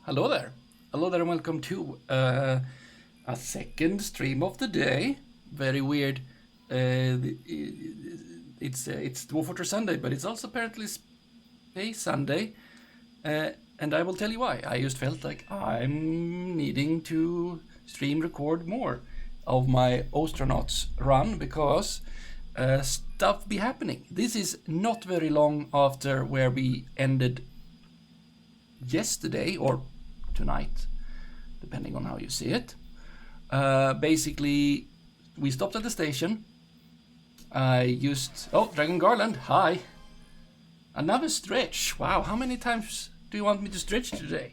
Hello there. Hello there and welcome to a second stream of the day. Very weird. It's Dwarf Fortress Sunday, but it's also apparently Space Sunday. And I will tell you why. I just felt like I'm needing to stream record more of my Ostranauts run because stuff be happening. This is not very long after where we ended yesterday or tonight, depending on how you see it. Basically, we stopped at the station. I used... Oh, Dragon Garland, hi. Another stretch. Wow, how many times do you want me to stretch today?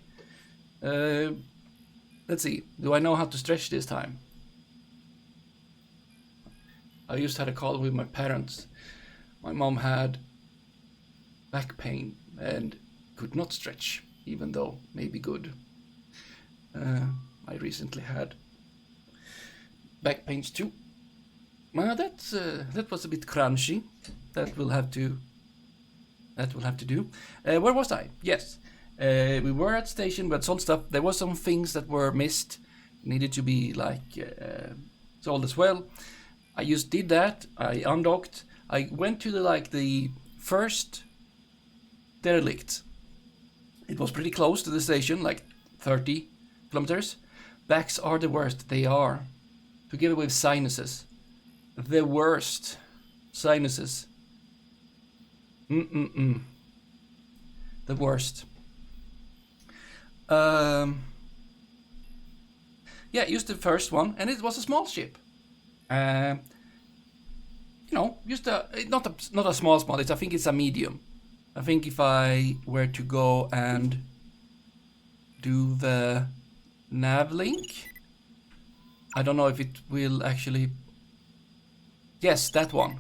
Let's see. Do I know how to stretch this time? I just had a call with my parents. My mom had back pain and could not stretch, even though maybe good. I recently had back pains too. That was a bit crunchy. That will have to do. Where was I? Yes, we were at station. We had sold stuff. There were some things that were missed, needed to be sold as well. I just did that. I undocked. I went to the first derelict. It was pretty close to the station, like 30 kilometers. Backs are the worst. They are. Together with sinuses. The worst. Sinuses. The worst. Yeah, used the first one, and it was a small ship. Just not a small. I think it's a medium. I think if I were to go and do the nav link, I don't know if it will actually... Yes, that one.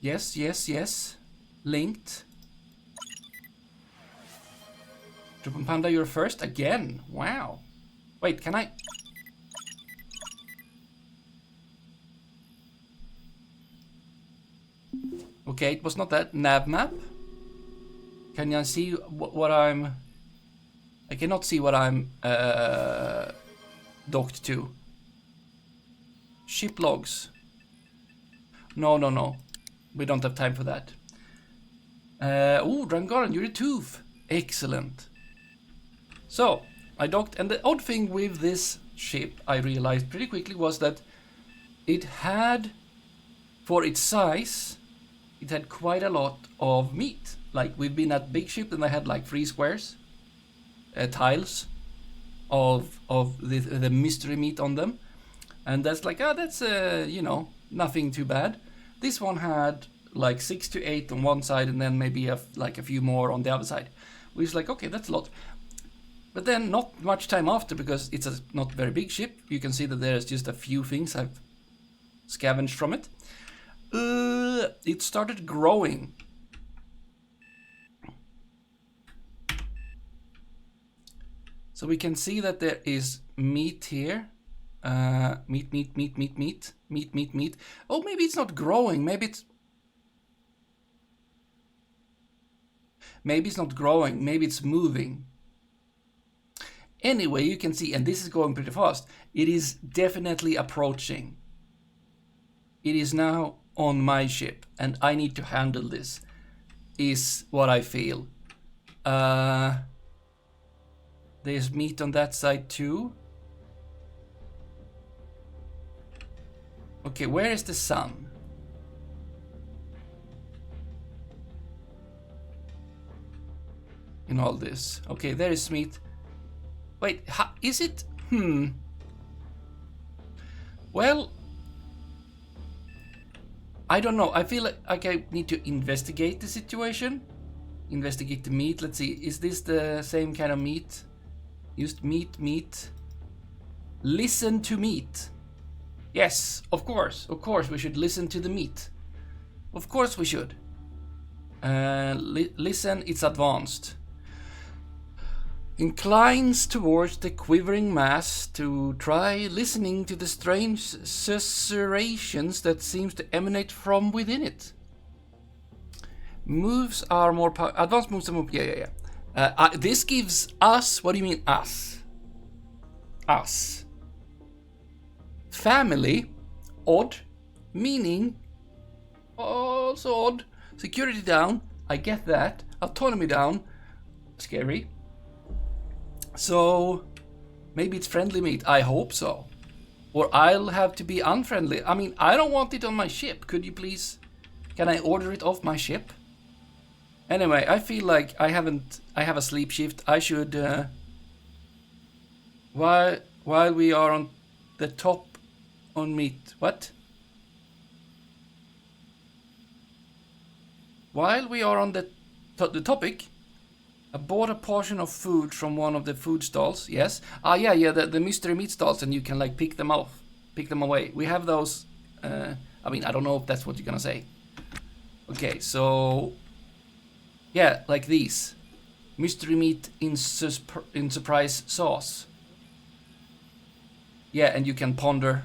Yes. Linked. Triple Panda, you're first again. Wow. Wait, can I... Okay, it was not that. Nav map. Can you see what I'm... I cannot see what I'm docked to. Ship logs. No. We don't have time for that. Drangaran, you're a tooth. Excellent. So, I docked, and the odd thing with this ship, I realized pretty quickly, was that it had, for its size, it had quite a lot of meat. Like, we've been at big ship and I had like 3 squares, tiles of the mystery meat on them. And that's like, that's, nothing too bad. This one had like 6 to 8 on one side and then maybe a few more on the other side. Which is like, okay, that's a lot. But then not much time after, because it's a not very big ship, you can see that there's just a few things I've scavenged from it. It started growing. So we can see that there is meat here. Meat. Oh, maybe it's not growing. Maybe it's not growing. Maybe it's moving. Anyway, you can see, and this is going pretty fast. It is definitely approaching. It is now on my ship, and I need to handle this, is what I feel. There's meat on that side too. Okay, where is the sun? In all this. Okay, there is meat. Wait, is it? Well, I don't know. I feel like I need to investigate the situation. Investigate the meat. Let's see. Is this the same kind of meat? Used meat. Listen to meat. Yes, of course. Of course, we should listen to the meat. Of course we should. Listen, it's advanced. Inclines towards the quivering mass to try listening to the strange susurrations that seems to emanate from within it. Moves are more advanced moves are more... Yeah. This gives us, what do you mean us? Us. Family, odd, meaning, also odd. Security down, I get that. Autonomy down, scary. So, maybe it's friendly meat, I hope so. Or I'll have to be unfriendly. I mean, I don't want it on my ship. Could you please, can I order it off my ship? Anyway, I feel like I have a sleep shift. I should, while we are on the top on meat, what? While we are on the topic, I bought a portion of food from one of the food stalls, yes. Yeah, the mystery meat stalls, and you can like pick them away. We have those, I mean, I don't know if that's what you're gonna say. Okay, so, yeah, like these. Mystery meat in surprise sauce. Yeah, and you can ponder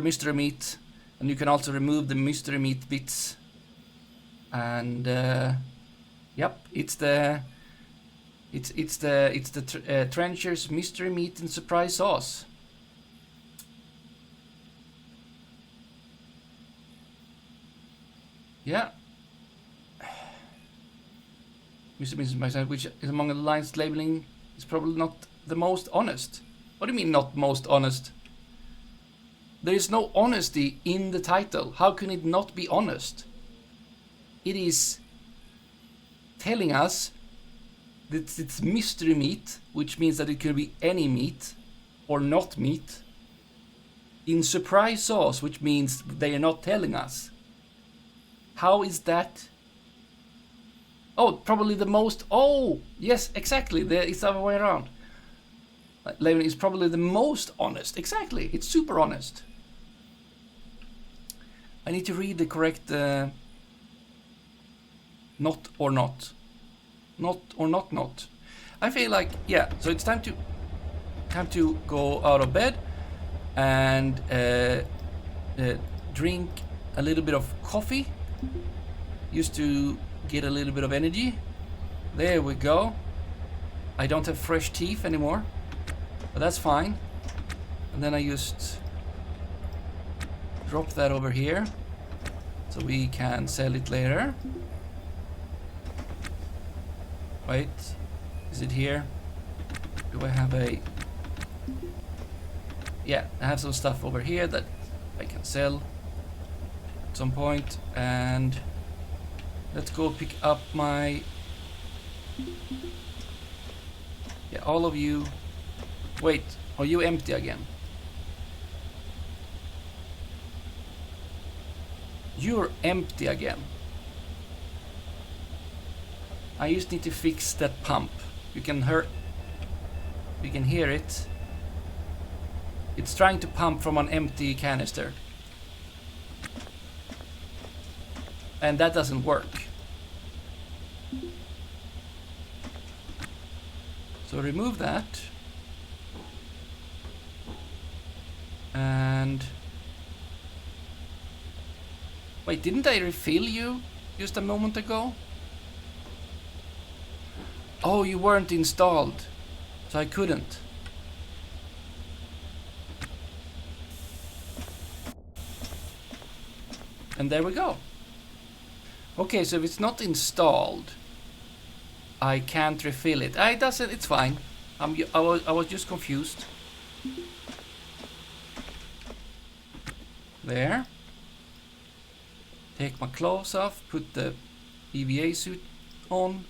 mystery meat, and you can also remove the mystery meat bits. And yep, it's the Trencher's mystery meat and surprise sauce. Yeah. Mystery meat and surprise sauce, which is among the lines labeling, is probably not the most honest. What do you mean not most honest? There is no honesty in the title. How can it not be honest? It is telling us that it's mystery meat, which means that it could be any meat or not meat, in surprise sauce, which means they are not telling us. How is that? Oh, probably the most. Oh, yes, exactly. It's the other way around. Labeling is probably the most honest. Exactly. It's super honest. I need to read the correct. Not or not. Not or not. I feel like, yeah, so it's time to go out of bed and drink a little bit of coffee just to get a little bit of energy. There we go. I don't have fresh teeth anymore, but that's fine. And then I just drop that over here so we can sell it later. Wait, is it here? Do I have a... Yeah, I have some stuff over here that I can sell at some point. And let's go pick up my... Yeah, all of you... Wait, are you empty again? You're empty again. I just need to fix that pump. You can hear it. It's trying to pump from an empty canister. And that doesn't work. So remove that. And... Wait, didn't I refill you just a moment ago? Oh, you weren't installed, so I couldn't. And there we go. Okay, so if it's not installed, I can't refill it. It doesn't. It's fine. I was just confused. There. Take my clothes off. Put the EVA suit on.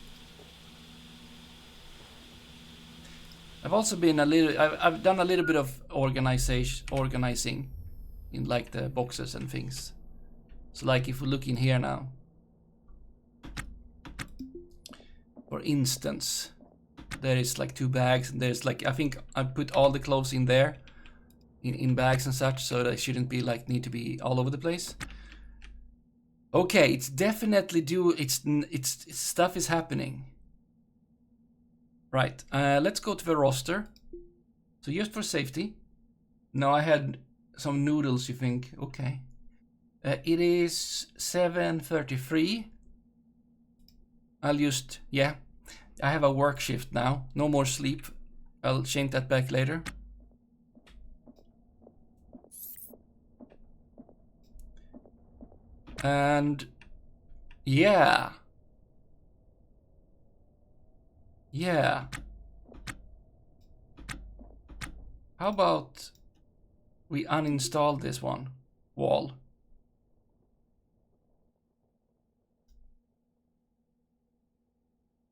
I've also been I've done a little bit of organizing in like the boxes and things. So like if we look in here now, for instance, there is like 2 bags and there's like, I think I put all the clothes in there in bags and such, so they shouldn't be like need to be all over the place. Okay, it's definitely it's stuff is happening. Right, let's go to the roster. So just for safety. No, I had some noodles, you think. Okay. It is 7:33. I'll just, yeah. I have a work shift now. No more sleep. I'll change that back later. And yeah. Yeah. How about we uninstall this one wall?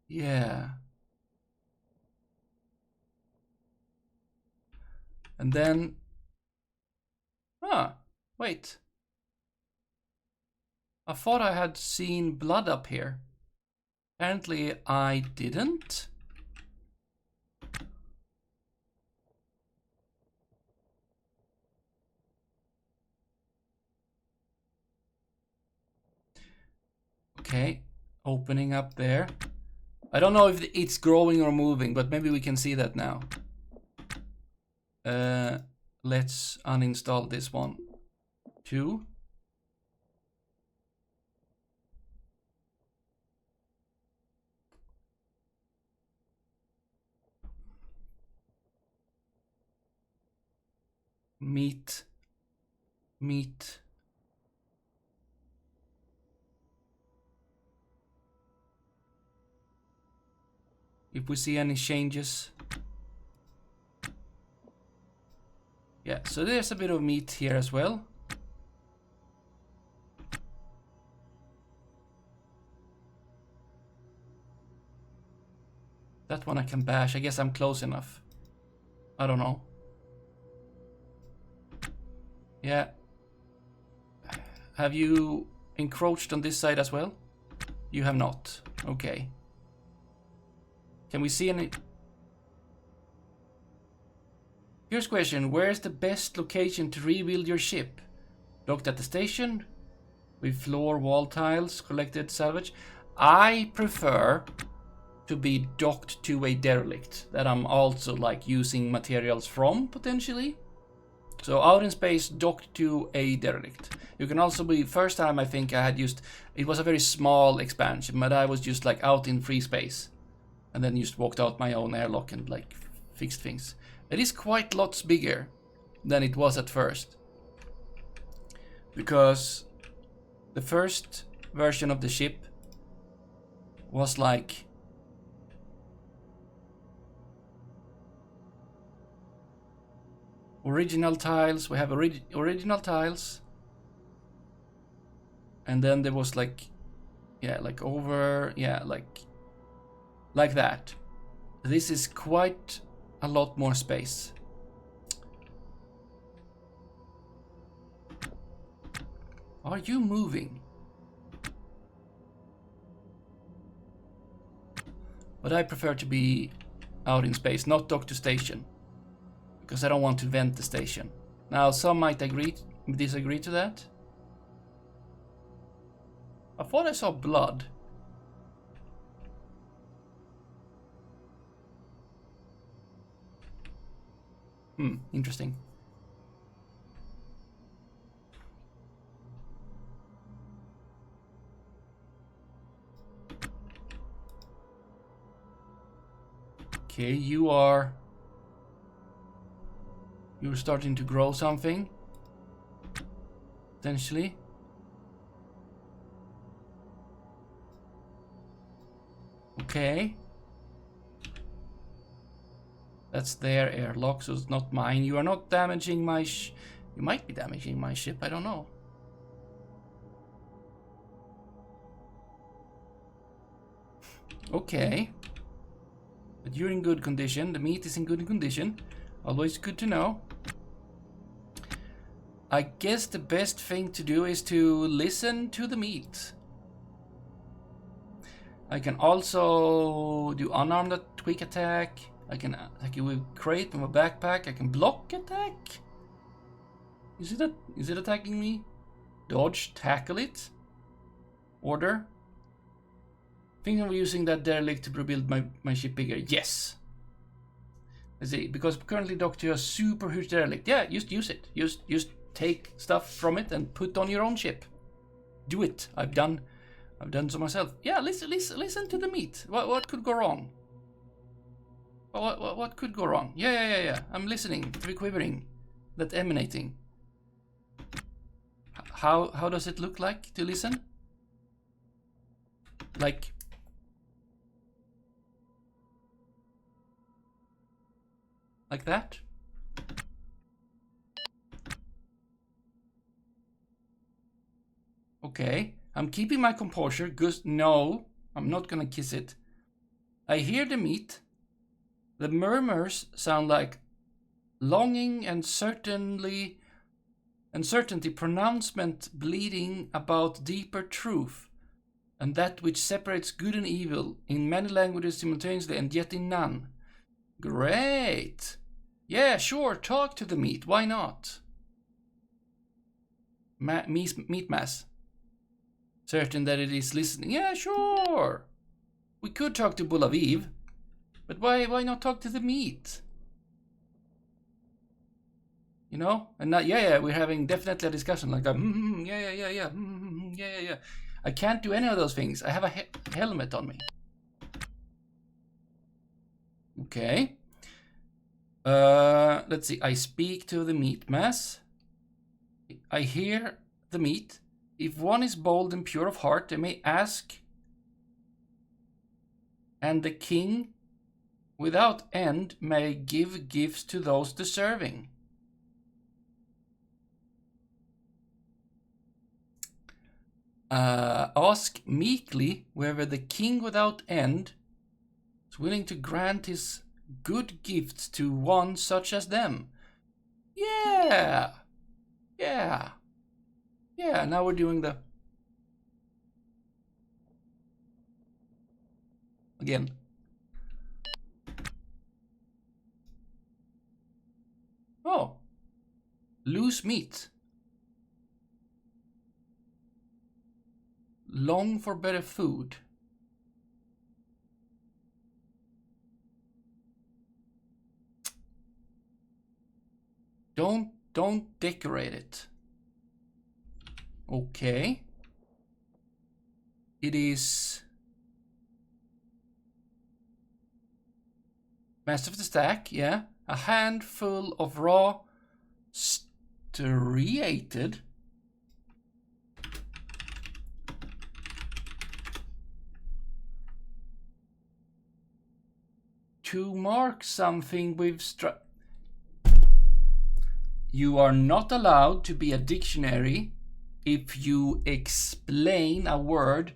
Yeah. And then, wait. I thought I had seen blood up here. Apparently I didn't. Okay, opening up there. I don't know if it's growing or moving, but maybe we can see that now. Let's uninstall this one. 2. Meat. If we see any changes. Yeah, so there's a bit of meat here as well. That one I can bash. I guess I'm close enough. I don't know. Yeah. Have you encroached on this side as well? You have not. Okay. Can we see any? Here's a question. Where's the best location to rebuild your ship? Docked at the station? With floor wall tiles collected salvage? I prefer to be docked to a derelict that I'm also like using materials from potentially. So out in space, docked to a derelict. You can also be, first time I think I had used, it was a very small expansion, but I was just like out in free space. And then just walked out my own airlock and like fixed things. It is quite lots bigger than it was at first. Because the first version of the ship was like original tiles. We have original tiles. And then there was like, yeah, like over, yeah, like that. This is quite a lot more space. Are you moving? But I prefer to be out in space, not docked to station. Because I don't want to vent the station. Now, some might disagree to that. I thought I saw blood. Interesting. Okay, you're starting to grow something. Potentially. Okay. That's their airlock, so it's not mine. You are not damaging my you might be damaging my ship, I don't know. Okay. But you're in good condition. The meat is in good condition. Always good to know. I guess the best thing to do is to listen to the meat. I can also do unarmed quick attack. I can attack you with crate from a backpack. I can block attack. Is it attacking me? Dodge, tackle it. Order. Thinking of using that derelict to rebuild my ship bigger. Yes. Let's see, because currently docked to a super huge derelict. Yeah, just use it. Just take stuff from it and put on your own ship. Do it. I've done I've done so myself. Yeah, listen to the meat. What could go wrong? What could go wrong? Yeah. I'm listening to the quivering that's emanating. How does it look like to listen? Like that? Okay, I'm keeping my composure. No, I'm not gonna kiss it. I hear the meat. The murmurs sound like longing and certainty, pronouncement bleeding about deeper truth, and that which separates good and evil in many languages simultaneously and yet in none. Great! Yeah, sure, talk to the meat, why not? Meat mass. Certain that it is listening. Yeah, sure! We could talk to Bulaviv, but why not talk to the meat? You know? And not, we're having definitely a discussion like that. Yeah. I can't do any of those things. I have a helmet on me. Okay. Let's see. I speak to the meat mass. I hear the meat. If one is bold and pure of heart, they may ask. And the king, without end, may give gifts to those deserving. Ask meekly whether the king without end is willing to grant his good gifts to one such as them. Yeah. Now we're doing the again. Oh, loose meat. Long for better food. Don't decorate it. Okay. It is Master of the Stack, yeah. A handful of raw striated. To mark something with You are not allowed to be a dictionary if you explain a word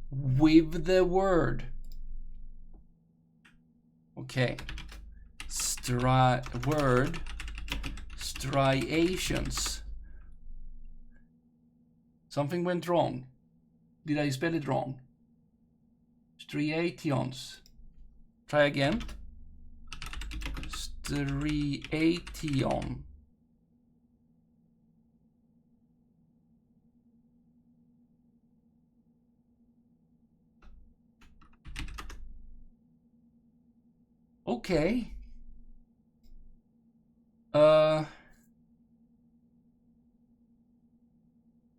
with the word. Okay. Word striations. Something went wrong. Did I spell it wrong? Striations. Try again. Striation. Okay.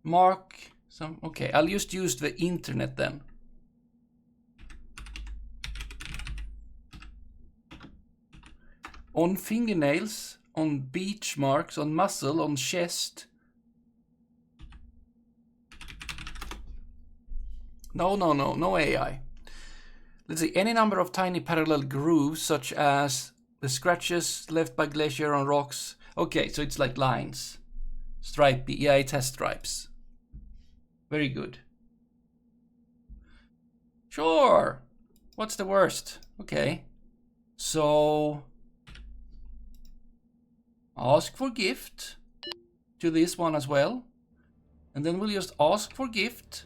Mark some. Okay, I'll just use the internet then. On fingernails, on beach marks, on muscle, on chest. No AI. Let's see, any number of tiny parallel grooves, such as the scratches left by glacier on rocks. Okay, so it's like lines. Stripey, yeah, it has stripes. Very good. Sure. What's the worst? Okay. So ask for gift to this one as well. And then we'll just ask for gift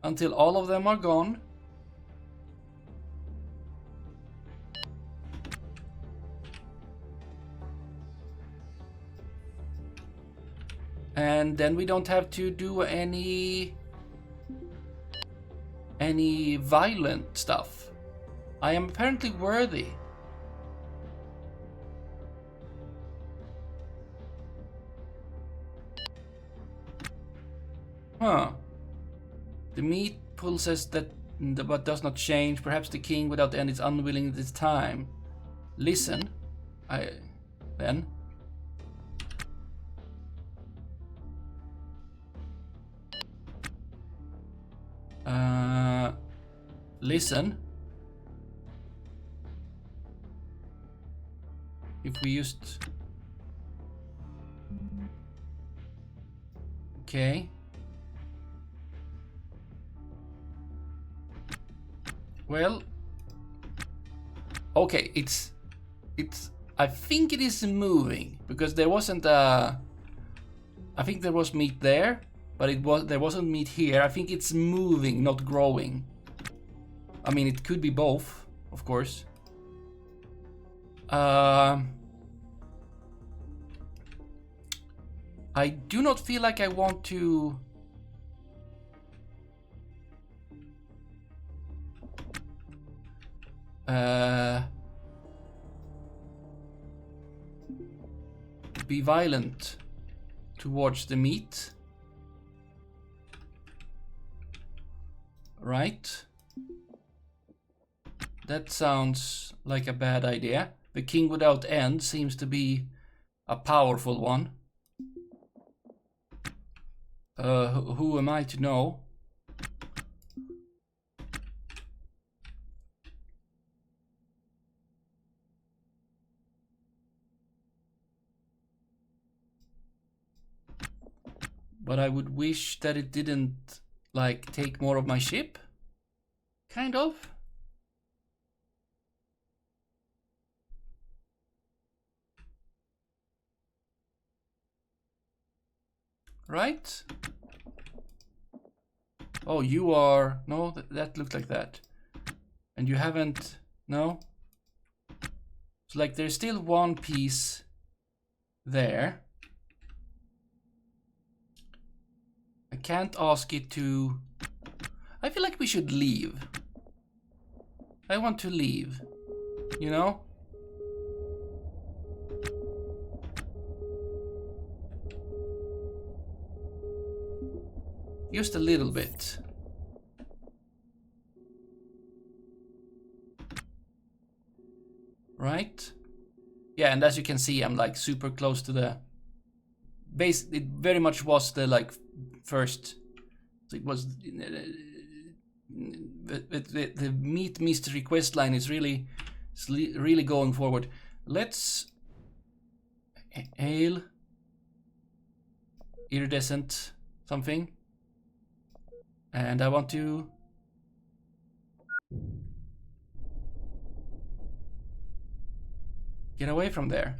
until all of them are gone. And then we don't have to do any violent stuff. I am apparently worthy. Huh. The meat pulses that but does not change. Perhaps the king without end is unwilling at this time. Listen. Then. Listen. If we used... Okay. Well... Okay, it's... I think it is moving, because there wasn't a... I think there was meat there, but there wasn't meat here. I think it's moving, not growing. I mean, it could be both, of course. I do not feel like I want to... be violent towards the meat. Right? That sounds like a bad idea. The king without end seems to be a powerful one. Who am I to know? But I would wish that it didn't, like, take more of my ship. Kind of. Right? Oh, you are... No, that looked like that. And you haven't... No? It's like there's still one piece there. I can't ask it to... I feel like we should leave. I want to leave. You know? Just a little bit. Right? Yeah, and as you can see, I'm like super close to the base. It very much was the like first. It was the meat mystery quest line is really going forward. Let's ale iridescent something, and I want to get away from there.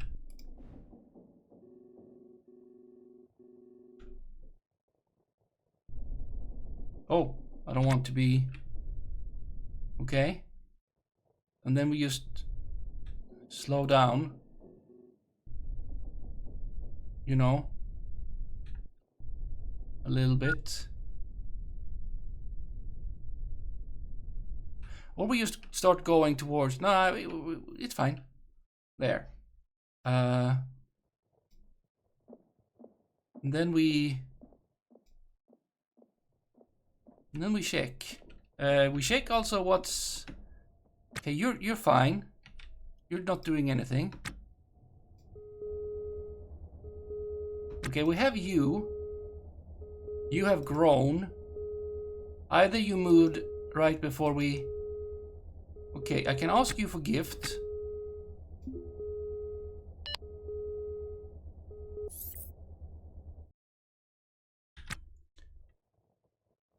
Oh, I don't want to be... Okay. And then we just slow down. You know. A little bit. Or we just start going towards... No, it's fine. There. And then we check. We check also what's... Okay, you're fine. You're not doing anything. Okay, we have you. You have grown. Either you moved right before we... Okay, I can ask you for gift.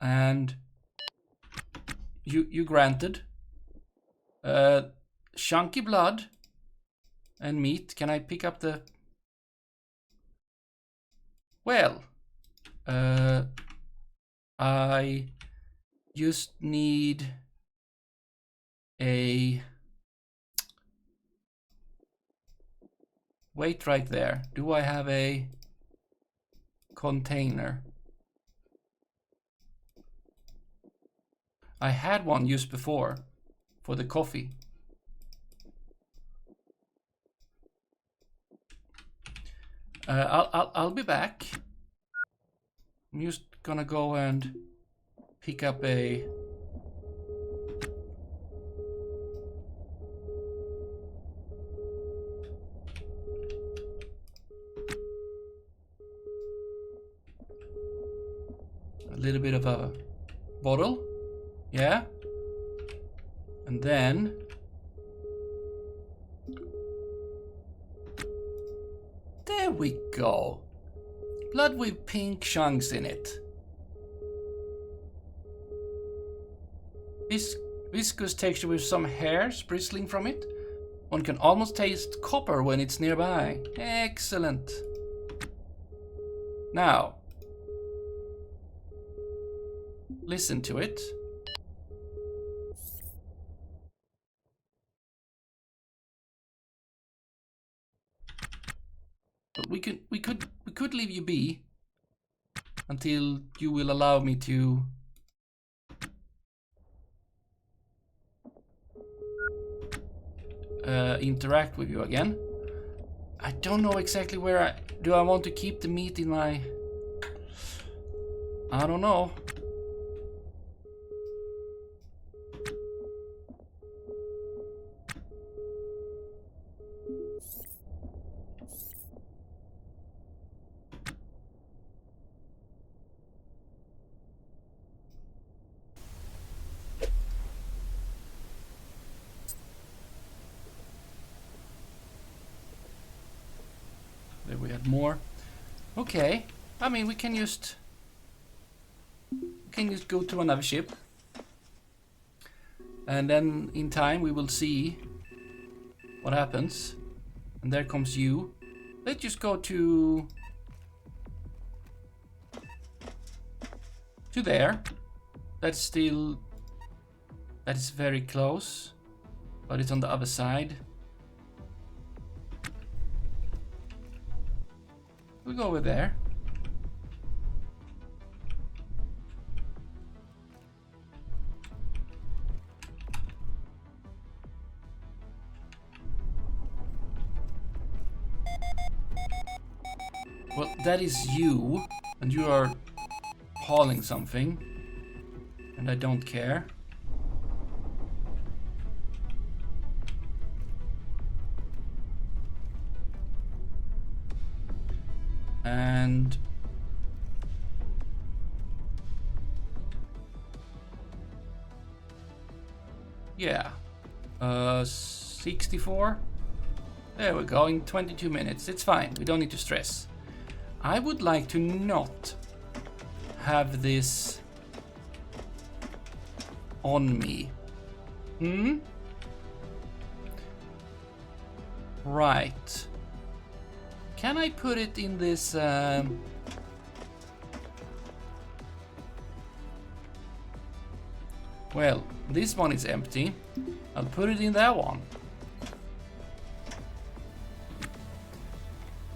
And you granted. Chunky blood and meat. Can I pick up the... Well, I just need a... Wait right there. Do I have a container? I had one used before for the coffee. I'll be back. I'm just gonna go and pick up a... a little bit of a bottle. Yeah. And then... there we go. Blood with pink chunks in it. Viscous texture with some hairs bristling from it. One can almost taste copper when it's nearby. Excellent. Now, listen to it. But we could leave you be until you will allow me to interact with you again. I don't know exactly where do I want to keep the meat in my... I don't know. There we had more. Okay. I mean, we can just go to another ship. And then in time we will see what happens. And there comes you. Let's just go to there. That is very close, but it's on the other side. We'll go over there. Well, that is you, and you are hauling something, and I don't care. And yeah, 64. There we go, in 22 minutes. It's fine, we don't need to stress. I would like to not have this on me. Right. Can I put it in this... Well, this one is empty. I'll put it in that one.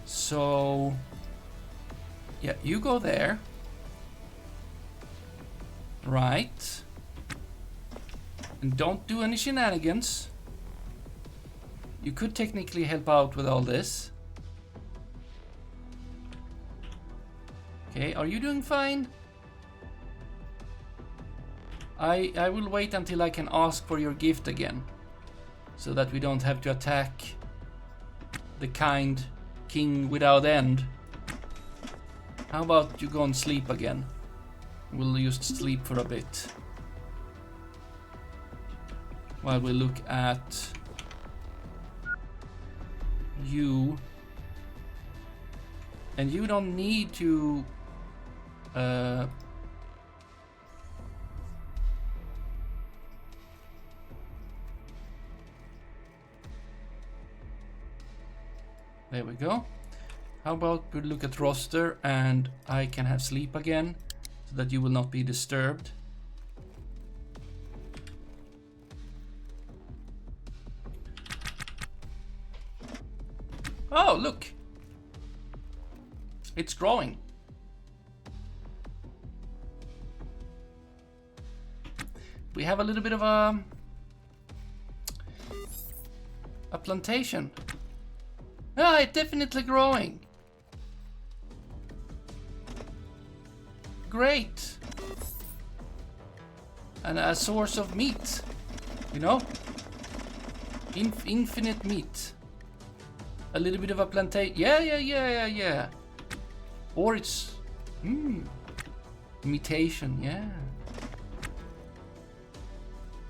So... yeah, you go there. Right. And don't do any shenanigans. You could technically help out with all this. Okay, are you doing fine? I will wait until I can ask for your gift again, so that we don't have to attack the kind king without end. How about you go and sleep again? We'll just sleep for a bit while we look at you. And you don't need to there we go. How about we look at roster and I can have sleep again so that you will not be disturbed. Oh, look! It's growing. We have a little bit of a plantation. Ah, it's definitely growing. Great. and a source of meat. You know? Infinite meat. A little bit of a plantation. Yeah. Or it's... Imitation, yeah.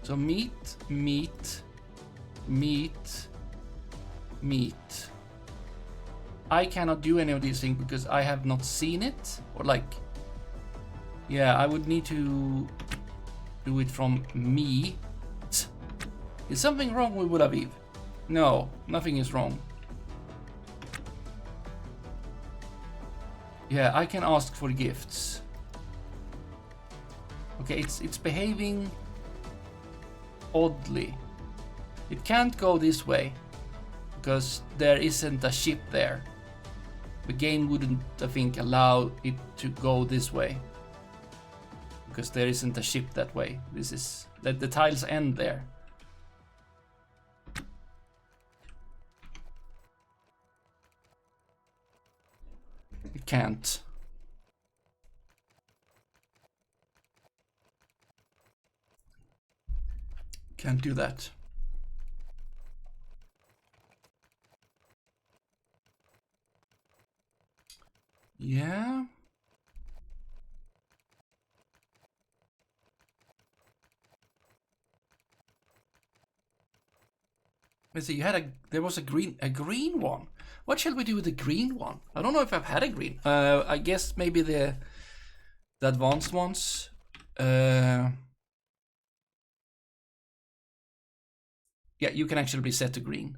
So meat. I cannot do any of these things because I have not seen it. Or like... Yeah, I would need to do it from meat. Is something wrong with Aviv? No, nothing is wrong. Yeah, I can ask for gifts. Okay, it's behaving oddly. It can't go this way because there isn't a ship there. The game wouldn't, I think, allow it to go this way because there isn't a ship that way. This is that the tiles end there. It can't. Can't do that. Yeah. Let's see, there was a green one. What shall we do with the green one? I don't know if I've had a green. I guess maybe the advanced ones. Yeah, you can actually be set to green.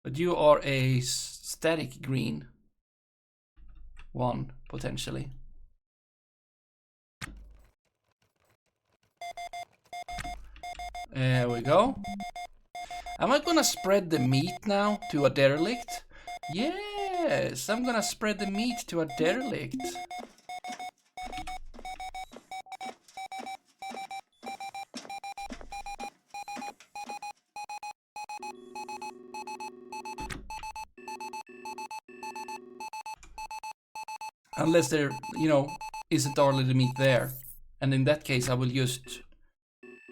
But you are a static green one, potentially. There we go. Am I gonna spread the meat now to a derelict? Yes, I'm gonna spread the meat to a derelict. Unless there, isn't already meat there. And in that case, I will just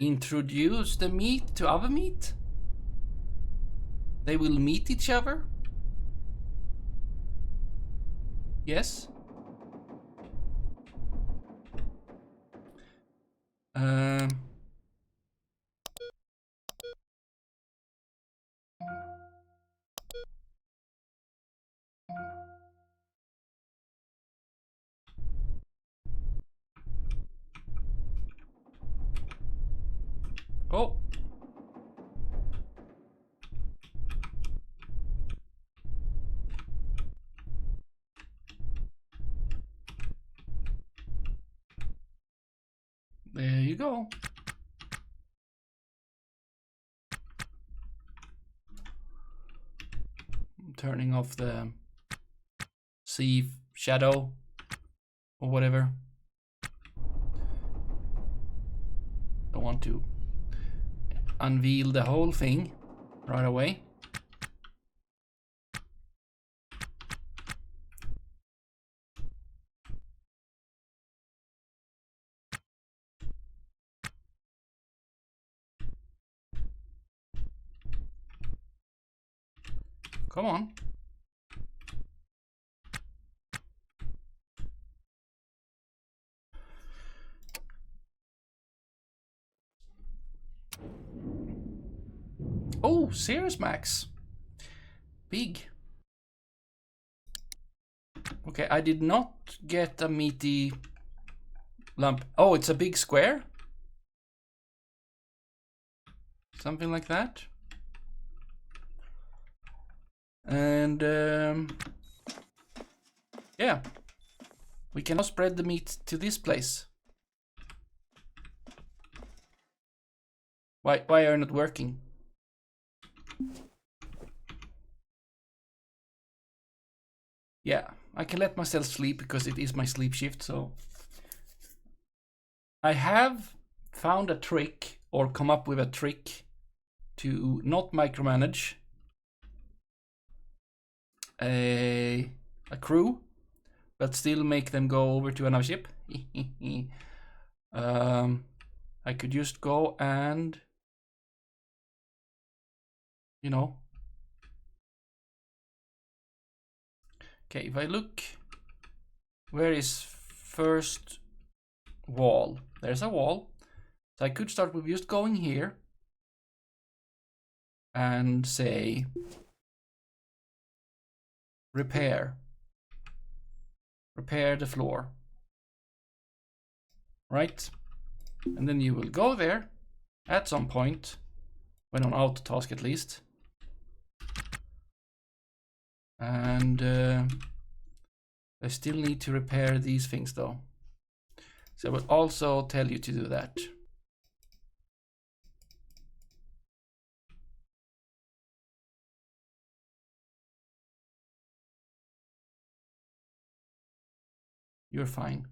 introduce the meat to other meat. They will meet each other. Yes. Oh. There you go. I'm turning off the sieve shadow or whatever. Don't want to unveil the whole thing right away. Come on. Oh, Cirrus Max. Big. Okay, I did not get a meaty lump. Oh, it's a big square? Something like that. And yeah, we can now spread the meat to this place. Why are you not working? Yeah, I can let myself sleep because it is my sleep shift, so I have found a trick or come up with a trick to not micromanage a crew, but still make them go over to another ship. I could just go and, you know. Okay, if I look, where is first wall? There's a wall. So I could start with just going here and say repair the floor, right? And then you will go there at some point, when on auto task at least, and I still need to repair these things though, so I will also tell you to do that. You're fine.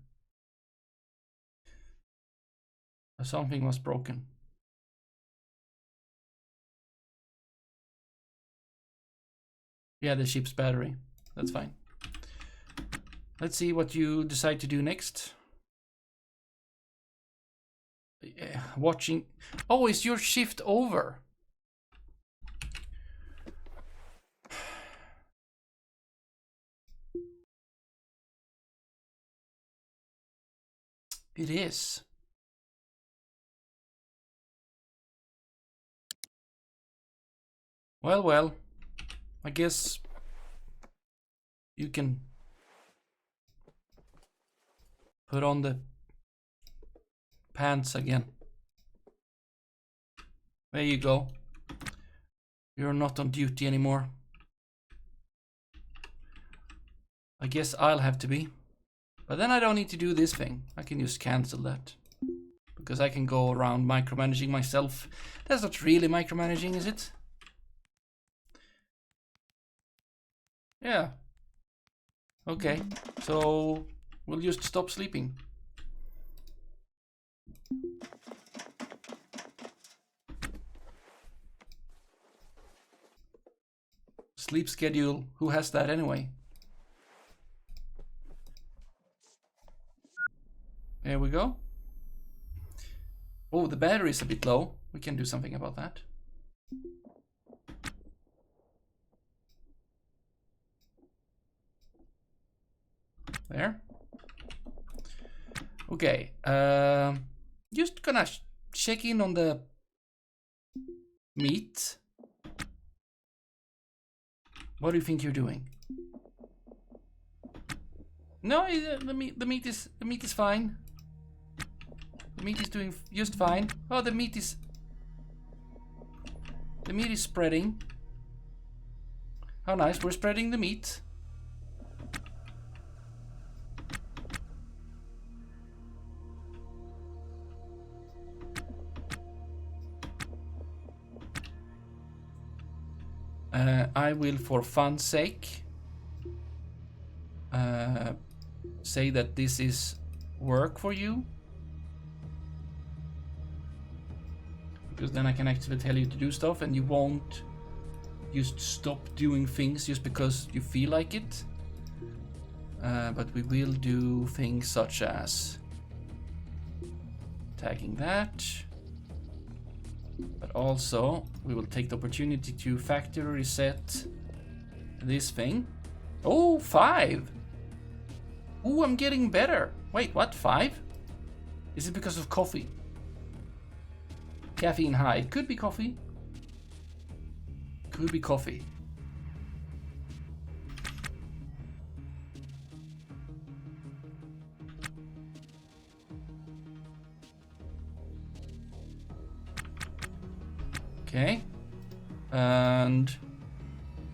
Something was broken. Yeah, the ship's battery. That's fine. Let's see what you decide to do next. Watching. Oh, is your shift over? It is. Well, I guess you can put on the pants again. There you go. You're not on duty anymore. I guess I'll have to be. But then I don't need to do this thing. I can just cancel that. Because I can go around micromanaging myself. That's not really micromanaging, is it? Yeah. Okay, so we'll just stop sleeping. Sleep schedule, who has that anyway? There we go. Oh, the battery's a bit low. We can do something about that. There. Okay, just gonna check in on the meat. What do you think you're doing? No, the meat is fine. The meat is doing just fine. Oh, the meat is spreading. How nice, we're spreading the meat. I will, for fun's sake, say that this is work for you. Because then I can actually tell you to do stuff and you won't just stop doing things just because you feel like it. But we will do things such as tagging that. But also, we will take the opportunity to factory reset this thing. Oh, 5! Oh, I'm getting better. Wait, what? 5? Is it because of coffee? Caffeine high. Could be coffee. Could be coffee. Okay. And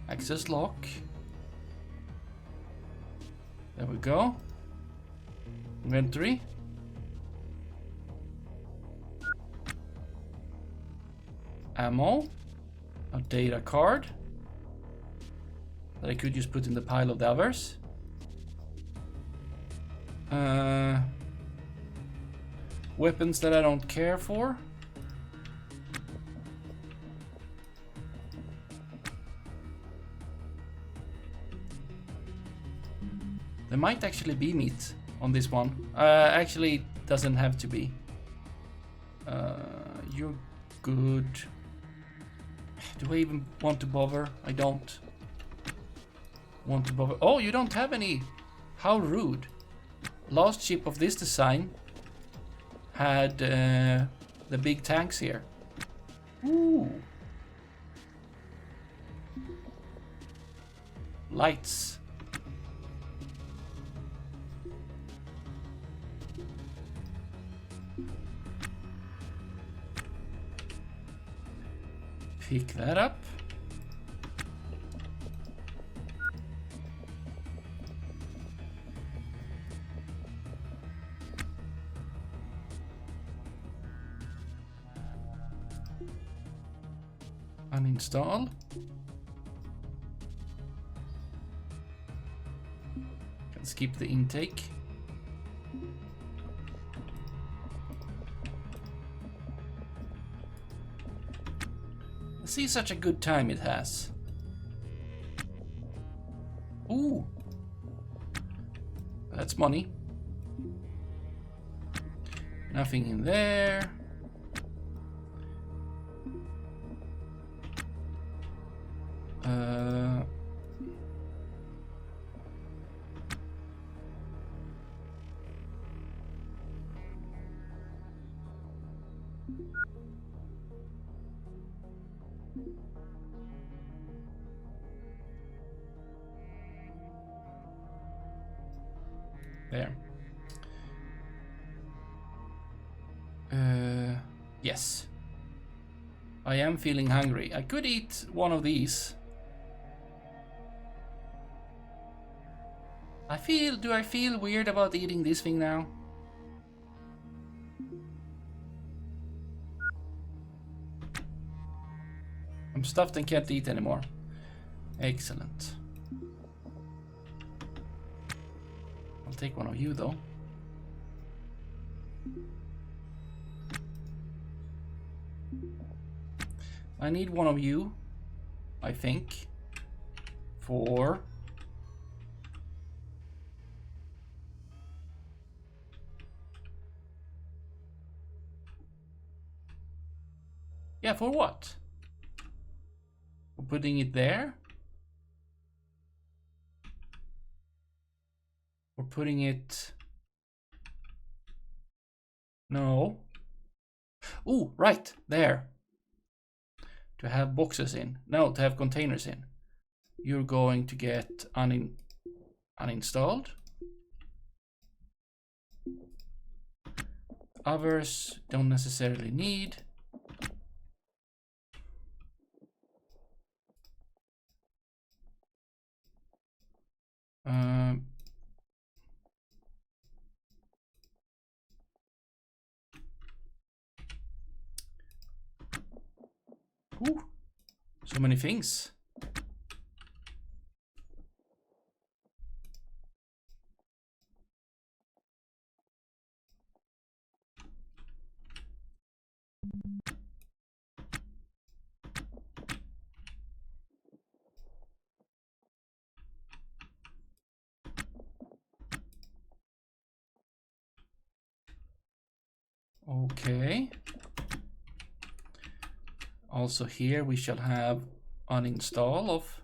access lock. There we go. Inventory. Ammo. A data card that I could just put in the pile of the others. Weapons that I don't care for. There might actually be meat on this one. Actually, doesn't have to be. You're good. Do I even want to bother? I don't want to bother. Oh, you don't have any. How rude. Last ship of this design had the big tanks here. Ooh. Lights. Pick that up. Uninstall. Can skip the intake. See, such a good time it has. Ooh. That's money. Nothing in there. There. Yes. I am feeling hungry. I could eat one of these. Do I feel weird about eating this thing now? I'm stuffed and can't eat anymore. Excellent. I'll take one of you though. I need one of you, I think, for for what? For putting it there? Or putting it... No. Ooh, right, there. To have boxes in. No, to have containers in. You're going to get uninstalled. Others don't necessarily need. Ooh, so many things. Okay. Also here we shall have uninstall of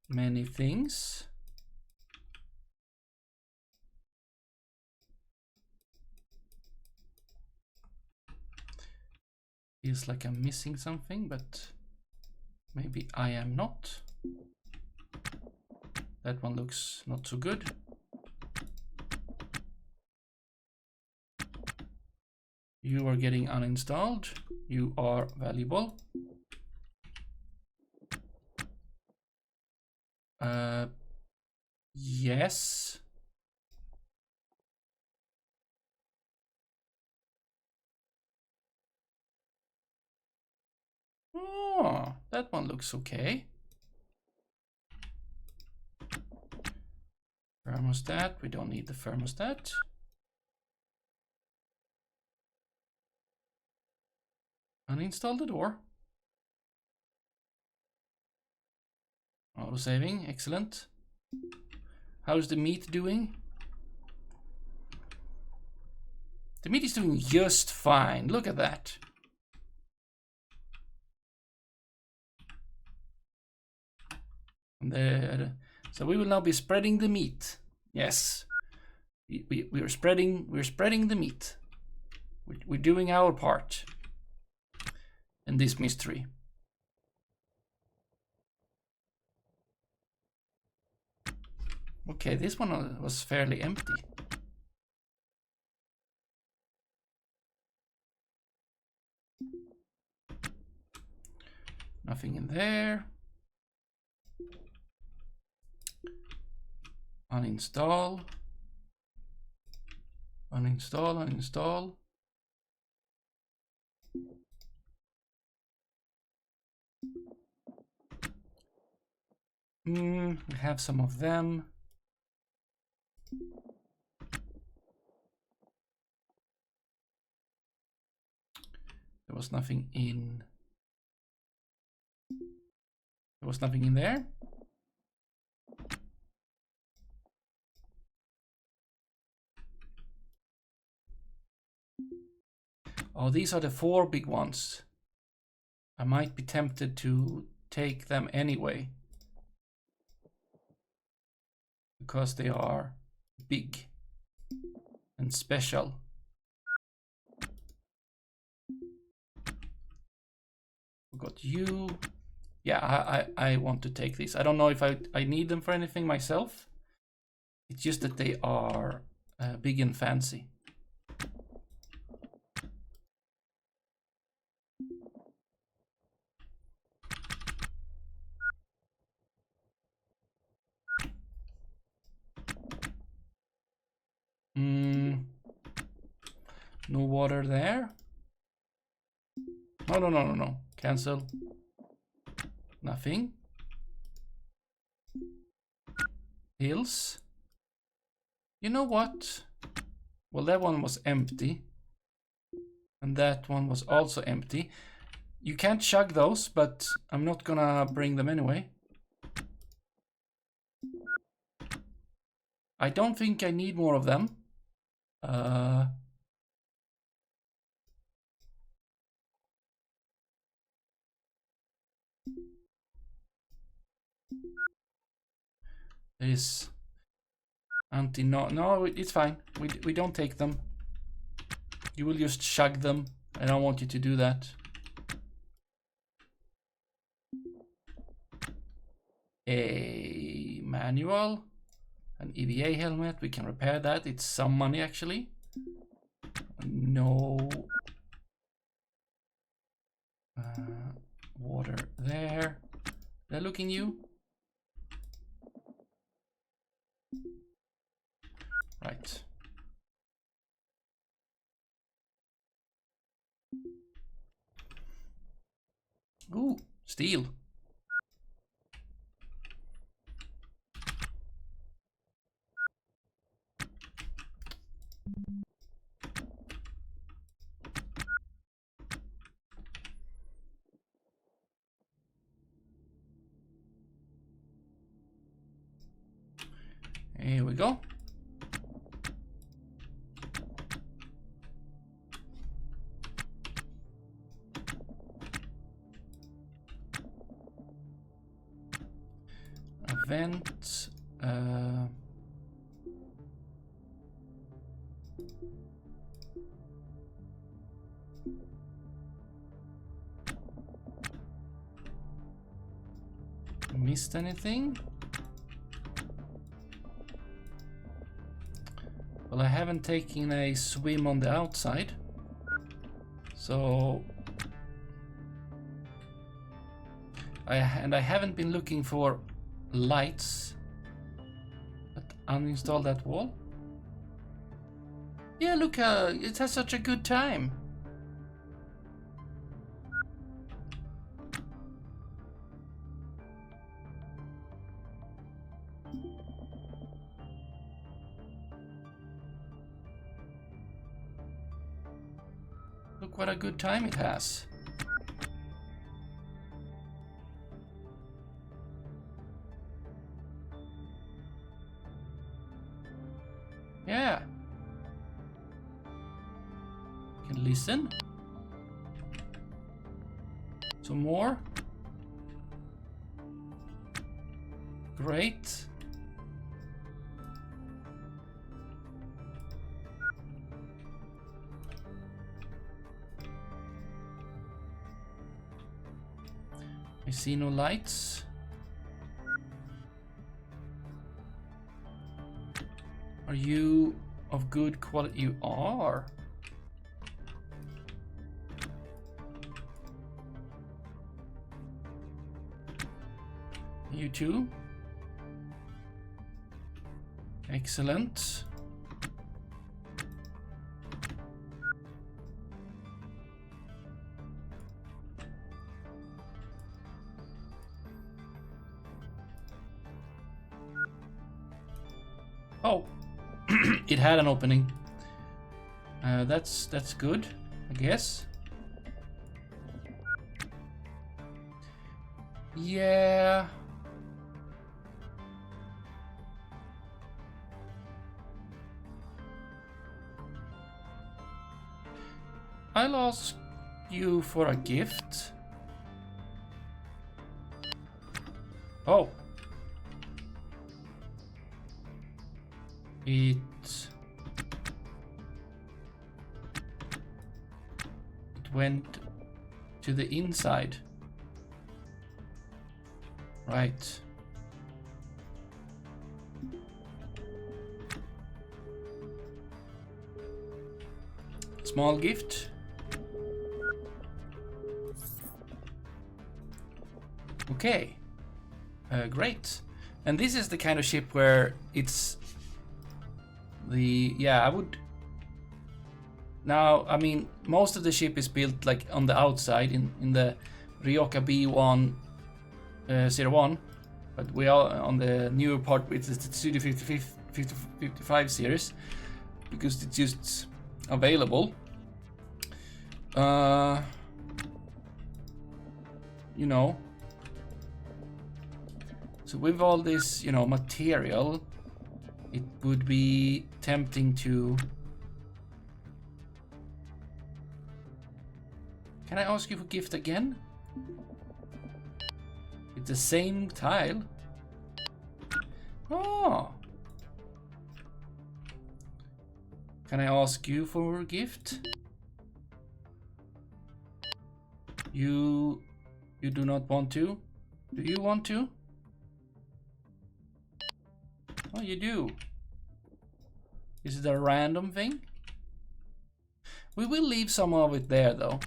many things. Feels like I'm missing something, but maybe I am not. That one looks not so good. You are getting uninstalled. You are valuable. Yes. Oh, that one looks okay. Thermostat, we don't need the thermostat. Uninstall the door. Auto saving, excellent. How's the meat doing? The meat is doing just fine. Look at that. So we will now be spreading the meat. Yes. We're spreading the meat. We're doing our part in this mystery. Okay, this one was fairly empty. Nothing in there. Uninstall. Uninstall, uninstall. We have some of them. There was nothing in. There was nothing in there. Oh, these are the 4 big ones. I might be tempted to take them anyway. Because they are big and special. We got you. Yeah, I want to take these. I don't know if I need them for anything myself. It's just that they are big and fancy. No water there. No. Cancel. Nothing. Hills. You know what? Well, that one was empty. And that one was also empty. You can't chug those, but I'm not gonna bring them anyway. I don't think I need more of them. There is no, it's fine. We don't take them. You will just chug them. I don't want you to do that. A manual, an EVA helmet. We can repair that. It's some money actually. No water there. Did I look in you? Right. Ooh, steel. Here we go. Event. Missed anything? Well, I haven't taken a swim on the outside, so I haven't been looking for lights. But uninstall that wall. Yeah, look, it has such a good time. Look what a good time it has. Yeah. listen. Some more. Great. I see no lights. Are you of good quality? You are. You too. Excellent. Oh, it had an opening. That's good, I guess. Yeah. I'll ask you for a gift. Oh. It went to the inside. Right. Small gift. Okay. Great. And this is the kind of ship where it's the, yeah, I would now, I mean, most of the ship is built like on the outside in the Ryoka B1 01, but we are on the newer part with the Studio 55 series because it's just available. You know, so with all this, you know, material, it would be tempting to... Can I ask you for gift again? It's the same tile. Oh. Can I ask you for a gift? You do not want to? Do you want to? Oh, you do. Is it a random thing? We will leave some of it there though.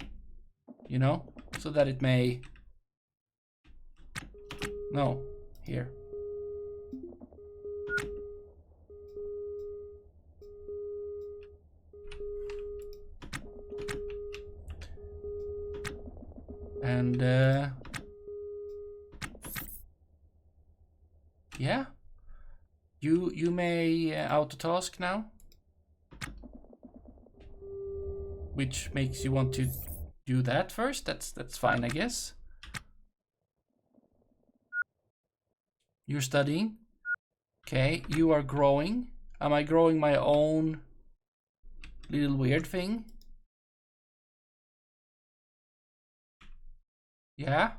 You know? So that it may... No. Here. And yeah, you may auto task now, which makes you want to do that first. That's fine, I guess. You're studying. Okay, you are growing. Am I growing my own little weird thing? Yeah.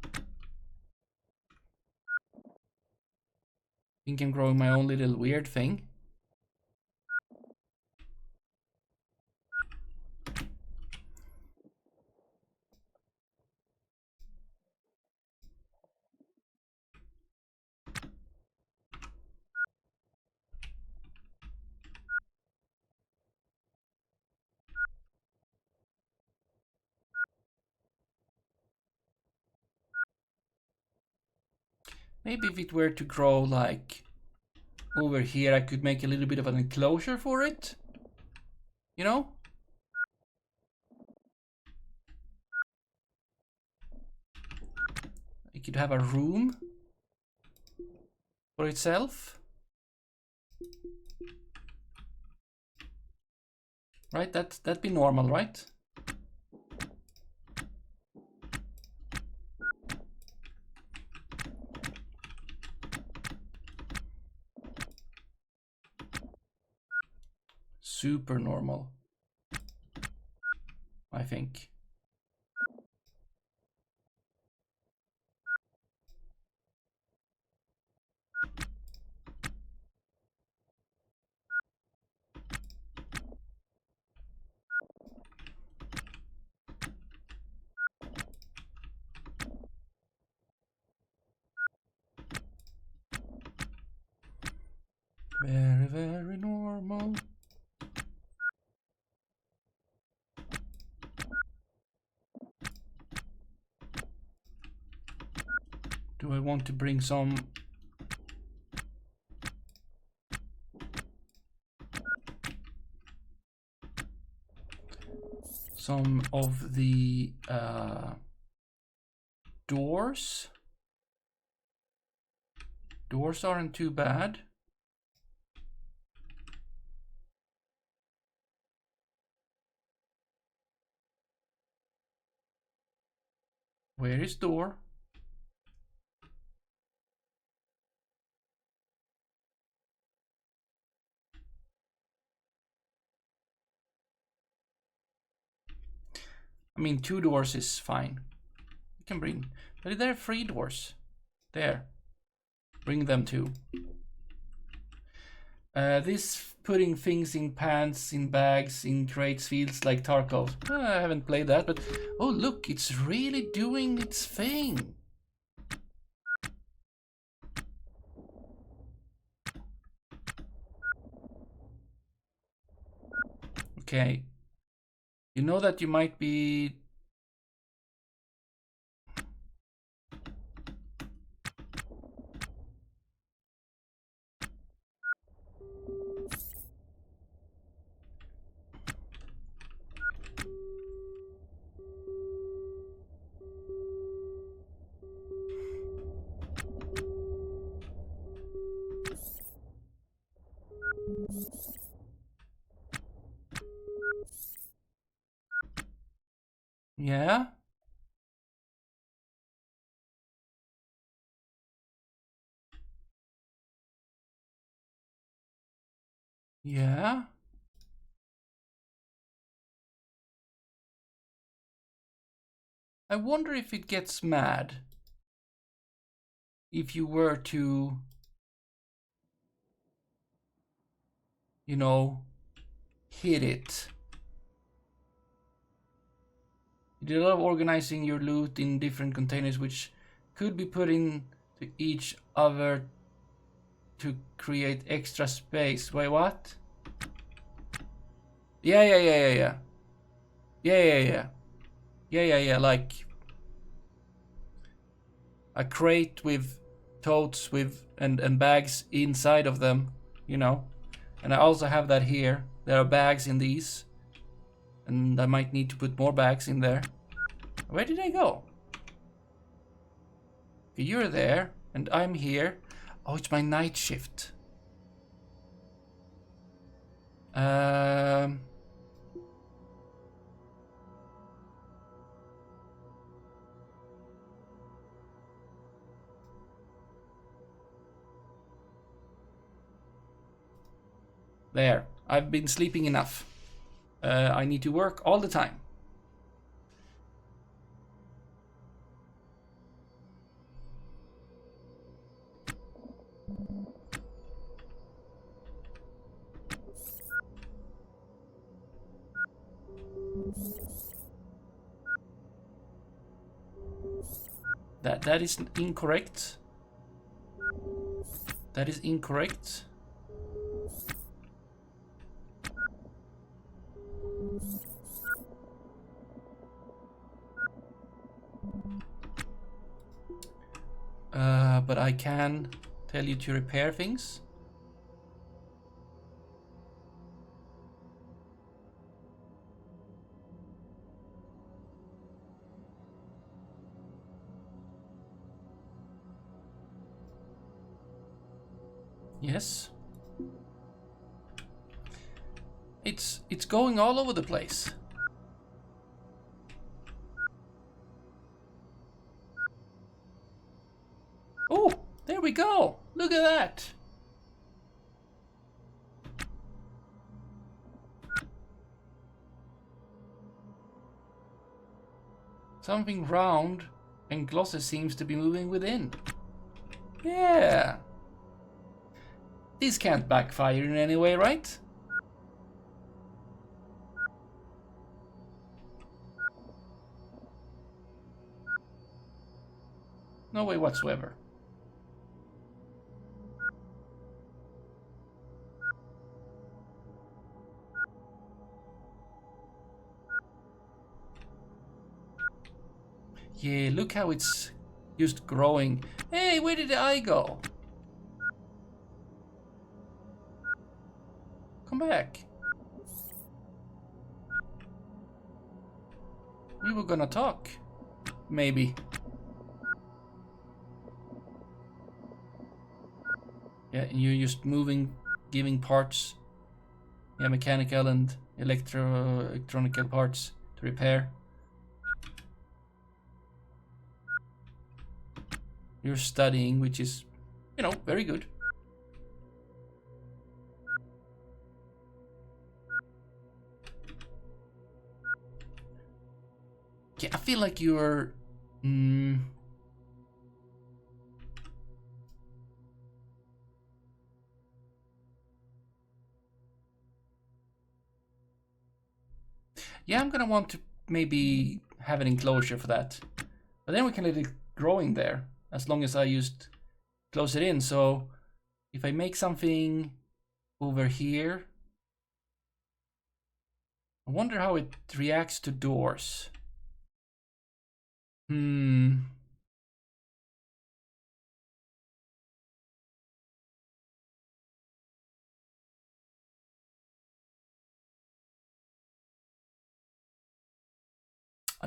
I think I'm growing my own little weird thing. Maybe if it were to grow like over here, I could make a little bit of an enclosure for it. You know? It could have a room for itself. Right? That'd be normal, right? Super normal. I think. Very, very normal. Do I want to bring some of the doors? Doors aren't too bad. Where is door? I mean, 2 doors is fine. You can bring, but there are 3 doors. There. Bring them too. This putting things in pants, in bags, in crates feels like Tarkov. I haven't played that, but oh look, it's really doing its thing. Okay. You know that you might be... Yeah? Yeah? I wonder if it gets mad if you were to, you know, hit it. You did a lot of organizing your loot in different containers, which could be put into each other to create extra space. Wait, what? Yeah. Yeah, like a crate with totes with and bags inside of them, you know. And I also have that here. There are bags in these. And I might need to put more bags in there. Where did I go? Okay, you're there, and I'm here. Oh, it's my night shift. Um... There. I've been sleeping enough. I need to work all the time. That is incorrect. That is incorrect. But I can tell you to repair things. Yes. It's going all over the place. Oh, there we go. Look at that. Something round and glossy seems to be moving within. Yeah. This can't backfire in any way, right? No way whatsoever. Yeah, look how it's just growing. Hey, where did the eye go? Come back. We were gonna talk. Maybe. Yeah, and you're just moving, giving parts. Yeah, mechanical and electronical parts to repair. You're studying, which is, you know, very good. Yeah, I feel like you're... Yeah, I'm gonna want to maybe have an enclosure for that. But then we can let it growing there, as long as I just close it in. So if I make something over here, I wonder how it reacts to doors. I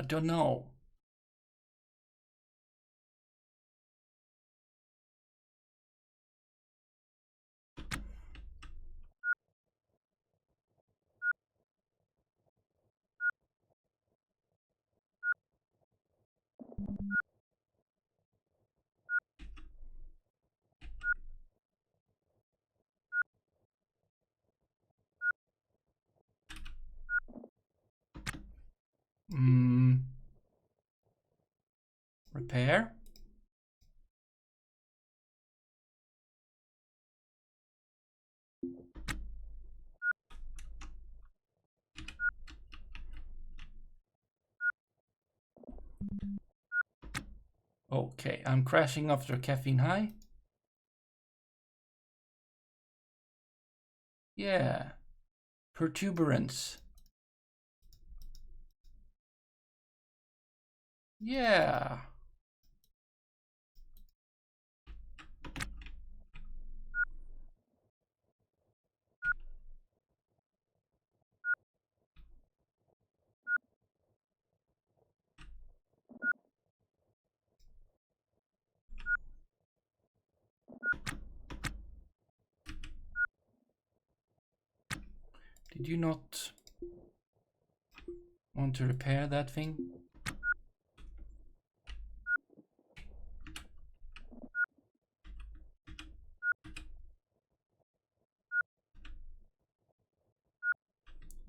don't know. Repair. Okay, I'm crashing after a caffeine high. Yeah. Protuberance. Yeah. Did you not want to repair that thing?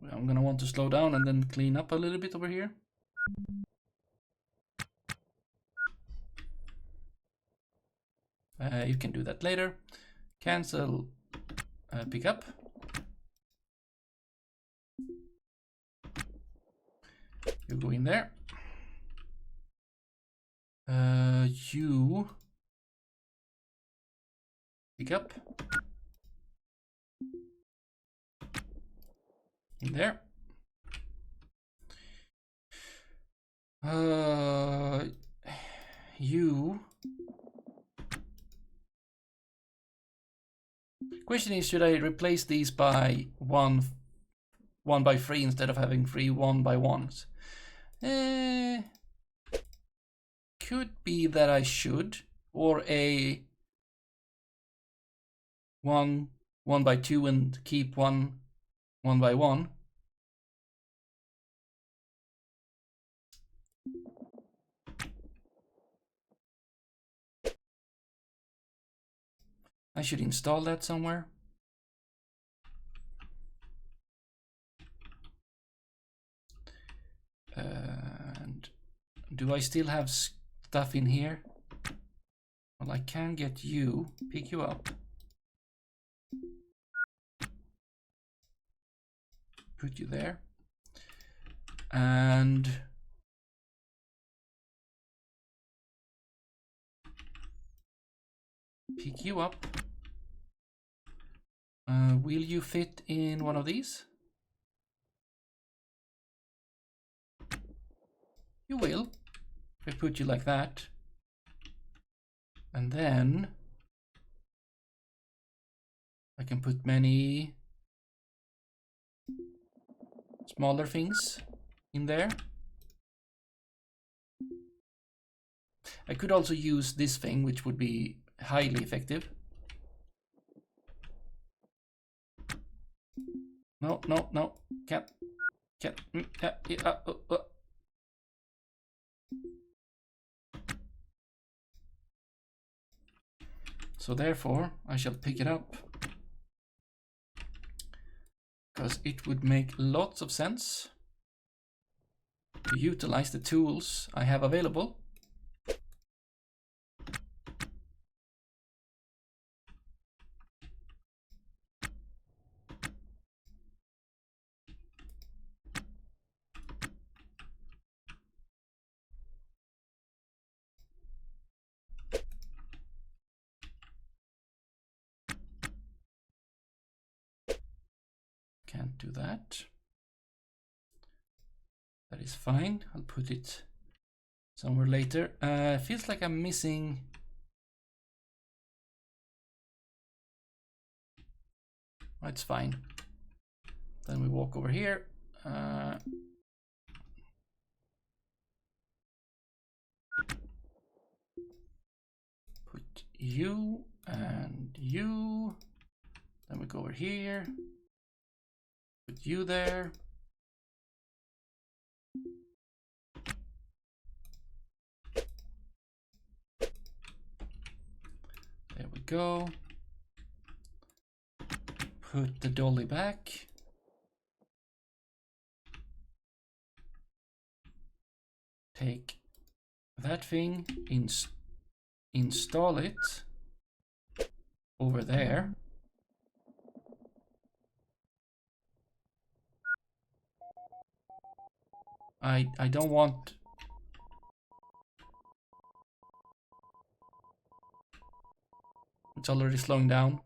Well, I'm gonna want to slow down and then clean up a little bit over here. You can do that later. Cancel pickup. You go in there. You pick up in there. You. Question is, should I replace these by one by three instead of having three 1x1s? Could be that I should, or a 1x2 and keep one 1x1. I should install that somewhere. And Do I still have stuff in here? Well, I can get you, pick you up. Put you there. And pick you up. Will you fit in one of these? You will. If I put you like that. And then I can put many smaller things in there. I could also use this thing, which would be highly effective. No, no, no, can't. So therefore, I shall pick it up. Because it would make lots of sense to utilize the tools I have available. Can't do that. That is fine. I'll put it somewhere later. Feels like I'm missing. It's fine. Then we walk over here. Put you and you. Then we go over here. Put you there. There we go. Put the dolly back. Take that thing, install it over there. I don't want. It's already slowing down.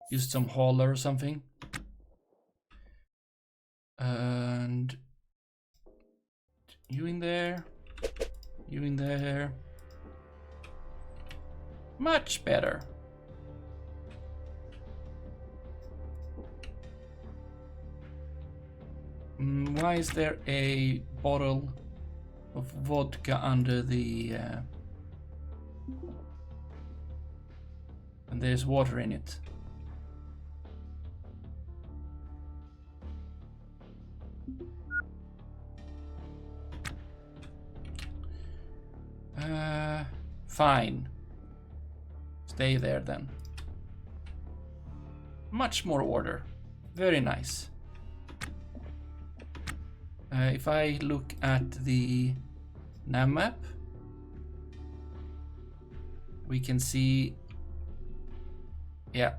Use some hauler or something. And you in there. You in there. Much better. Why is there a bottle of vodka under the... and there's water in it? Fine. Stay there then. Much more order. Very nice. If I look at the nav map, we can see, yeah,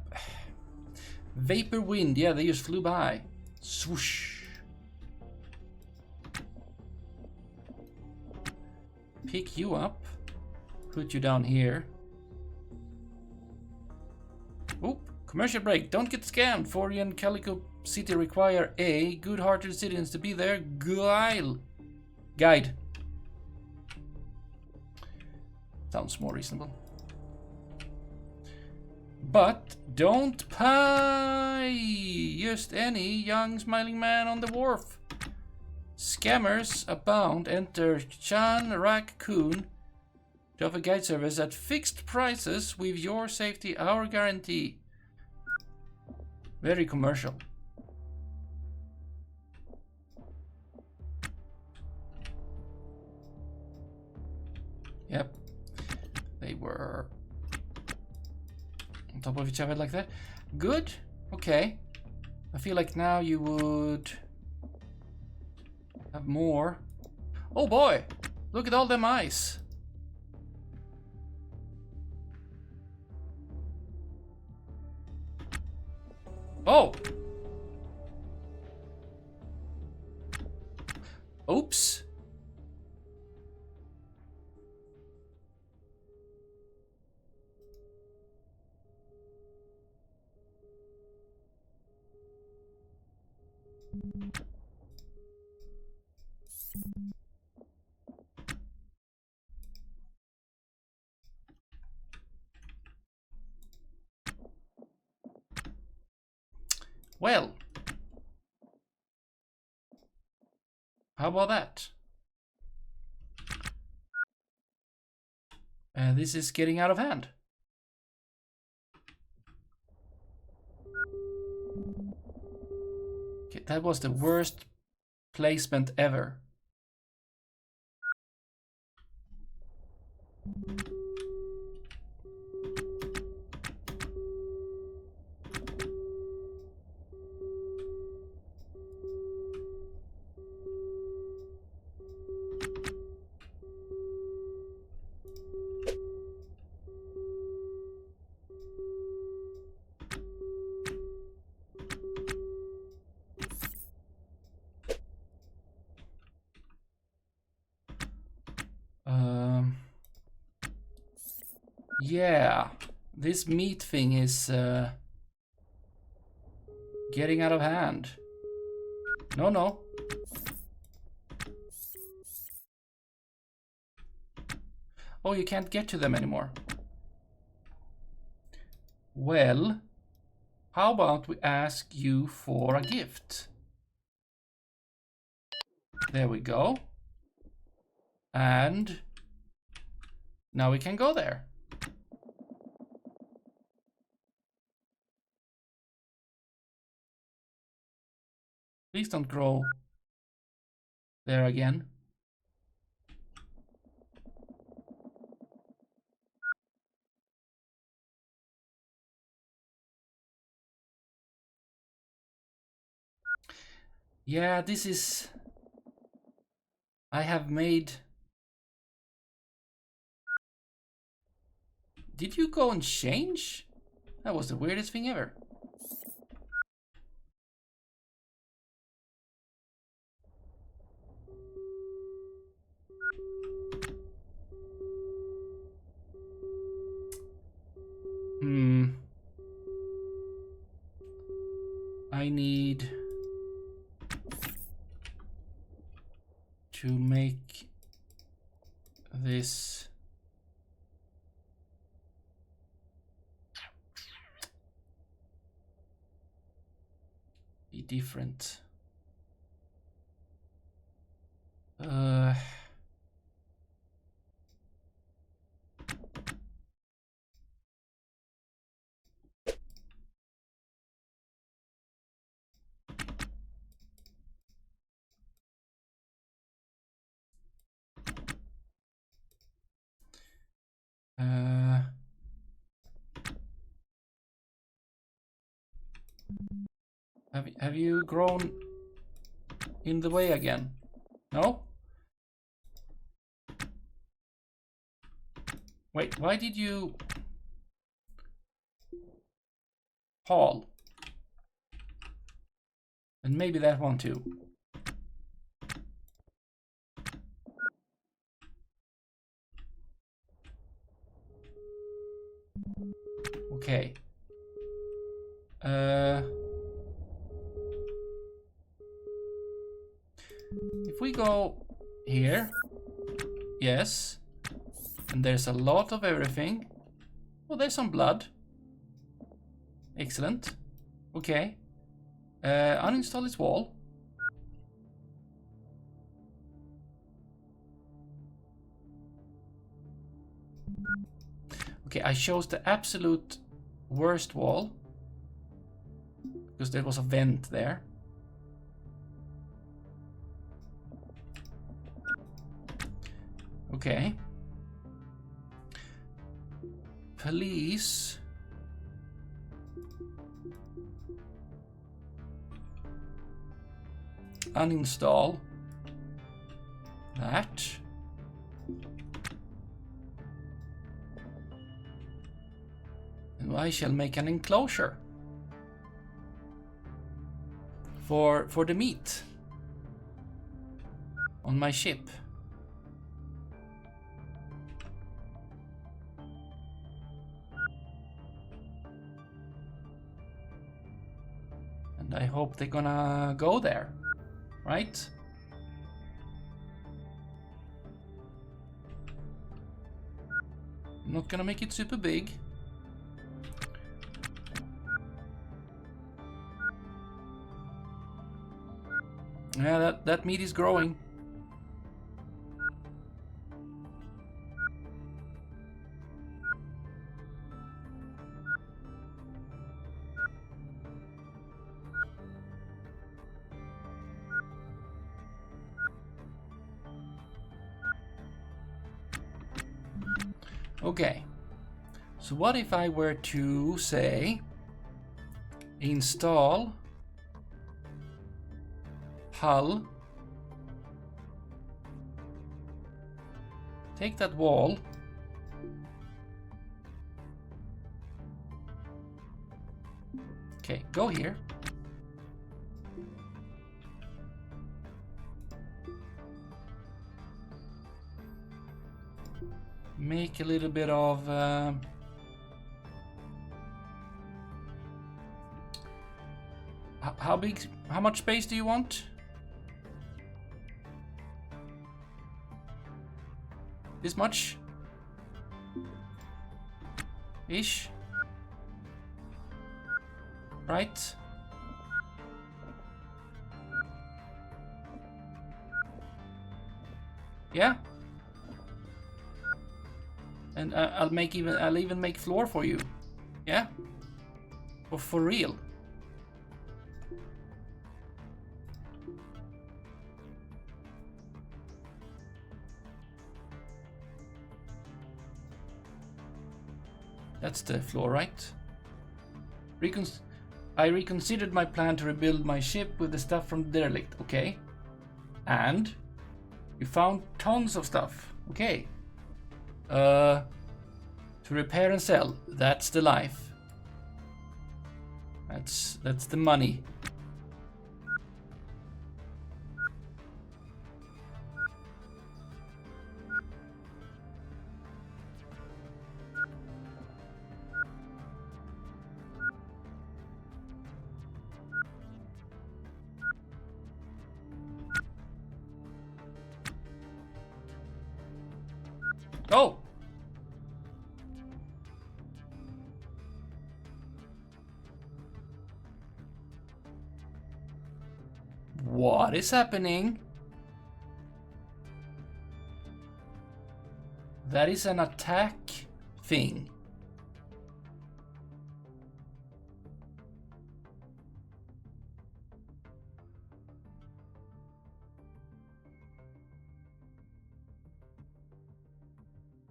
vapor wind. Yeah, they just flew by. Swoosh. Pick you up, put you down here. Oop, commercial break. Don't get scammed. Fori and Calico City require a good-hearted citizens to be their guide. Sounds more reasonable. But don't pie just any young smiling man on the wharf. Scammers abound. Enter Chan Raccoon to offer guide service at fixed prices with your safety our guarantee. Very commercial. Yep, they were on top of each other like that. Good, okay. I feel like now you would Have more. Oh boy! Look at all them eyes. Oh! Oops. Well, how about that? This is getting out of hand. Okay, that was the worst placement ever. Yeah, this meat thing is getting out of hand. No, no. Oh, you can't get to them anymore. Well, how about we ask you for a gift? There we go. And now we can go there. Please don't grow there again. Yeah, this is... I have made... Did you go and change? That was the weirdest thing ever. I need to make this be different. Have you grown in the way again? No? Wait, why did you haul? And maybe that one too. Okay. If we go here, yes, and there's a lot of everything. Oh, there's some blood. Excellent. Okay. Uninstall this wall. Okay, I chose the absolute worst wall because there was a vent there. Okay. Please. Uninstall that. And I shall make an enclosure for the meat on my ship. And I hope they're gonna go there, right? I'm not gonna make it super big. Yeah, that meat is growing. Okay, so what if I were to say install hull, take that wall, okay, go here, make a little bit of how much space do you want? This much? Ish? Right? Yeah? And I'll even make floor for you. Yeah? Or for real? That's the floor, right? I reconsidered my plan to rebuild my ship with the stuff from the derelict. Okay. And you found tons of stuff. Okay. To repair and sell. That's the life. That's the money. Oh! What is happening? That is an attack thing.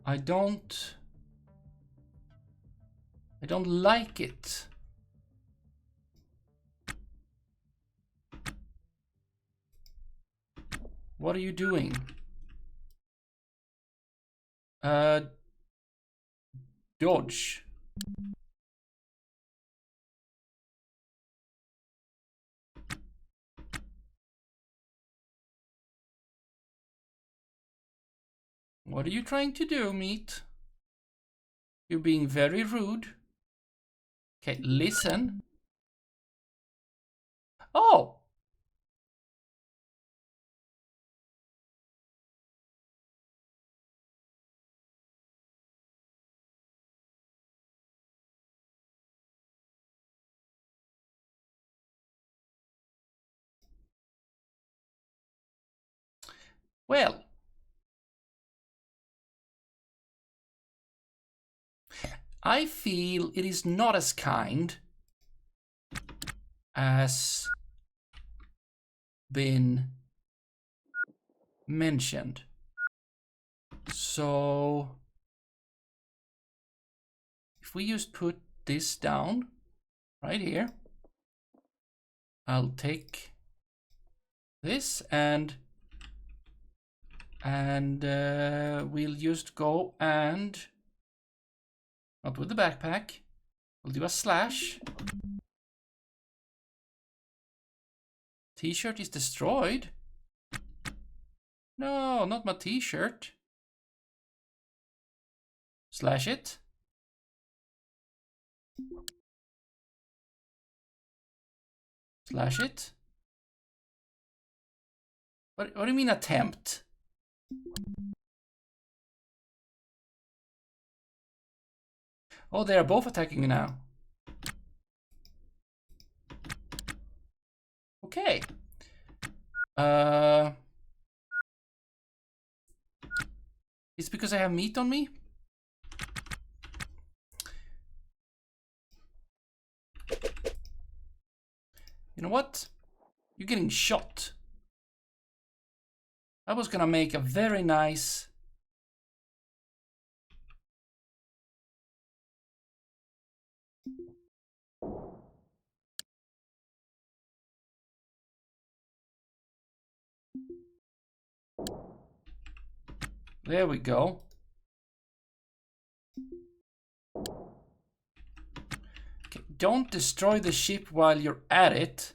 I don't like it. What are you doing? Dodge. What are you trying to do, meat? You're being very rude. Okay, listen. Oh! Well. I feel it is not as kind as been mentioned. So if we just put this down right here, I'll take this and And we'll just go and... Not with the backpack. We'll do a slash. T-shirt is destroyed. No, not my t-shirt. Slash it. Slash it. What do you mean attempt? Oh, they are both attacking me now. Okay. It's because I have meat on me? You know what? You're getting shot. I was gonna make a very nice... There we go. Okay, don't destroy the ship while you're at it.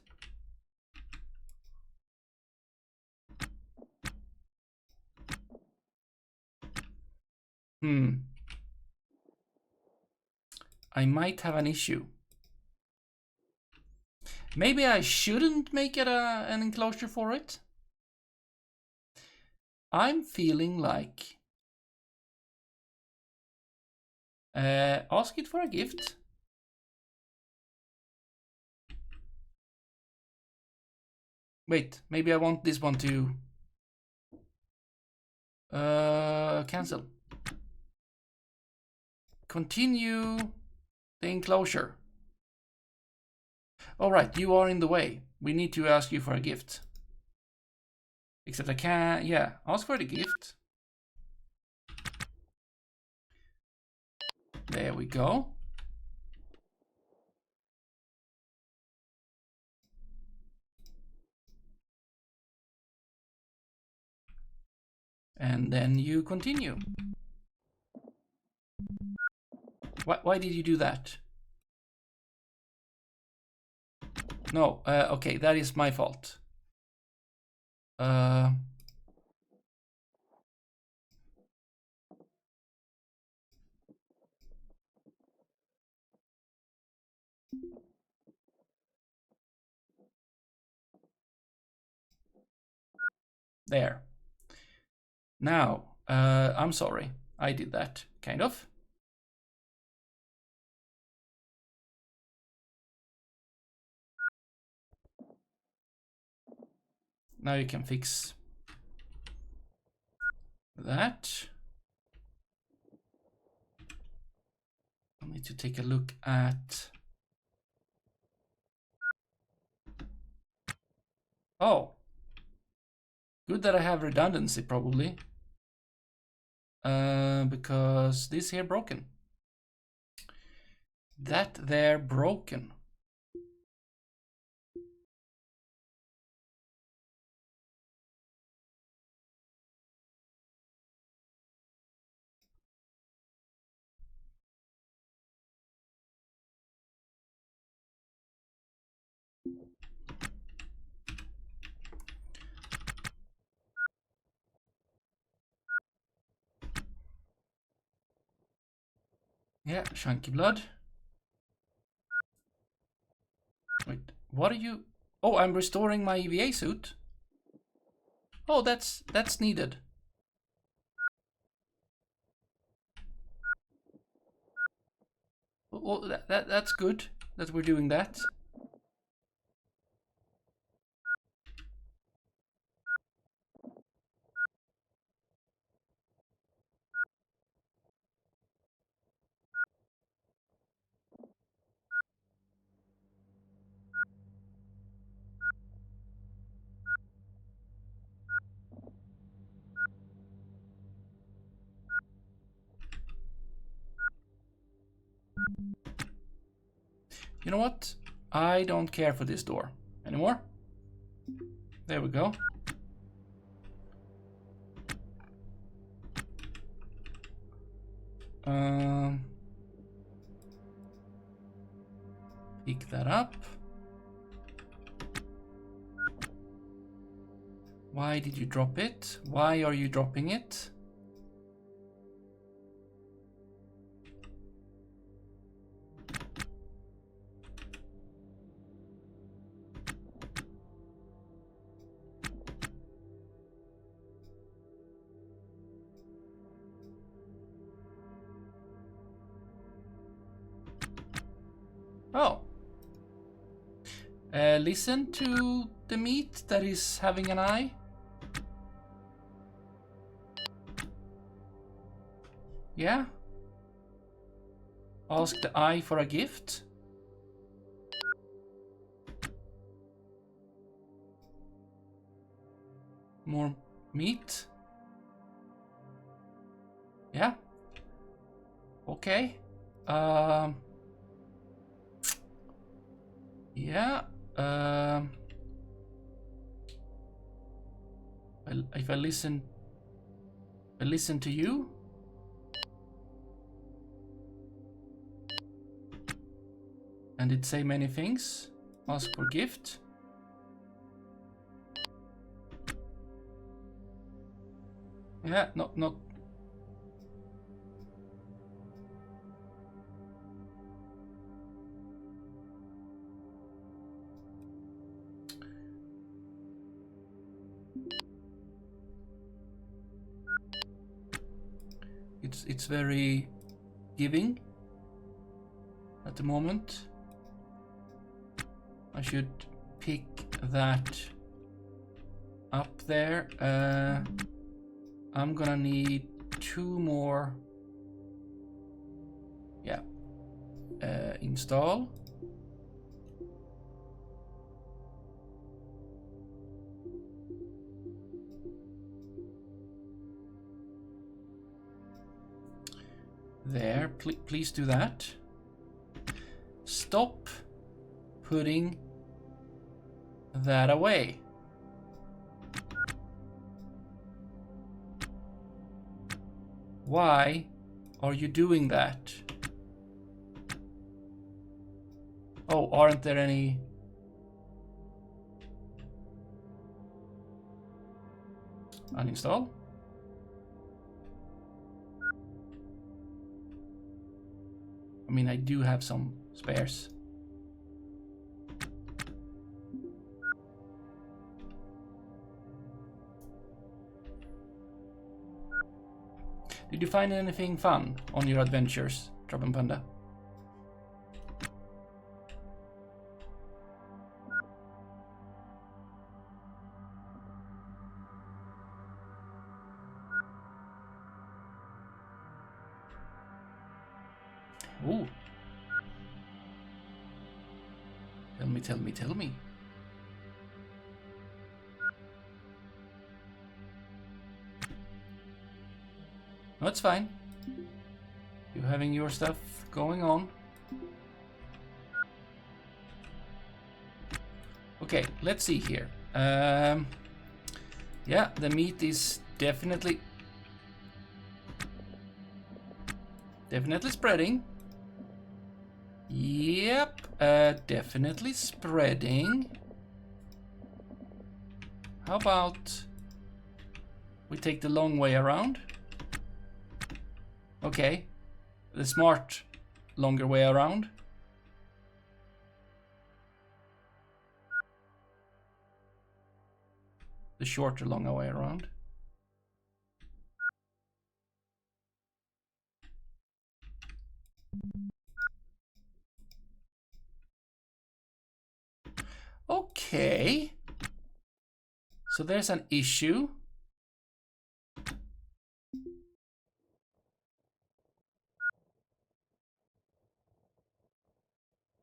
I might have an issue. Maybe I shouldn't make it an enclosure for it. I'm feeling like... ask it for a gift. Wait, maybe I want this one to... cancel. Continue the enclosure. Alright, you are in the way. We need to ask you for a gift. Except I can't... Yeah, ask for the gift. There we go. And then you continue. Why did you do that? No, okay, that is my fault. There. Now, I'm sorry. I did that, kind of. Now you can fix that. I need to take a look at... Oh. Good that I have redundancy, probably. Because this here broken. That there broken. Yeah, chunky blood. Wait, what are you... Oh, I'm restoring my EVA suit. Oh, that's needed. Well, that's good that we're doing that. You know what? I don't care for this door anymore. There we go. Pick that up. Why did you drop it? Why are you dropping it? Oh. Listen to the meat that is having an eye. Yeah? Ask the eye for a gift. More meat. Yeah. Okay. Yeah. If I listen to you. And it say many things. Ask for gift. Yeah, not. It's very giving at the moment. I should pick that up there. I'm gonna need 2 more. Yeah. Install. There, please do that. Stop putting that away. Why are you doing that? Oh, aren't there any? Uninstall. I mean, I do have some spares. Did you find anything fun on your adventures, Trouble Panda? Ooh. Tell me. No, it's fine. You're having your stuff going on. Okay, let's see here. Yeah, the meat is definitely spreading. Yep, definitely spreading. How about we take the long way around? Okay, the smart, longer way around. The shorter, longer way around. Okay. So there's an issue.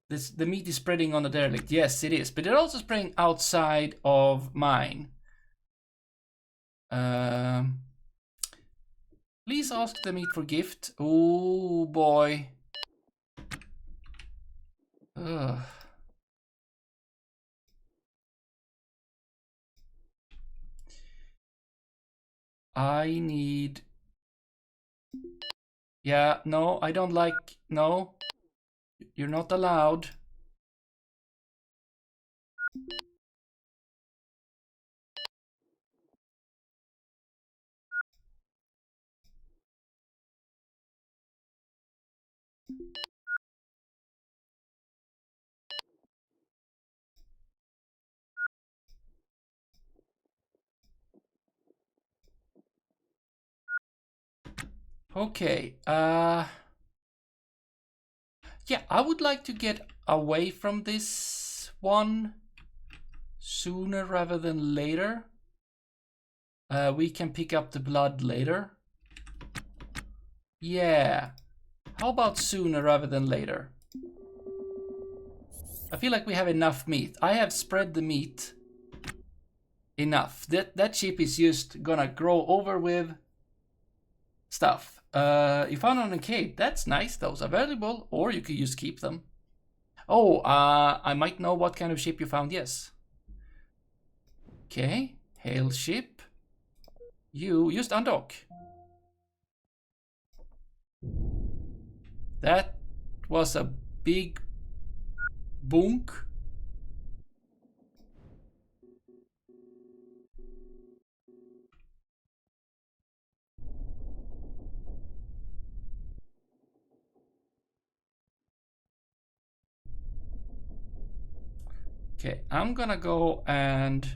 The meat is spreading on the derelict. Yes, it is. But it's also spreading outside of mine. Please ask the meat for gift. Oh boy. Ugh. I need Yeah, no, I don't like... No, you're not allowed. Okay, yeah, I would like to get away from this one sooner rather than later. We can pick up the blood later. Yeah. How about sooner rather than later? I feel like we have enough meat. I have spread the meat enough. That ship is just gonna grow over with stuff. You found on a cave. That's nice. Those are valuable, or you could just keep them. Oh, I might know what kind of ship you found. Yes. Okay. Hail ship. You just undock. That was a big bunk. Okay, I'm gonna go and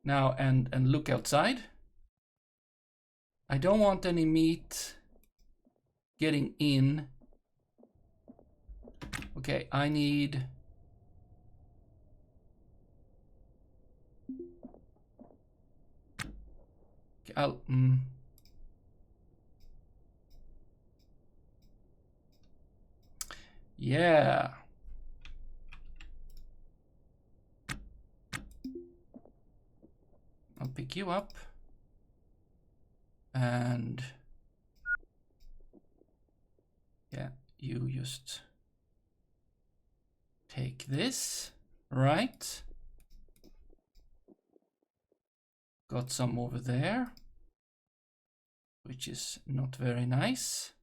now and look outside. I don't want any meat getting in. Okay, I need... Okay, I'll... Yeah. I'll pick you up. And... yeah, you just... take this. Right. Got some over there. Which is not very nice.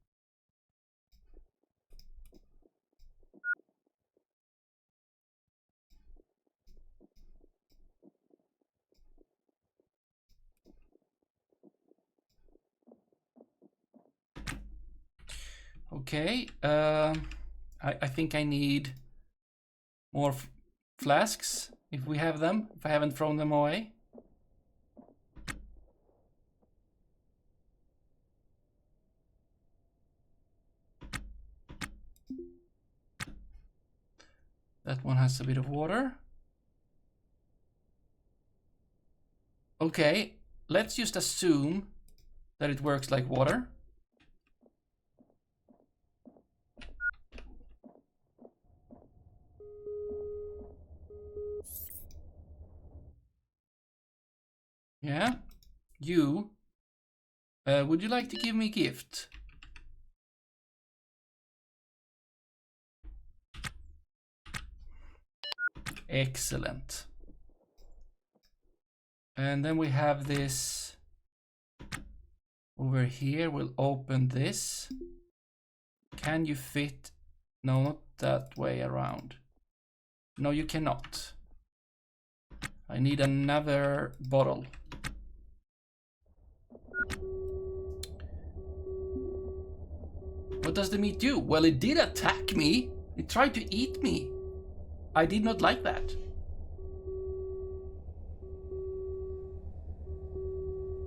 Okay, I think I need more flasks, if we have them, if I haven't thrown them away. That one has a bit of water. Okay, let's just assume that it works like water. Yeah, you, would you like to give me a gift? Excellent. And then we have this over here. We'll open this. Can you fit? No, not that way around. No, you cannot. I need another bottle. What does the meat do? Well, it did attack me. It tried to eat me. I did not like that.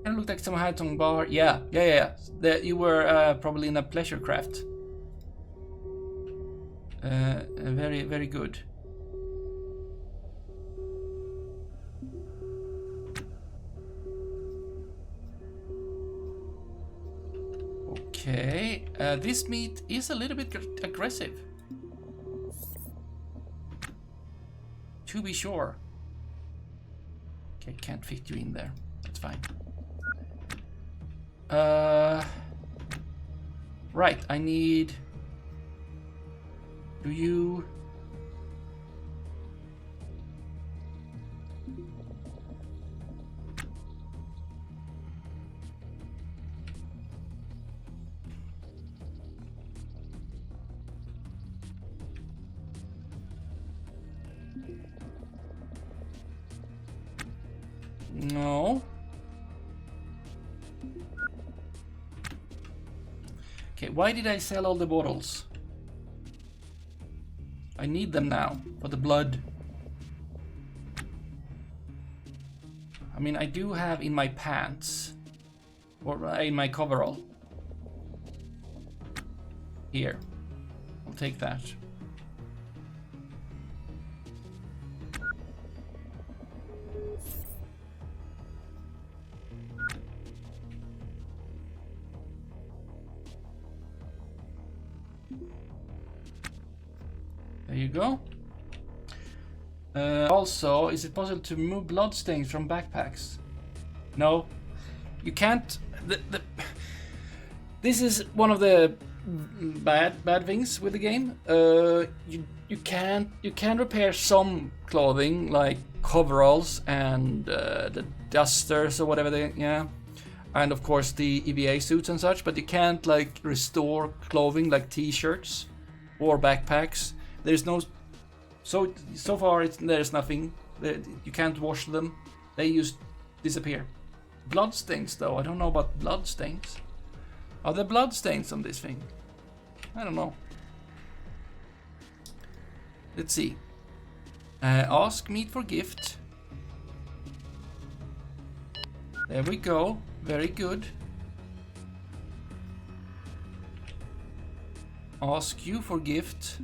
Kind of looked like someone had some bar. Yeah. You were probably in a pleasure craft. Very, very good. Okay, this meat is a little bit aggressive. To be sure. Okay, can't fit you in there. That's fine. Right, I need... Do you... No. Okay, why did I sell all the bottles? I need them now for the blood. I mean, I do have in my pants, or in my coverall. Here, I'll take that. There you go. Also, is it possible to remove bloodstains from backpacks? No, you can't. This is one of the bad things with the game. You can repair some clothing like coveralls and the dusters or whatever they and of course the EVA suits and such, but you can't like restore clothing like t-shirts or backpacks. There's no so far there's nothing. You can't wash them. They just disappear. Bloodstains though, I don't know about bloodstains. Are there bloodstains on this thing? I don't know. Let's see. Ask meat for gift. There we go. Very good. Ask you for gift.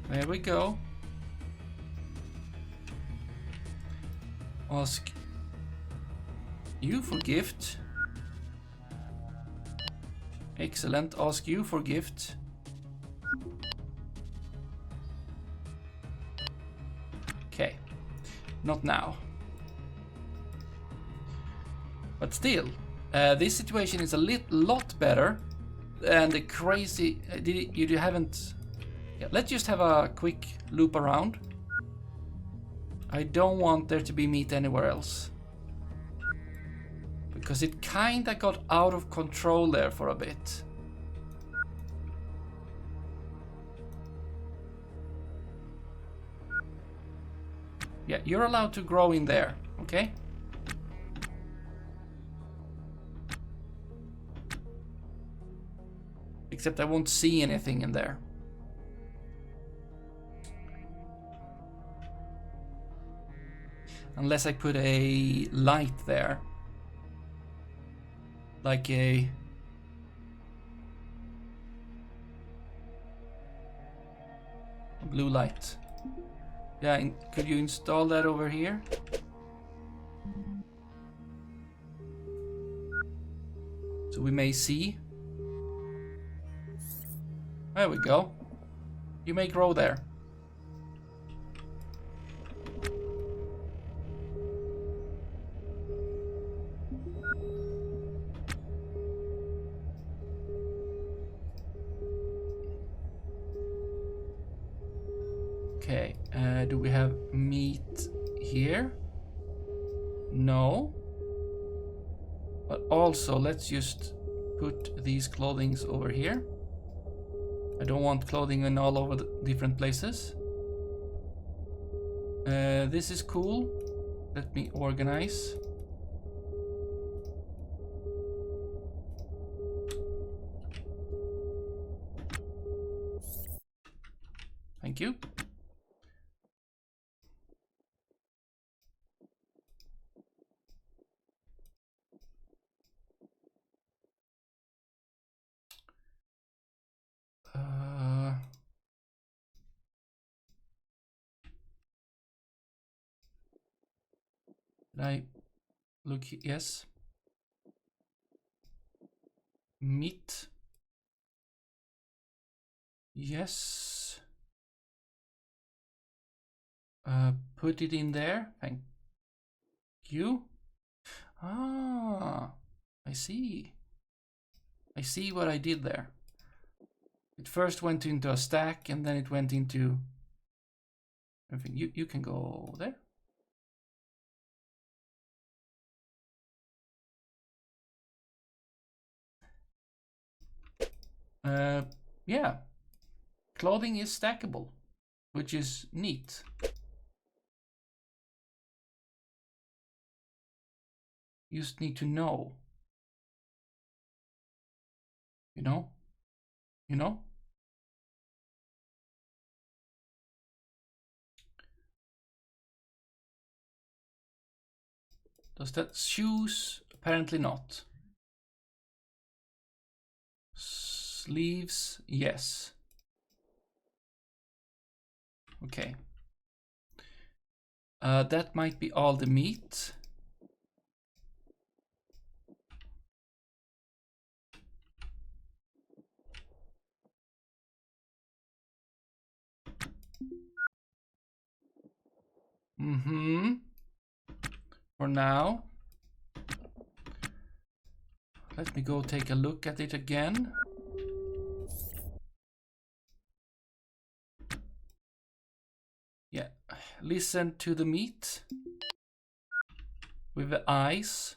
There we go. Ask you for gift. Excellent. Ask you for gift. Okay. Not now. But still, this situation is a lot better than the crazy. You haven't. Yeah, let's just have a quick loop around. I don't want there to be meat anywhere else. Because it kinda got out of control there for a bit. Yeah, you're allowed to grow in there, okay? Except I won't see anything in there. Unless I put a light there. Like a blue light. Yeah, could you install that over here? So we may see. There we go. You may grow there. Okay, do we have meat here? No. But also, let's just put these clothings over here. I don't want clothing in all over the different places. This is cool. Let me organize. Thank you. Did I look? Yes. Meat. Yes. Put it in there. Thank you. Ah, I see. I see what I did there. It first went into a stack and then it went into everything. You can go there. Yeah. Clothing is stackable, which is neat. You just need to know. You know? You know? Does that shoes? Apparently not. Sleeves? Yes. Okay. That might be all the meat. For now. Let me go take a look at it again. Yeah, listen to the meat with the eyes.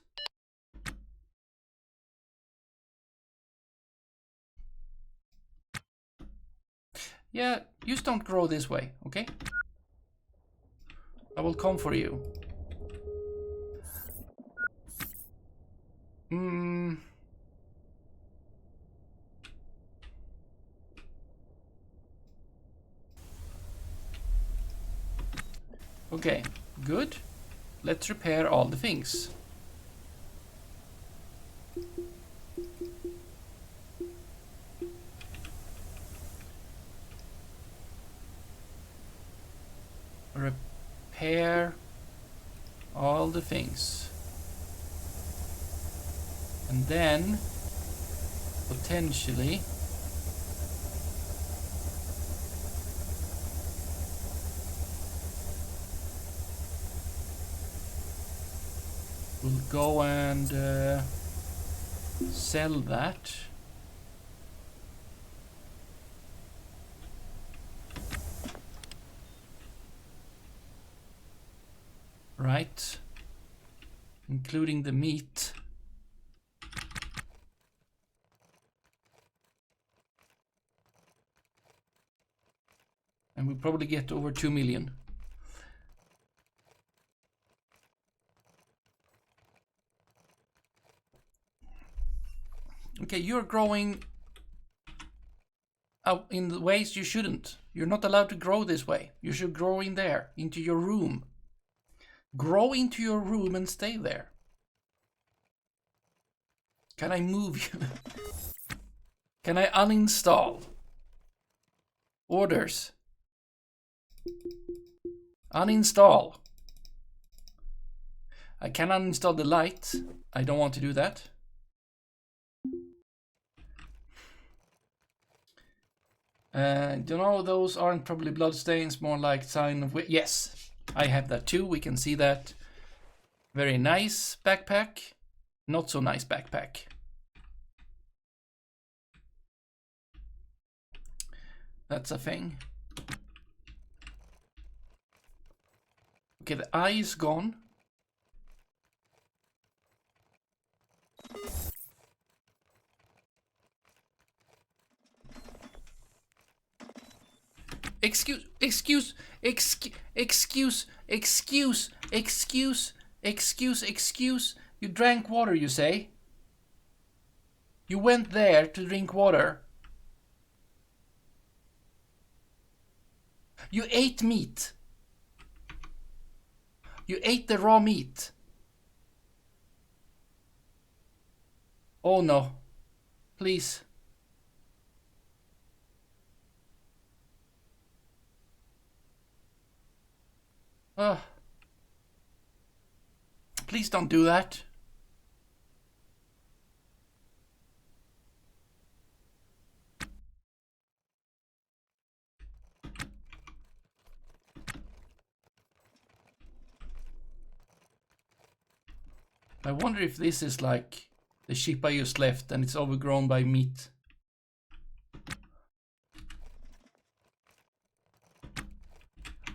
Yeah, just don't grow this way, okay? I will come for you. Okay, good. Let's repair all the things. Repair all the things. And then, potentially, we'll go and sell that. Right. Including the meat. And we'll probably get over 2 million. Okay, you're growing out in the ways you shouldn't. You're not allowed to grow this way. You should grow in there, into your room. Grow into your room and stay there. Can I move you? Can I uninstall? Orders. Uninstall. I can uninstall the light. I don't want to do that. You know, those aren't probably bloodstains, more like sign of... Yes, I have that too. We can see that. Very nice backpack. Not so nice backpack. That's a thing. Okay, the eye is gone. Excuse. You drank water, you say? You went there to drink water. You ate meat. You ate the raw meat. Oh no. Please. Please don't do that. I wonder if this is like the ship I just left and it's overgrown by meat.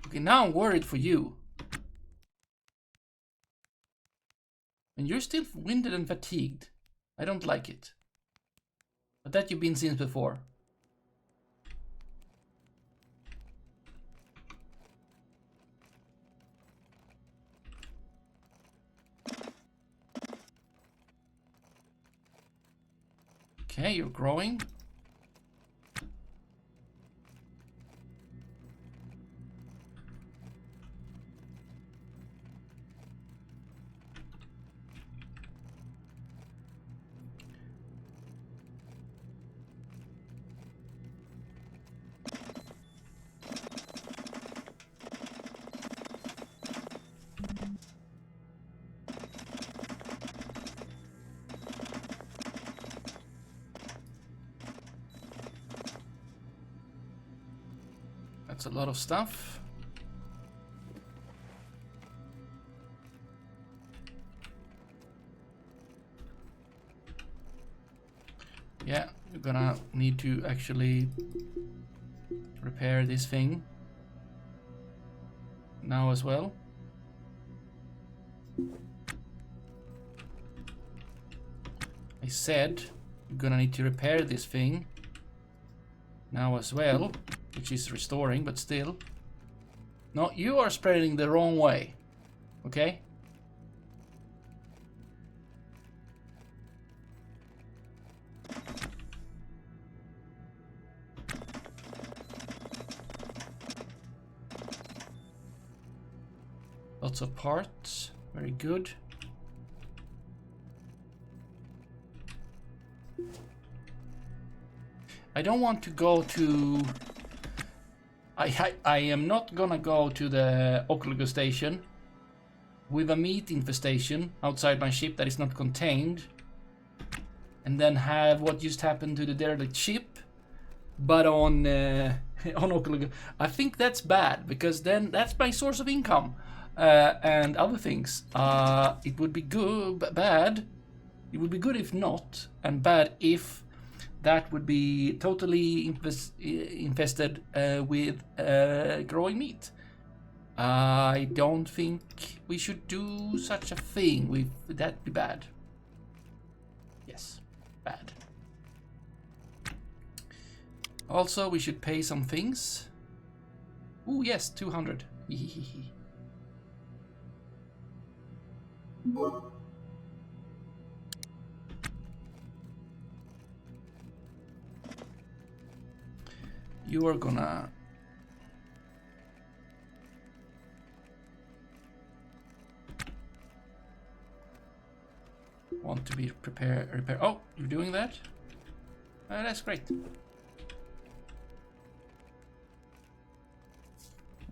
Okay, now I'm worried for you. And you're still winded and fatigued. I don't like it. But that you've been since before. Okay, you're growing. That's a lot of stuff. Yeah, you're gonna need to actually repair this thing now as well. I said you're gonna need to repair this thing now as well, which is restoring, but still. No, you are spreading the wrong way. Okay? Lots of parts. Very good. I don't want to go to... I am not gonna go to the Ocligo station with a meat infestation outside my ship that is not contained, and then have what just happened to the derelict ship, but on Ocligo. I think that's bad, because then that's my source of income and other things. It would be bad. It would be good if not, and bad if that would be totally infested with growing meat. I don't think we should do such a thing. That'd be bad. Yes, bad. Also, we should pay some things. Ooh, yes, 200. You are gonna... want to be repair. Oh, you're doing that? That's great.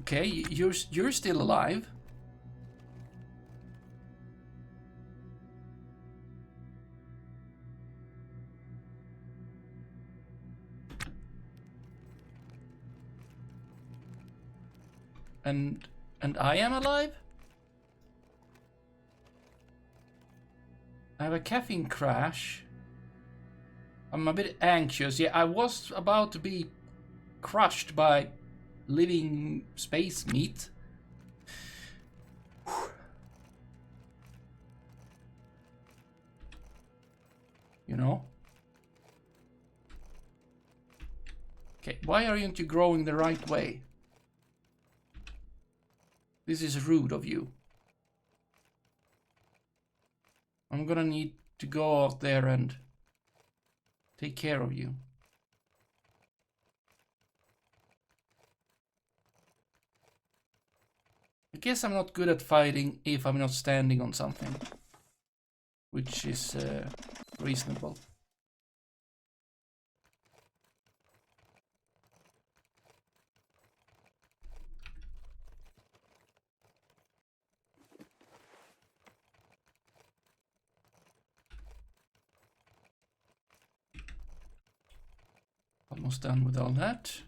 Okay, you're still alive. And I am alive? I have a caffeine crash. I'm a bit anxious. Yeah, I was about to be crushed by living space meat. You know? Okay, why aren't you growing the right way? This is rude of you. I'm gonna need to go out there and take care of you. I guess I'm not good at fighting if I'm not standing on something, which is reasonable. Almost done with all that.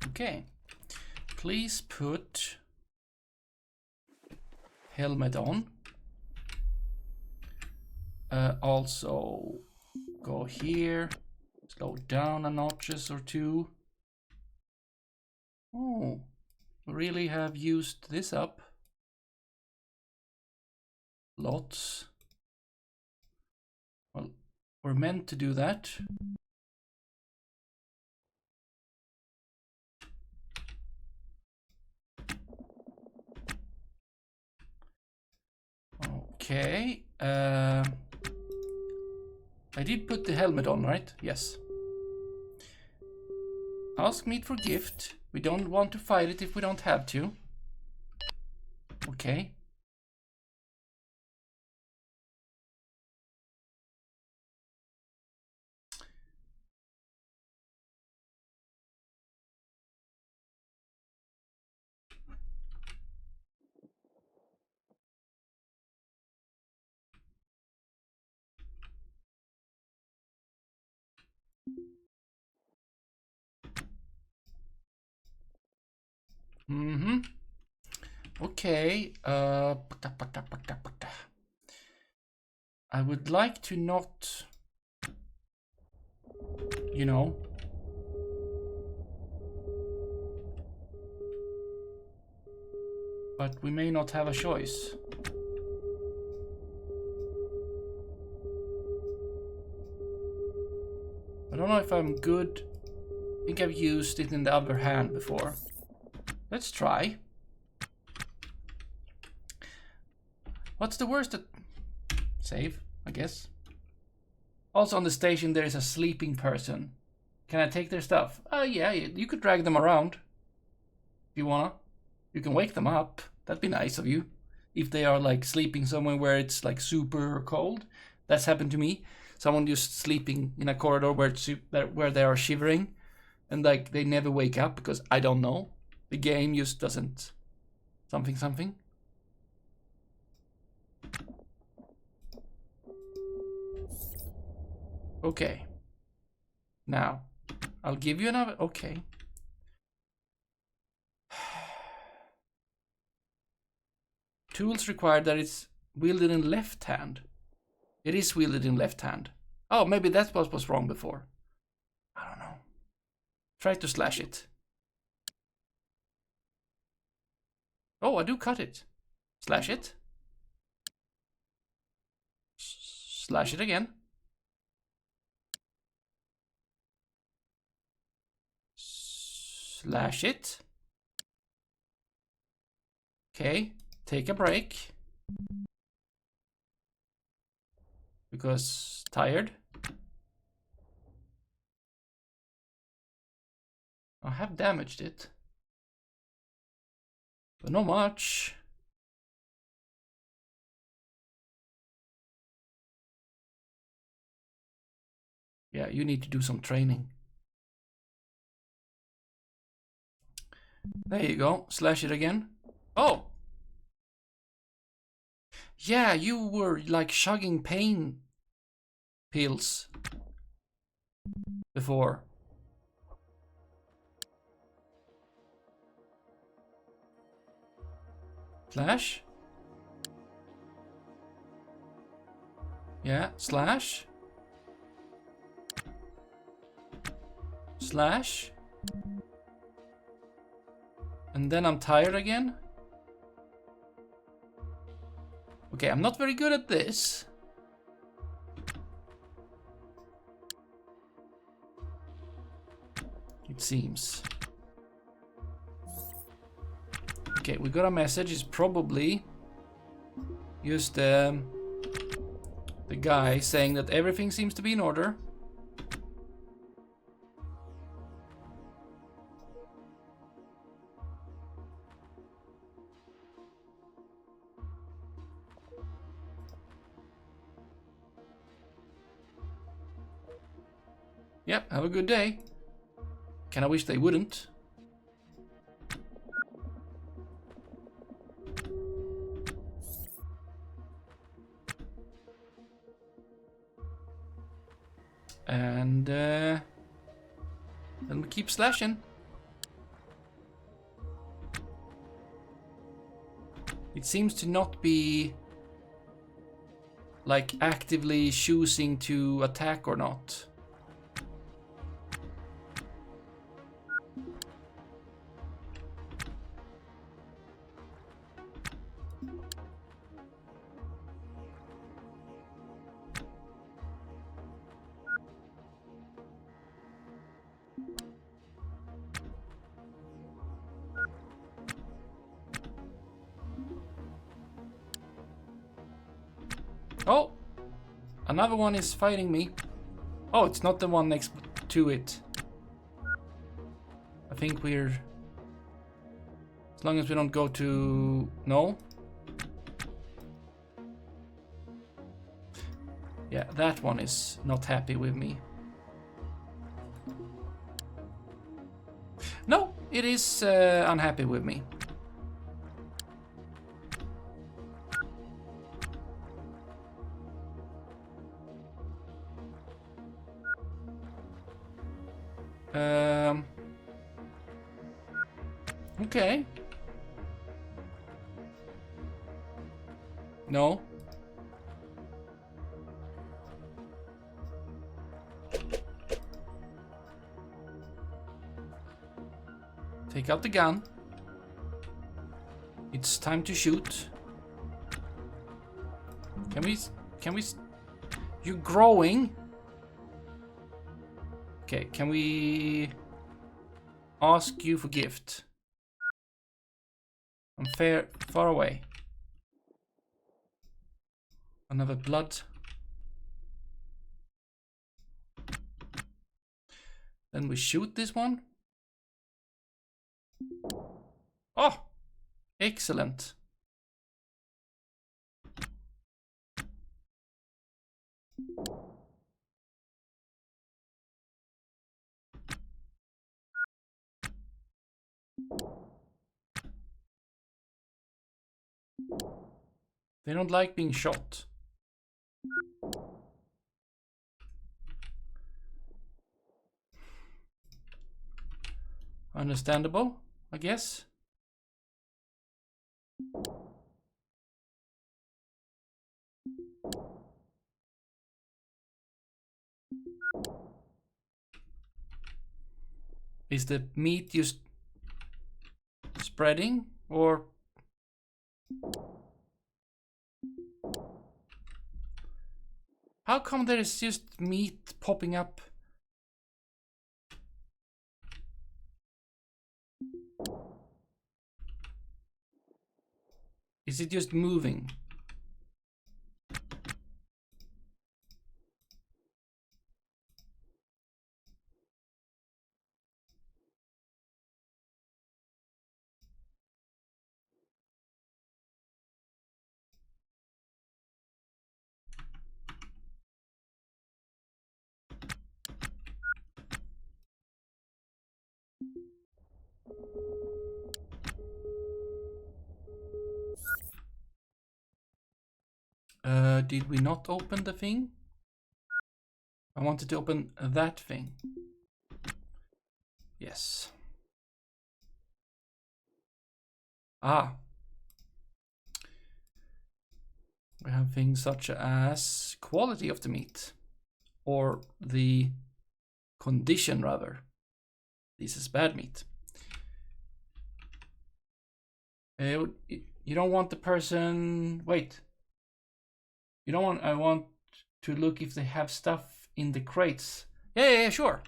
Okay, please put helmet on. Also go here, slow down a notches or two. Oh, really have used this up. Lots. Well, we're meant to do that. Okay. I did put the helmet on, right? Yes. Ask meat for gift. We don't want to fight it if we don't have to. Okay. Mm-hmm. Okay. I would like to not, you know, but we may not have a choice. I don't know if I'm good. I think I've used it in the other hand before. Let's try. What's the worst that... Save, I guess. Also on the station there is a sleeping person. Can I take their stuff? Yeah, you could drag them around. If you wanna. You can wake them up. That'd be nice of you. If they are like sleeping somewhere where it's like super cold. That's happened to me. Someone just sleeping in a corridor where where they are shivering. And like they never wake up because I don't know. The game just doesn't... Something. Okay. Now, I'll give you another... Okay. Tools required that it's wielded in left hand. It is wielded in left hand. Oh, maybe that's what was wrong before. I don't know. Try to slash it. Oh, I do cut it. Slash it. Slash it again. Slash it. Okay, take a break. Because tired. I have damaged it. But not much. Yeah, you need to do some training. There you go. Slash it again. Oh! Yeah, you were like chugging pain pills before. Slash. Yeah, slash. Slash. And then I'm tired again. Okay, I'm not very good at this. It seems. Okay, we got a message. It's probably just the guy saying that everything seems to be in order. Yep, have a good day. Kinda wish they wouldn't. And then we keep slashing. It seems to not be like actively choosing to attack or not. Oh, another one is fighting me. Oh, it's not the one next to it. I think we're... As long as we don't go to... No. Yeah, that one is not happy with me. No, it is unhappy with me. Okay. No. Take out the gun. It's time to shoot. Can we... You're growing. Okay, can we ask you for gift? I'm far away. Another blood. Then we shoot this one. Oh, excellent. They don't like being shot. Understandable, I guess. Is the meat just spreading, or... How come there is just meat popping up? Is it just moving? Did we not open the thing? I wanted to open that thing. Yes. Ah. We have things such as quality of the meat. Or the condition, rather. This is bad meat. You don't want the person... Wait. You don't want... I want to look if they have stuff in the crates. Yeah, sure.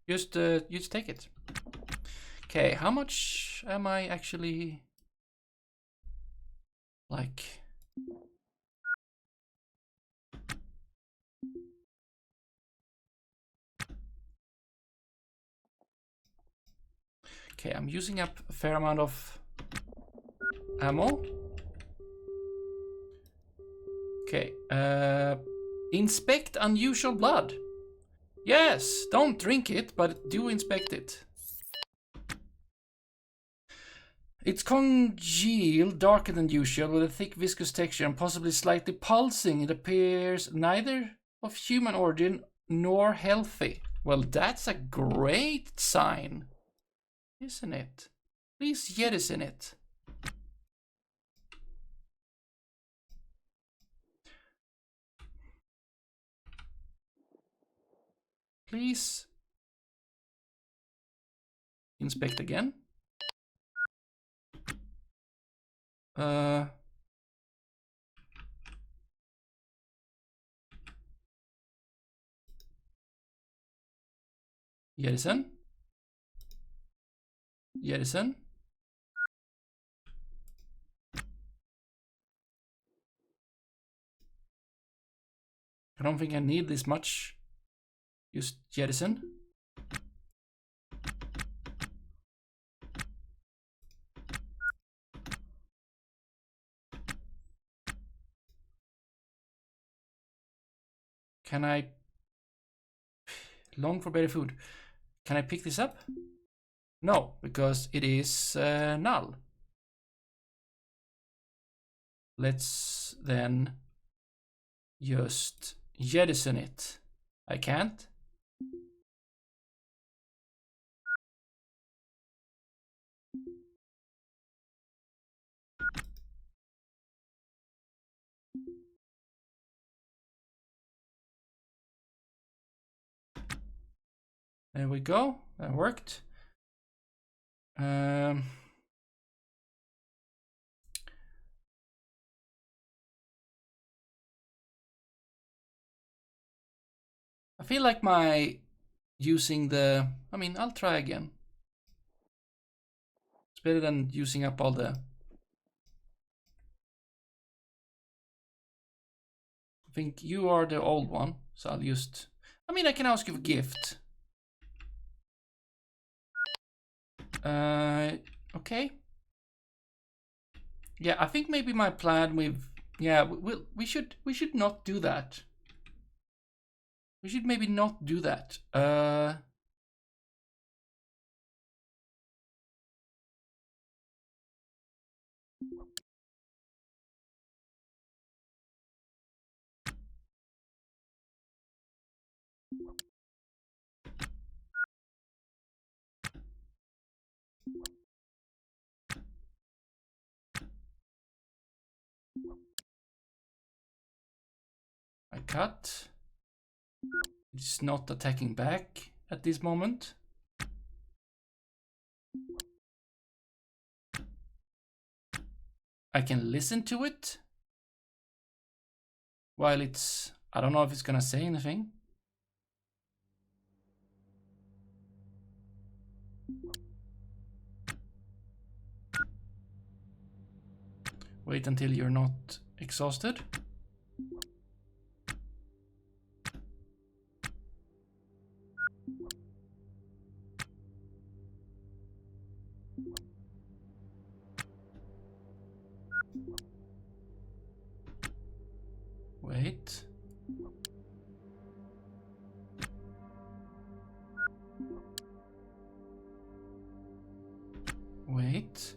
Just take it. Okay, how much am I actually... Like... Okay, I'm using up a fair amount of ammo. Okay, inspect unusual blood. Yes, don't drink it, but do inspect it. It's congealed, darker than usual, with a thick viscous texture and possibly slightly pulsing. It appears neither of human origin nor healthy. Well, that's a great sign, isn't it? Please jettison it. Please inspect again. Jettison. Jettison. I don't think I need this much. Just jettison. Can I... Long for better food. Can I pick this up? No, because it is null. Let's then just jettison it. I can't. There we go. That worked. I feel like my using the... I mean, I'll try again. It's better than using up all the... I think you are the old one, so I'll just... I mean, I can ask you a gift. Okay. Yeah, I think maybe my plan with... Yeah, we should not do that. We should maybe not do that. I cut. It's not attacking back at this moment. I can listen to it while it's... I don't know if it's gonna say anything. Wait until you're not exhausted. Wait. Wait.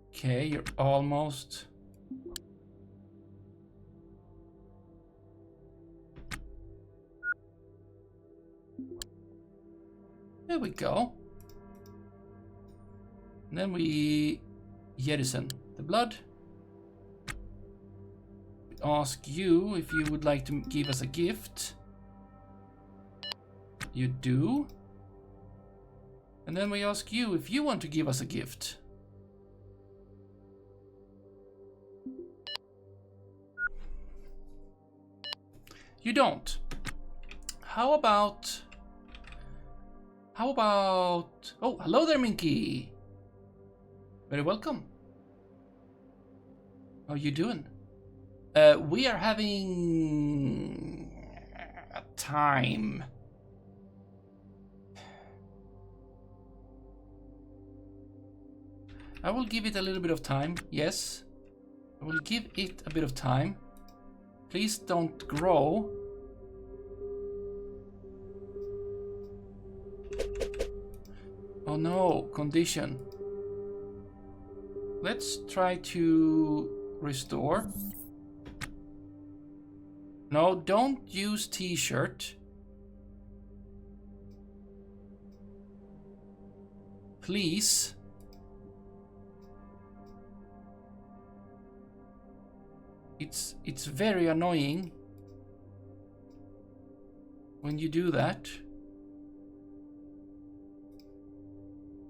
Okay, you're almost... There we go. And then we jettison the blood. We ask you if you would like to give us a gift. You do. And then we ask you if you want to give us a gift. You don't. How about... Oh, hello there, Minky. Very welcome. How are you doing? We are having a time. I will give it a little bit of time. Yes. I will give it a bit of time. Please don't grow. Oh no, condition. Let's try to restore. No, don't use t-shirt. Please. It's very annoying when you do that.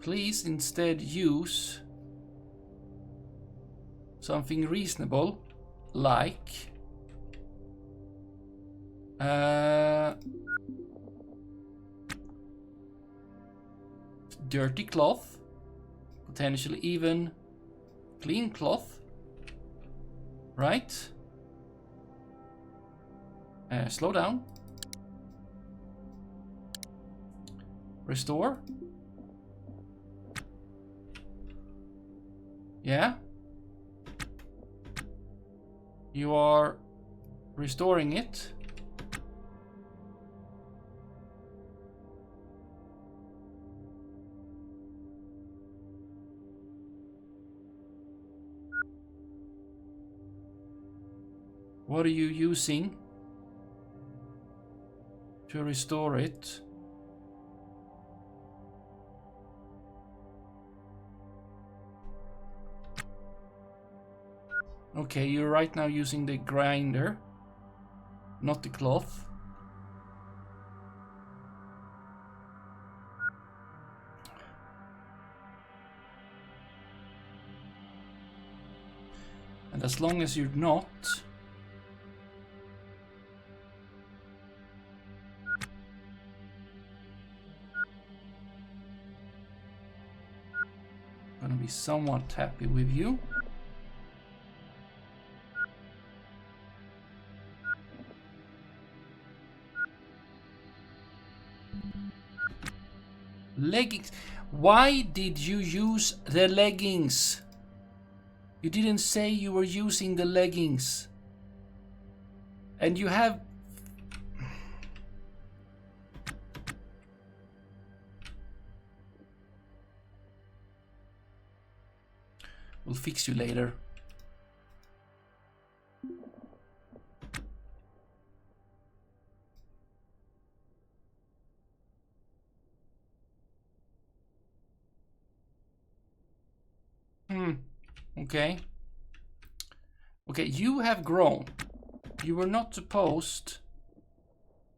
Please instead use something reasonable, like dirty cloth, Potentially even clean cloth. Right? Slow down. Restore. Yeah. You are restoring it. What are you using to restore it? Okay, you're right now using the grinder, not the cloth. And as long as you're not, gonna be somewhat happy with you. Leggings. Why did you use the leggings? You didn't say you were using the leggings. And you have... We'll fix you later. Okay. Okay, you have grown. You were not supposed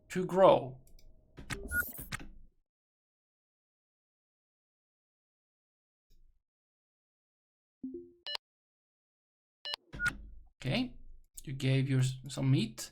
to grow. Okay, you gave your some meat.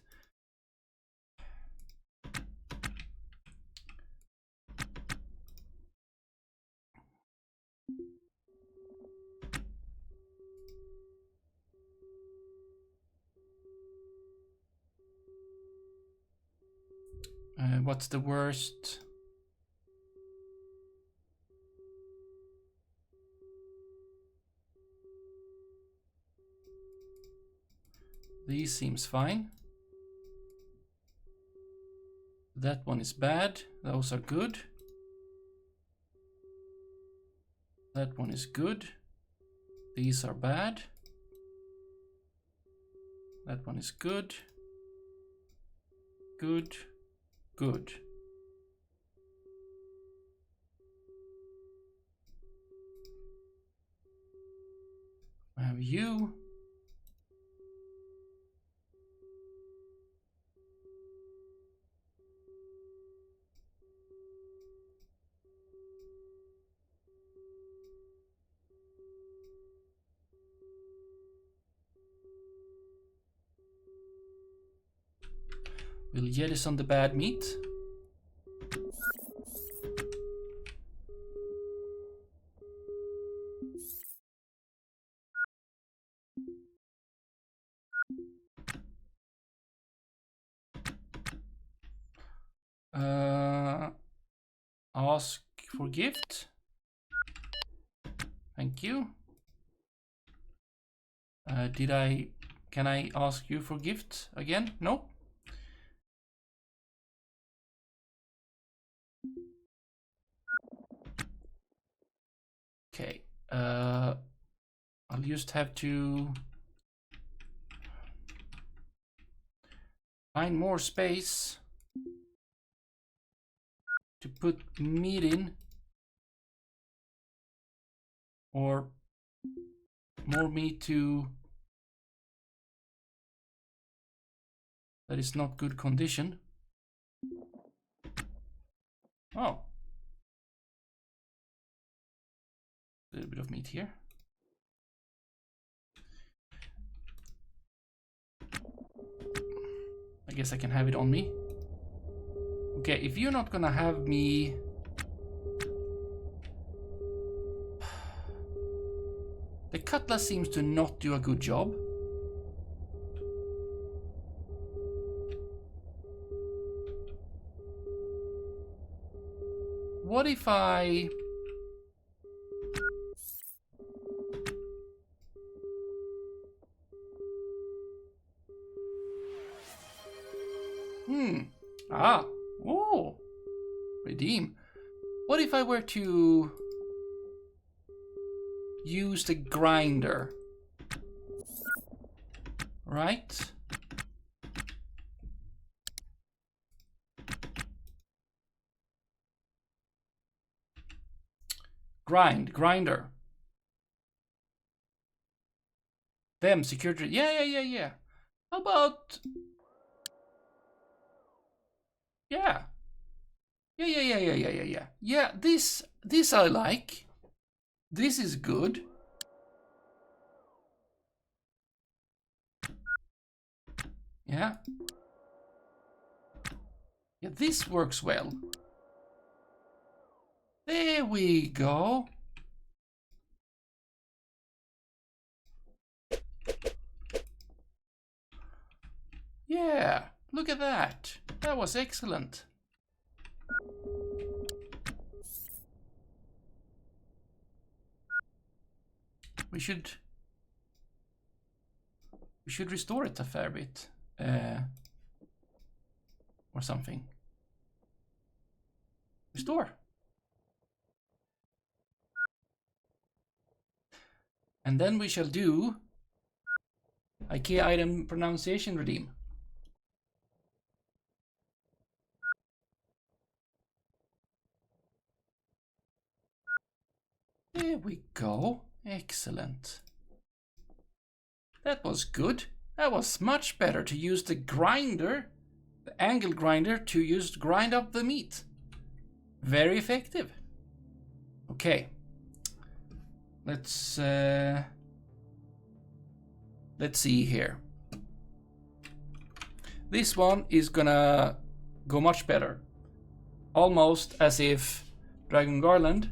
What's the worst? These seems fine. That one is bad. Those are good. That one is good. These are bad. That one is good. Good. Good. I have you. We'll jettison the bad meat. Ask for gift. Thank you. Can I ask you for gift again? No? Okay. I'll just have to find more space to put meat in, or more meat to that is not good condition. Oh, a little bit of meat here. I guess I can have it on me. Okay, if you're not gonna have me The cutlass seems to not do a good job. What if I... Ah. Oh. Redeem. What if I were to use the grinder? Right? Grinder. Them, security. Yeah. How about... Yeah. Yeah, this I like. This is good. Yeah. Yeah, this works well. There we go. Yeah, look at that. That was excellent. We should restore it a fair bit. Or something. Restore. And then we shall do IKEA item pronunciation redeem. There we go. Excellent. That was good. That was much better to use the grinder, the angle grinder, to grind up the meat. Very effective. Okay. Let's see here. This one is gonna go much better. Almost as if Dragon Garland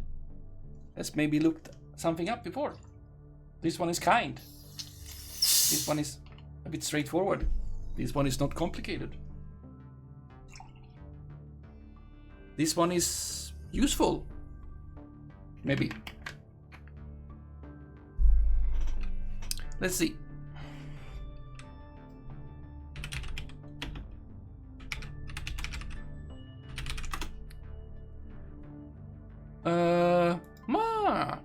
has maybe looked something up before. This one is kind. This one is a bit straightforward. This one is not complicated. This one is useful. Maybe. Let's see.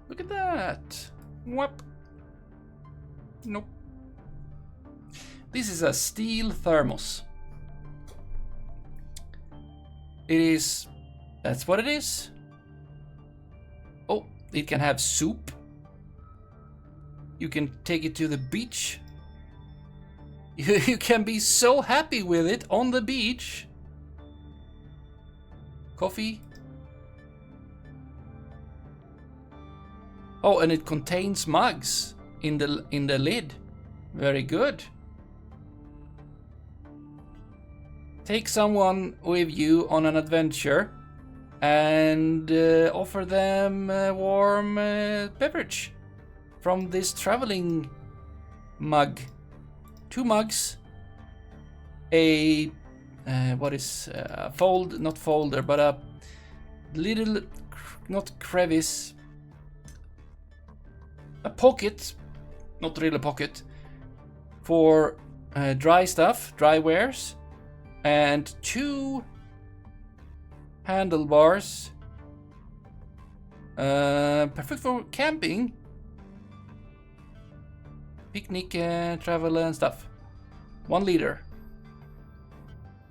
Look at that. Whoop. Nope. This is a steel thermos. It is... That's what it is. Oh, it can have soup. You can take it to the beach. You can be so happy with it on the beach. Coffee. Oh, and it contains mugs in the lid. Very good. Take someone with you on an adventure and offer them a warm beverage from this traveling mug. 2 mugs. A what is not folder, but a little, not crevice, a pocket, not really a pocket, for dry stuff, dry wares, and 2 handlebars, perfect for camping, picnic, travel and stuff. 1 liter.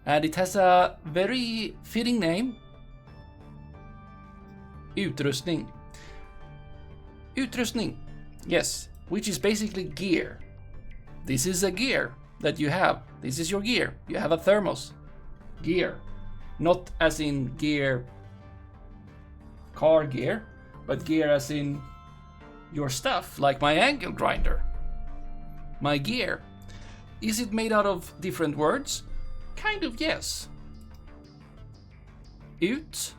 And it has a very fitting name. Utrustning. Utrustning. Yes, which is basically gear. This is a gear that you have. This is your gear. You have a thermos. Gear. Not as in gear, car gear, but gear as in your stuff, like my angle grinder. My gear. Is it made out of different words? Kind of, yes. Ut.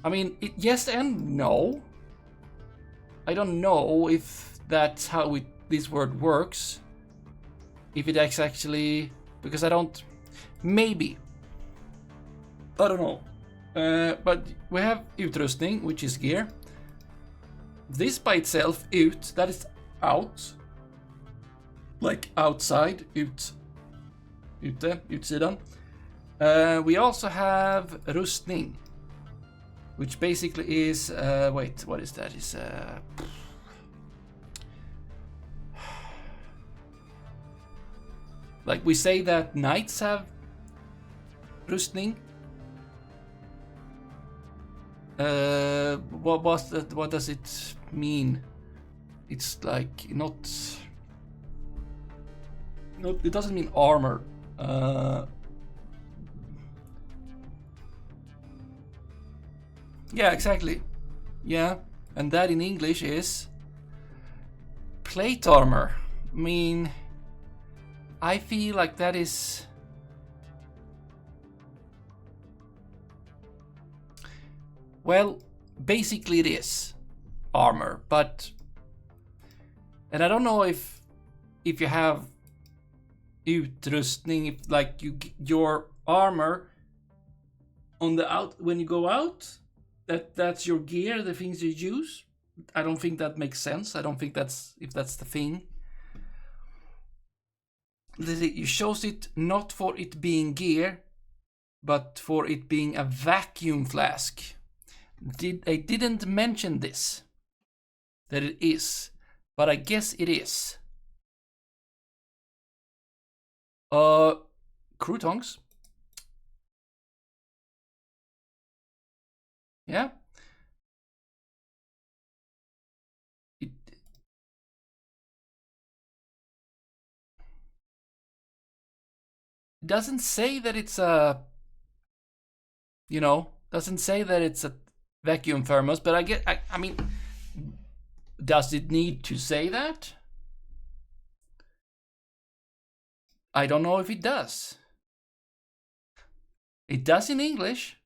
I mean, yes and no. I don't know if that's how this word works. If it is actually, because I don't, maybe, I don't know. But we have utrustning, which is gear. This by itself, ut, that is out. Like outside, ute, utsidan. We also have rustning, which basically is, wait, what is that? Is like we say that knights have rustning. What does it mean? It's like not. It doesn't mean armor. Yeah, exactly. Yeah, and that in English is plate armor. I mean, I feel like that is. Well, basically it is armor, but, and I don't know if you have utrustning, if like your armor on the out when you go out, that's your gear, the things you use. I don't think that makes sense. I don't think that's the thing. It shows it not for it being gear, but for it being a vacuum flask. I didn't mention this, that it is, but I guess it is. Croutons. Yeah. It doesn't say that it's a, doesn't say that it's a vacuum thermos, but I mean, does it need to say that? I don't know if it does. It does in English.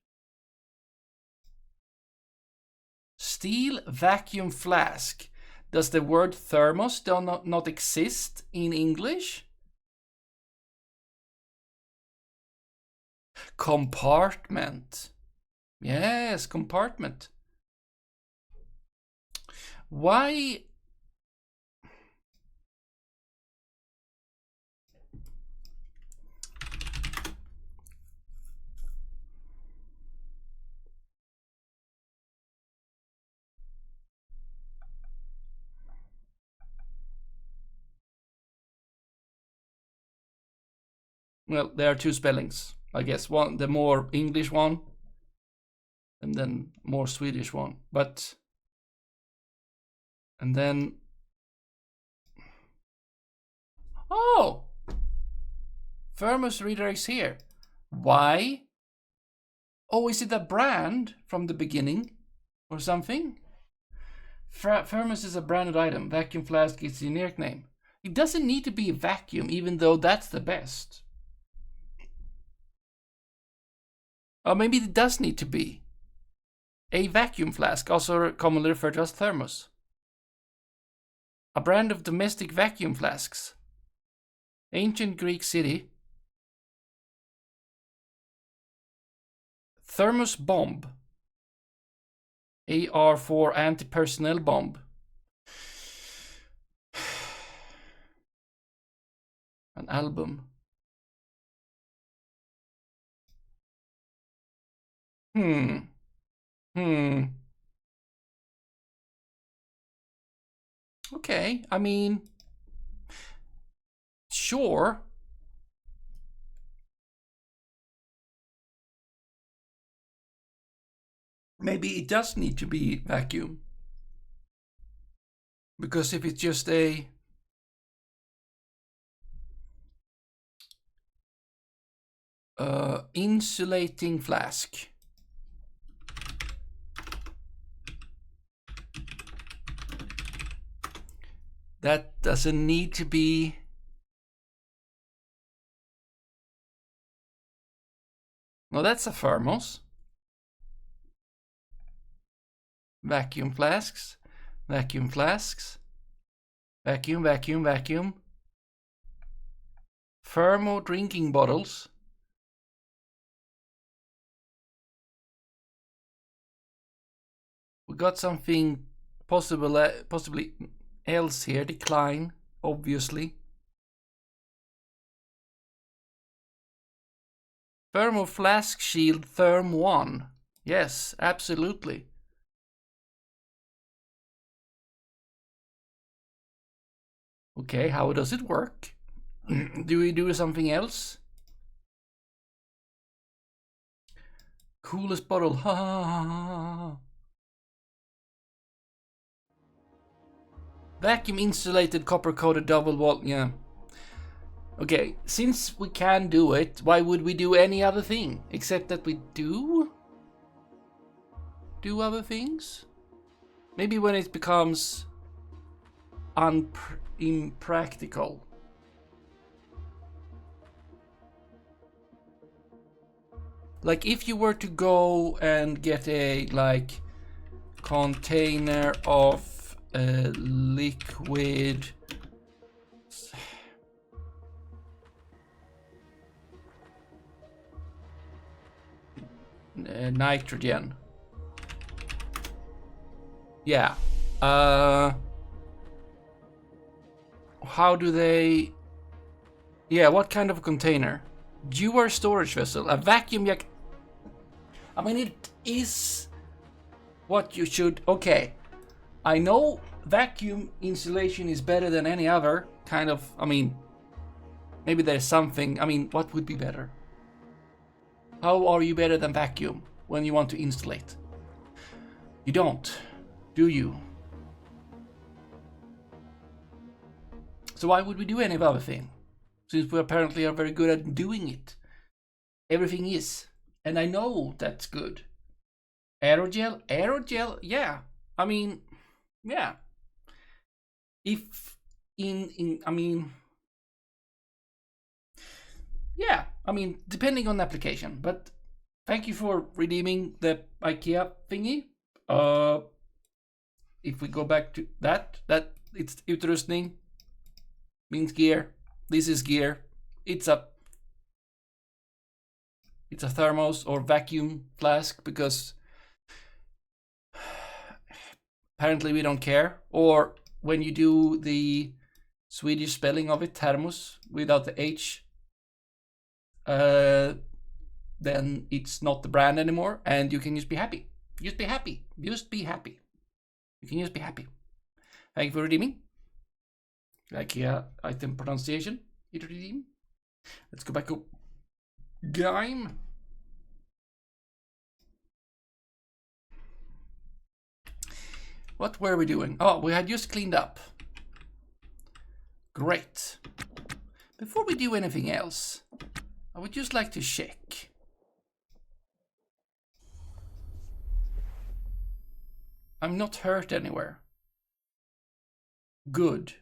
Steel vacuum flask. Does the word thermos not exist in English? Compartment. Yes, compartment. Why? Well, there are two spellings, I guess. One, the more English one, and then more Swedish one. But, and then, oh, thermos reader is here. Why? Oh, is it a brand from the beginning or something? Thermos is a branded item. Vacuum flask is the generic name. It doesn't need to be a vacuum, even though that's the best. Or maybe it does need to be. A vacuum flask, also commonly referred to as thermos. A brand of domestic vacuum flasks. Ancient Greek city. Thermos bomb. AR for anti-personnel bomb. An album. Okay, I mean, sure. Maybe it does need to be vacuum. Because if it's just a insulating flask. That doesn't need to be. No, that's a thermos. Vacuum flasks. Vacuum flasks. Vacuum, vacuum, vacuum. Thermo drinking bottles. We got something possibly else here. Decline, obviously. Thermo flask shield Therm 1. Yes, absolutely. Okay, how does it work? Do we do something else? Coolest bottle. Ha ha ha. Vacuum insulated copper coated double wall. Yeah. Okay, since we can do it, why would we do any other thing? Except that we do other things? Maybe when it becomes impractical. Like if you were to go and get a like container of liquid nitrogen. Yeah. How do they... Yeah, what kind of container? Dewar storage vessel. A vacuum yak... I mean, it is what you should... Okay. I know vacuum insulation is better than any other kind of... I mean, maybe there's something... I mean, what would be better? How are you better than vacuum when you want to insulate? You don't, do you? So why would we do any other thing? Since we apparently are very good at doing it. Everything is. And I know that's good. Aerogel, yeah. I mean, yeah. If I mean, yeah. I mean, depending on the application. But thank you for redeeming the IKEA thingy. If we go back to that it's utrustning means gear. This is gear. It's a thermos or vacuum flask because apparently we don't care. Or when you do the Swedish spelling of it, thermos without the H, then it's not the brand anymore, and you can just be happy. Just be happy. Just be happy. You can just be happy. Thank you for redeeming. IKEA item pronunciation. You redeem. Let's go back to game. What were we doing? Oh, we had just cleaned up. Great. Before we do anything else, I would just like to check. I'm not hurt anywhere. Good.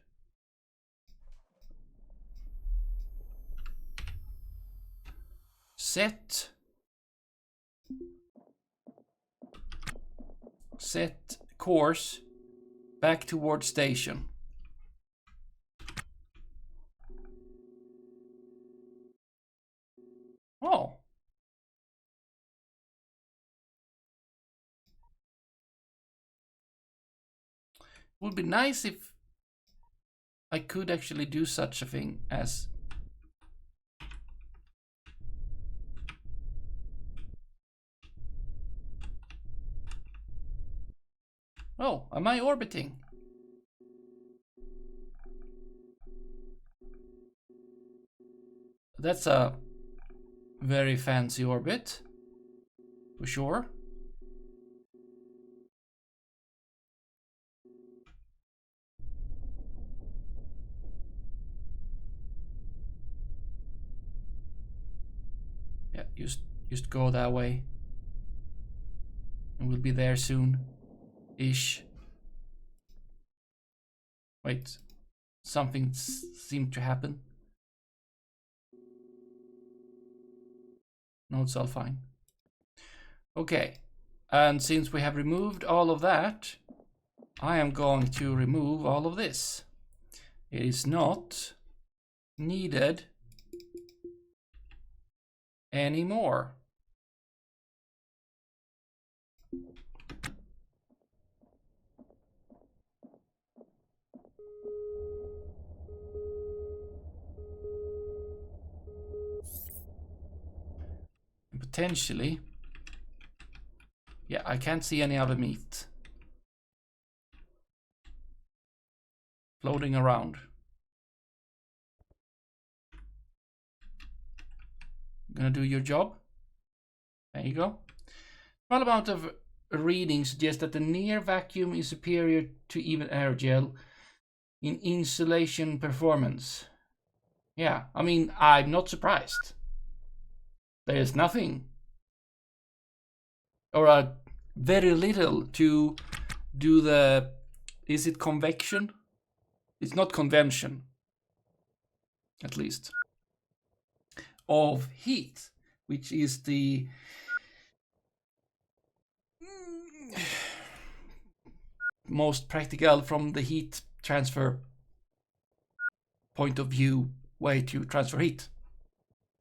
Set course back toward station. Oh. Would be nice if I could actually do such a thing as oh, am I orbiting? That's a very fancy orbit, for sure. Yeah, just go that way. And we'll be there soon. Ish. Wait, something seemed to happen. No, it's all fine. Okay, and since we have removed all of that, I am going to remove all of this. It is not needed anymore. And potentially, yeah, I can't see any other meat floating around. Gonna do your job. There you go. Small amount of reading suggests that the near vacuum is superior to even air gel in insulation performance. Yeah, I mean, I'm not surprised. There's nothing or very little to do the, is it convection? It's not convention, at least, of heat, which is the most practical from the heat transfer point of view way to transfer heat.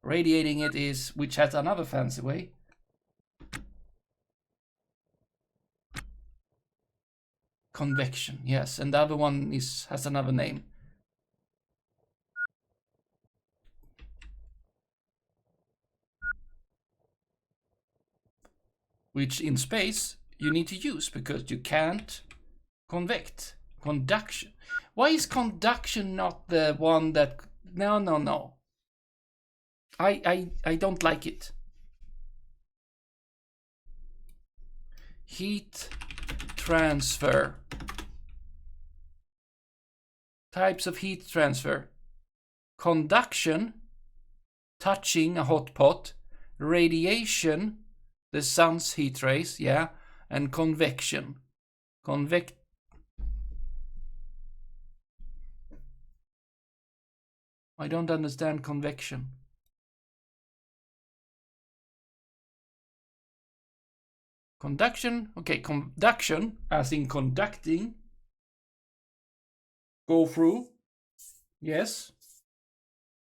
Radiating it is, which has another fancy way. Convection, yes, and the other one has another name. Which in space you need to use because you can't convect. Conduction. Why is conduction not the one that... No. I don't like it. Heat transfer. Types of heat transfer. Conduction, touching a hot pot. Radiation, the sun's heat rays, yeah. And convection. I don't understand convection. Conduction, okay, conduction, as in conducting. Go through, yes.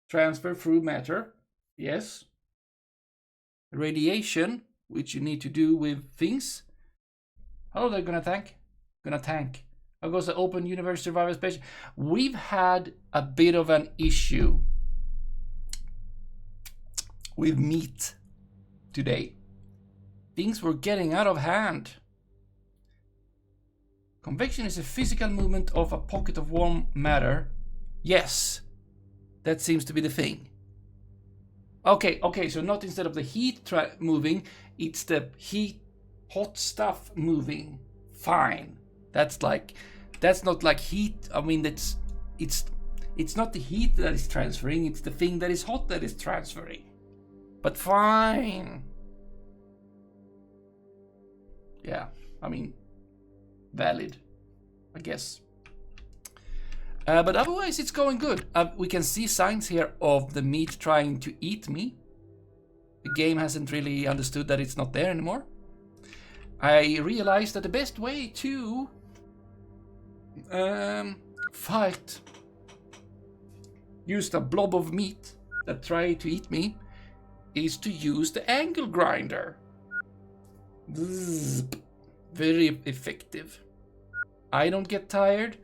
Transfer through matter, yes. Radiation, which you need to do with things. Hello there, Gonna tank. How goes the open universe survival space? We've had a bit of an issue with meat today. Things were getting out of hand. Convection is a physical movement of a pocket of warm matter. Yes, that seems to be the thing. Okay, so not instead of the heat moving, it's the hot stuff moving. Fine. That's not like heat. I mean, it's not the heat that is transferring, it's the thing that is hot that is transferring. But fine. Yeah, I mean, valid, I guess. But otherwise, it's going good. We can see signs here of the meat trying to eat me. The game hasn't really understood that it's not there anymore. I realized that the best way to fight use a blob of meat that try to eat me is to use the angle grinder. Very effective. I don't get tired,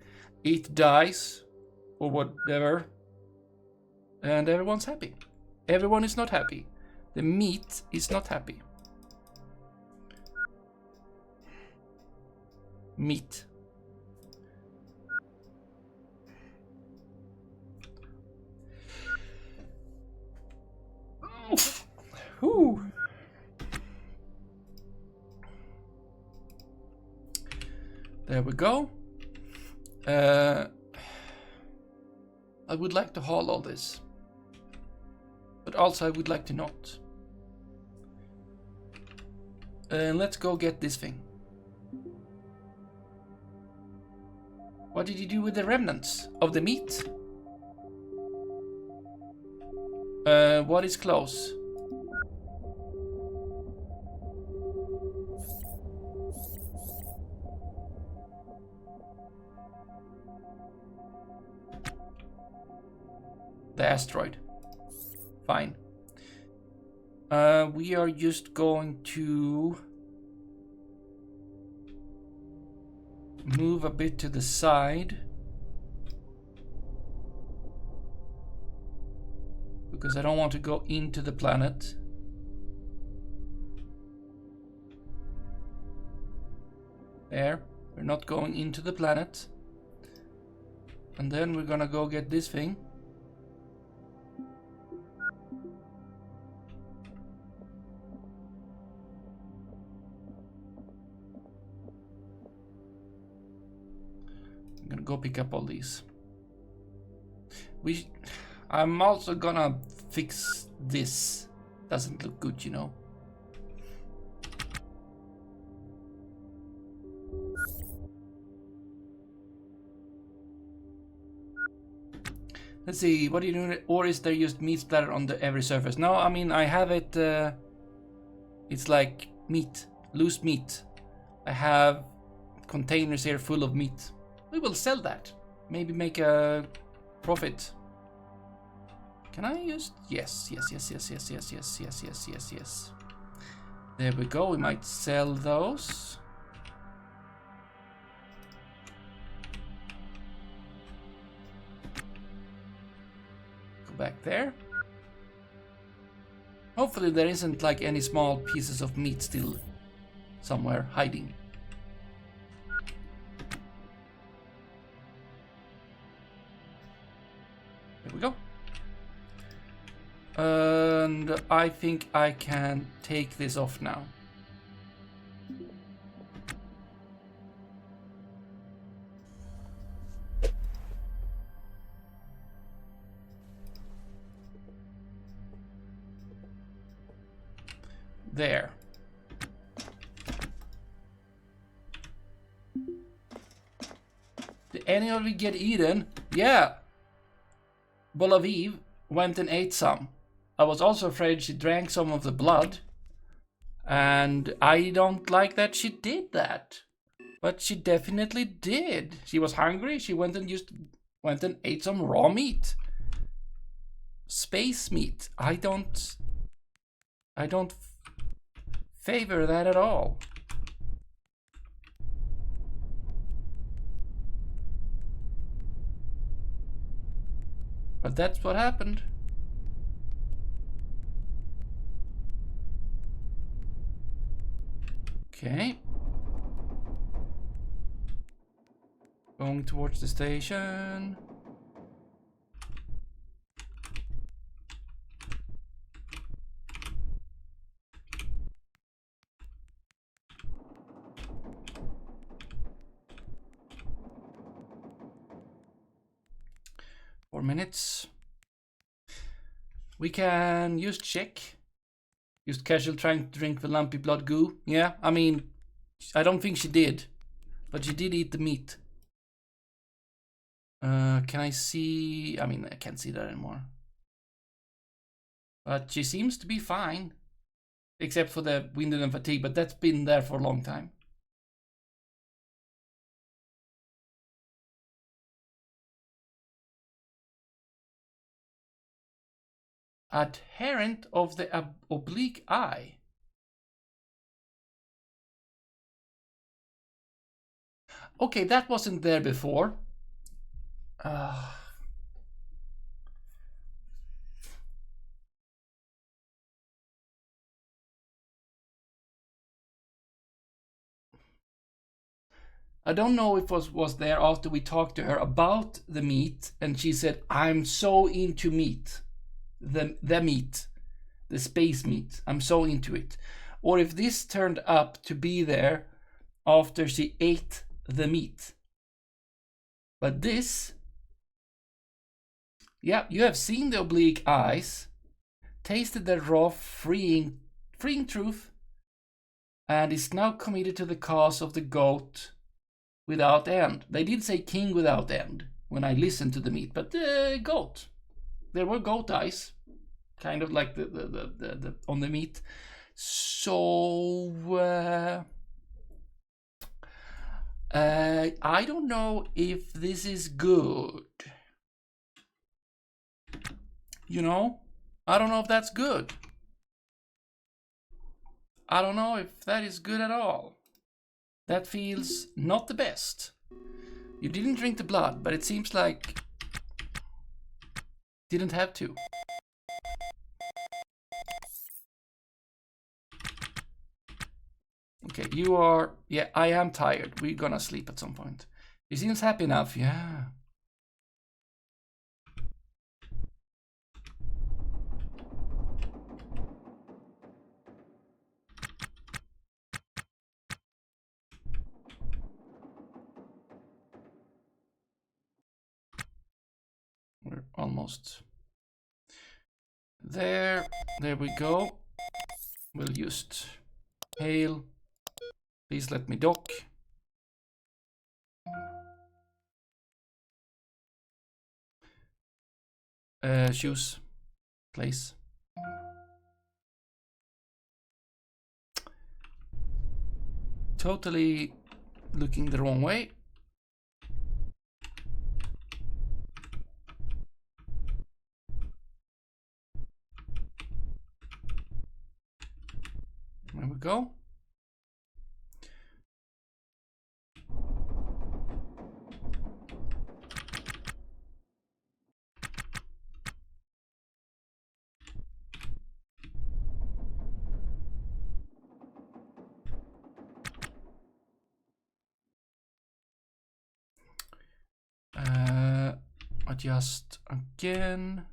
it dies, or whatever, and everyone's happy. Everyone is not happy. The meat is not happy. Meat. Whew. There we go. I would like to haul all this, but also I would like to not. Let's go get this thing. What did you do with the remnants of the meat? What is close? The asteroid. Fine. We are just going to move a bit to the side. Because I don't want to go into the planet. There. We're not going into the planet. And then we're gonna go get this thing. I'm gonna go pick up all these. I'm also gonna fix this. Doesn't look good, you know. Let's see, what are you doing? Or is there just meat splatter on every surface? No, I mean, I have it, it's like meat, loose meat. I have containers here full of meat. We will sell that. Maybe make a profit. Can I just, yes. There we go, we might sell those. Back there. Hopefully there isn't like any small pieces of meat still somewhere hiding. There we go. And I think I can take this off now. There. Did any of you get eaten? Yeah. Bolaviv went and ate some. I was also afraid she drank some of the blood. And I don't like that she did that. But she definitely did. She was hungry. She went and ate some raw meat. Space meat. I don't favor that at all. But that's what happened. Okay. Going towards the station. 4 minutes. We can just check. Just casual trying to drink the lumpy blood goo. Yeah, I mean, I don't think she did. But she did eat the meat. Can I see? I mean, I can't see that anymore. But she seems to be fine. Except for the winded and fatigue, but that's been there for a long time. Adherent of the oblique eye. Okay, that wasn't there before. I don't know if it was there after we talked to her about the meat, and she said, I'm so into meat. The meat. The space meat. I'm so into it. Or if this turned up to be there after she ate the meat. But this... Yeah, you have seen the oblique eyes, tasted the raw, freeing truth, and is now committed to the cause of the goat without end. They did say king without end when I listened to the meat, but goat. There were goat eyes, kind of like the on the meat. So I don't know if this is good. You know? I don't know if that's good. I don't know if that is good at all. That feels not the best. You didn't drink the blood, but it seems like didn't have to. Okay, you are... Yeah, I am tired. We're gonna sleep at some point. He seems happy enough, yeah. We're almost there. There we go. We'll just hail. Please let me dock. Shoes, place. Totally looking the wrong way. There we go. Adjust again.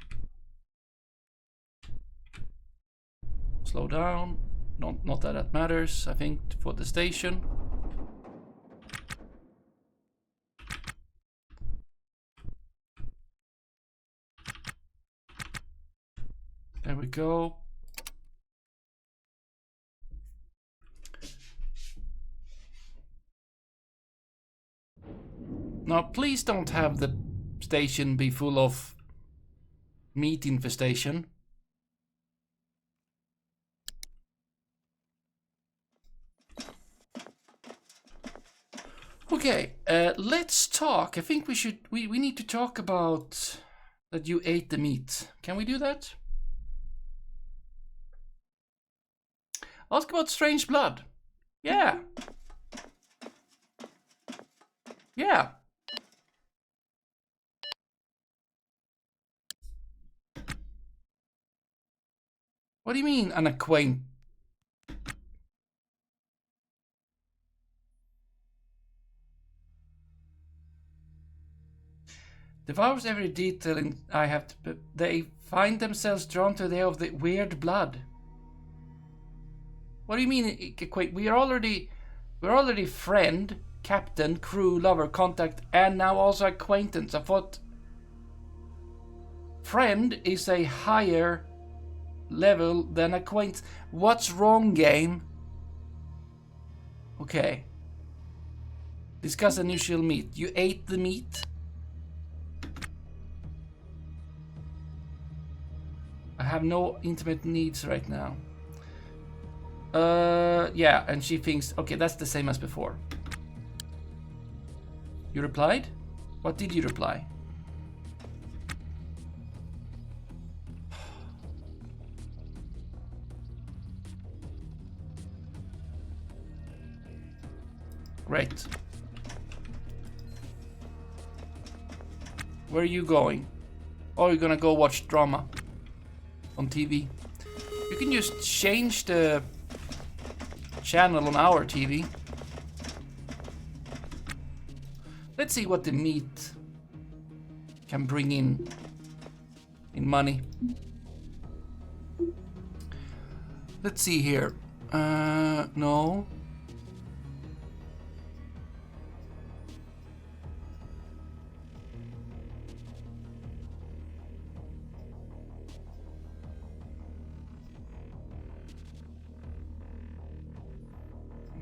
Slow down. Not that that matters, I think, for the station. There we go. Now, please don't have the station be full of meat infestation. Okay, let's talk. I think we need to talk about that you ate the meat. Can we do that? Ask about strange blood. Yeah. Yeah. What do you mean, an acquaint? Devours every detail in I have to. They find themselves drawn to the of the weird blood. What do you mean equate? We're already friend, captain, crew, lover, contact, and now also acquaintance. I thought friend is a higher level than acquaintance. What's wrong, game? Okay. Discuss unusual meat. You ate the meat? I have no intimate needs right now. Yeah, and she thinks, okay, that's the same as before. You replied? What did you reply? Great. Where are you going? Oh, you're gonna go watch drama on TV. You can just change the channel on our TV. Let's see what the meat can bring in money. Let's see here. No.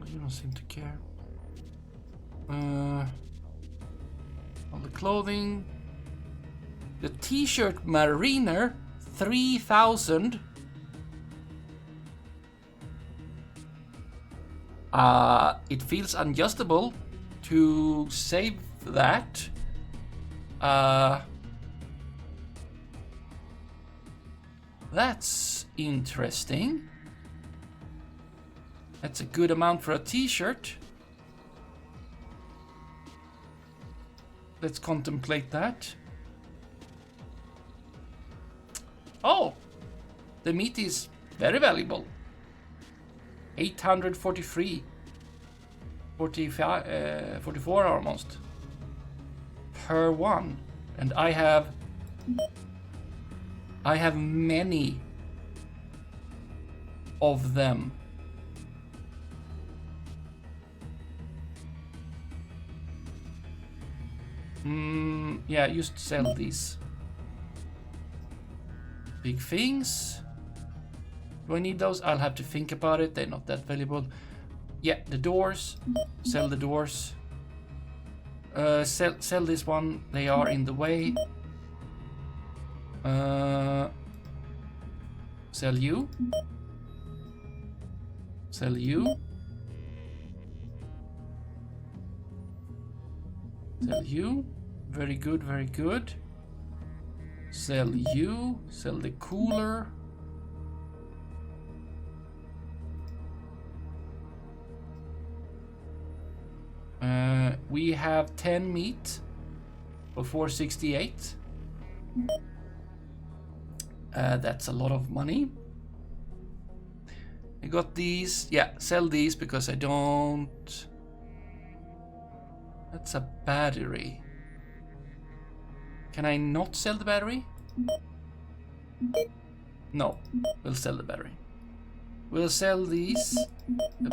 You don't seem to care. All the clothing. The t-shirt mariner, 3,000. It feels unadjustable, to save that. That's interesting. That's a good amount for a t-shirt. Let's contemplate that. Oh, the meat is very valuable. 843. 44 almost. Per one. And I have many of them. Yeah, just sell these big things. Do I need those? I'll have to think about it. They're not that valuable. Yeah, the doors. Sell the doors. Sell this one. They are in the way. Sell you. Sell you. Sell you. Very good, very good. Sell you. Sell the cooler. We have 10 meat for 468. That's a lot of money. I got these. Yeah, sell these because I don't... That's a battery. Can I not sell the battery? No, we'll sell the battery. We'll sell these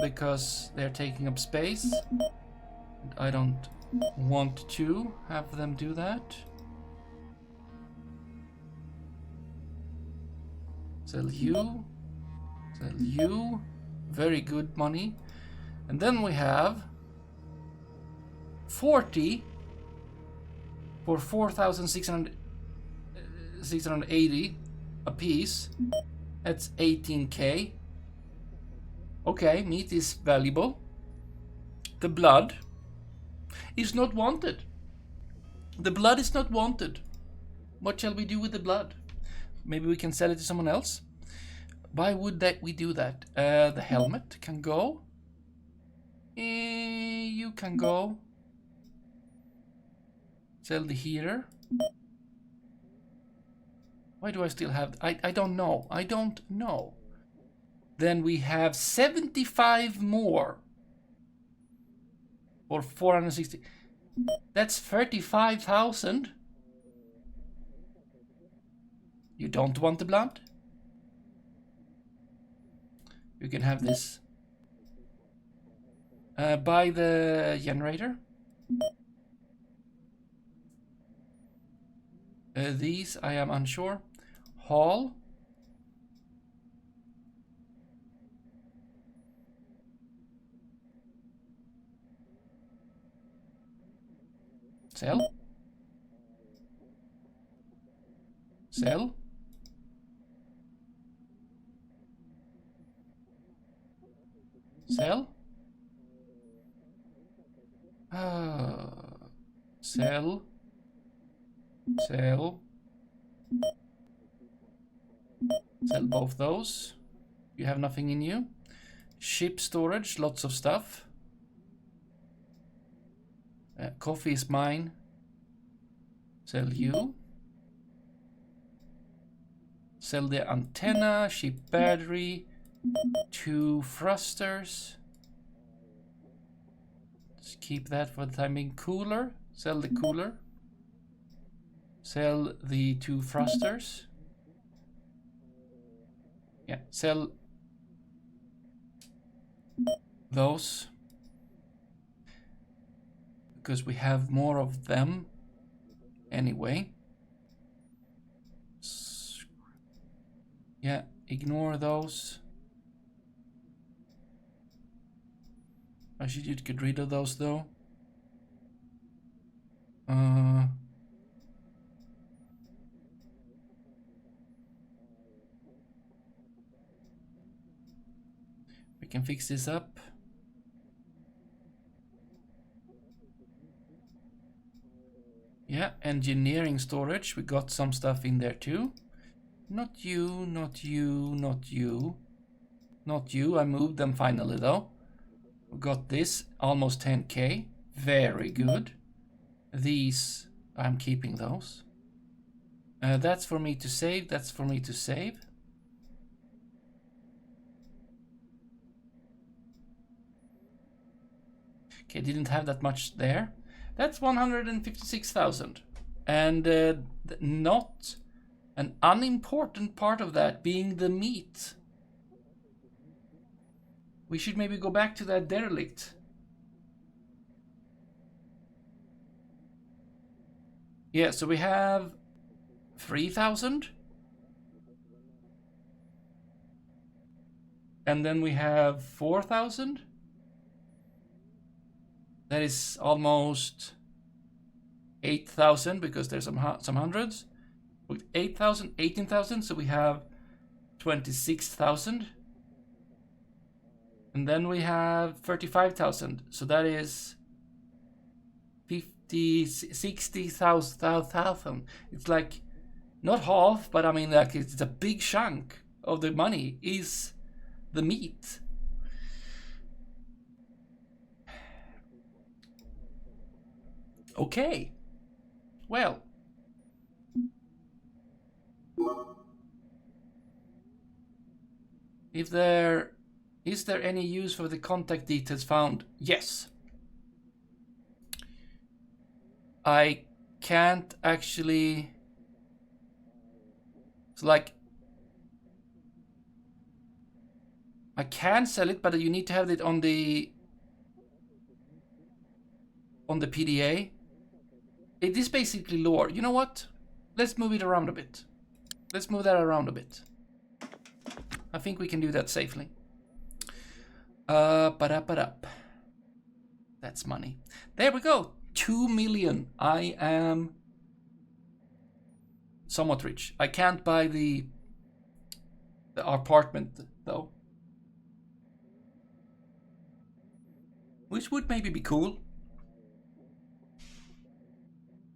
because they're taking up space. I don't want to have them do that. Sell you. Sell you. Very good money. And then we have 40 for 4,680 a piece. That's 18k. Okay, meat is valuable. The blood is not wanted. The blood is not wanted. What shall we do with the blood? Maybe we can sell it to someone else. Why would we do that? The helmet can go. You can go. Sell the heater. Why do I still have... I don't know. I don't know. Then we have 75 more. For 460. That's 35,000. You don't want the blood? You can have this. Buy the generator. These I am unsure. Haul. Sell. Sell. Sell. Sell. Sell. Sell both those. You have nothing in you. Ship storage, lots of stuff. Coffee is mine. Sell you. Sell the antenna, ship battery, 2 thrusters. Let's keep that for the time being. Cooler. Sell the cooler. Sell the 2 thrusters. Yeah, sell those. Because we have more of them anyway. Yeah, ignore those. I should just get rid of those though. We can fix this up. Yeah, engineering storage. We got some stuff in there too. Not you, not you, not you. Not you. I moved them finally though. We got this, almost 10k. Very good. These, I'm keeping those. That's for me to save, that's for me to save. Okay, didn't have that much there. That's 156,000. And not an unimportant part of that being the meat. We should maybe go back to that derelict. Yeah, so we have 3,000. And then we have 4,000. That is almost 8,000 because there's some hundreds. 8,000, 18,000, so we have 26,000. And then we have 35,000, so that is 50, 60,000. It's like not half, but I mean, like, it's a big chunk of the money is the meat. Okay. Well. Is there any use for the contact details found? Yes. I can't actually... It's like... I can sell it, but you need to have it on the PDA. It is basically lore. You know what? Let's move it around a bit. Let's move that around a bit. I think we can do that safely. That's money. There we go. 2 million. I am somewhat rich. I can't buy the apartment though. Which would maybe be cool.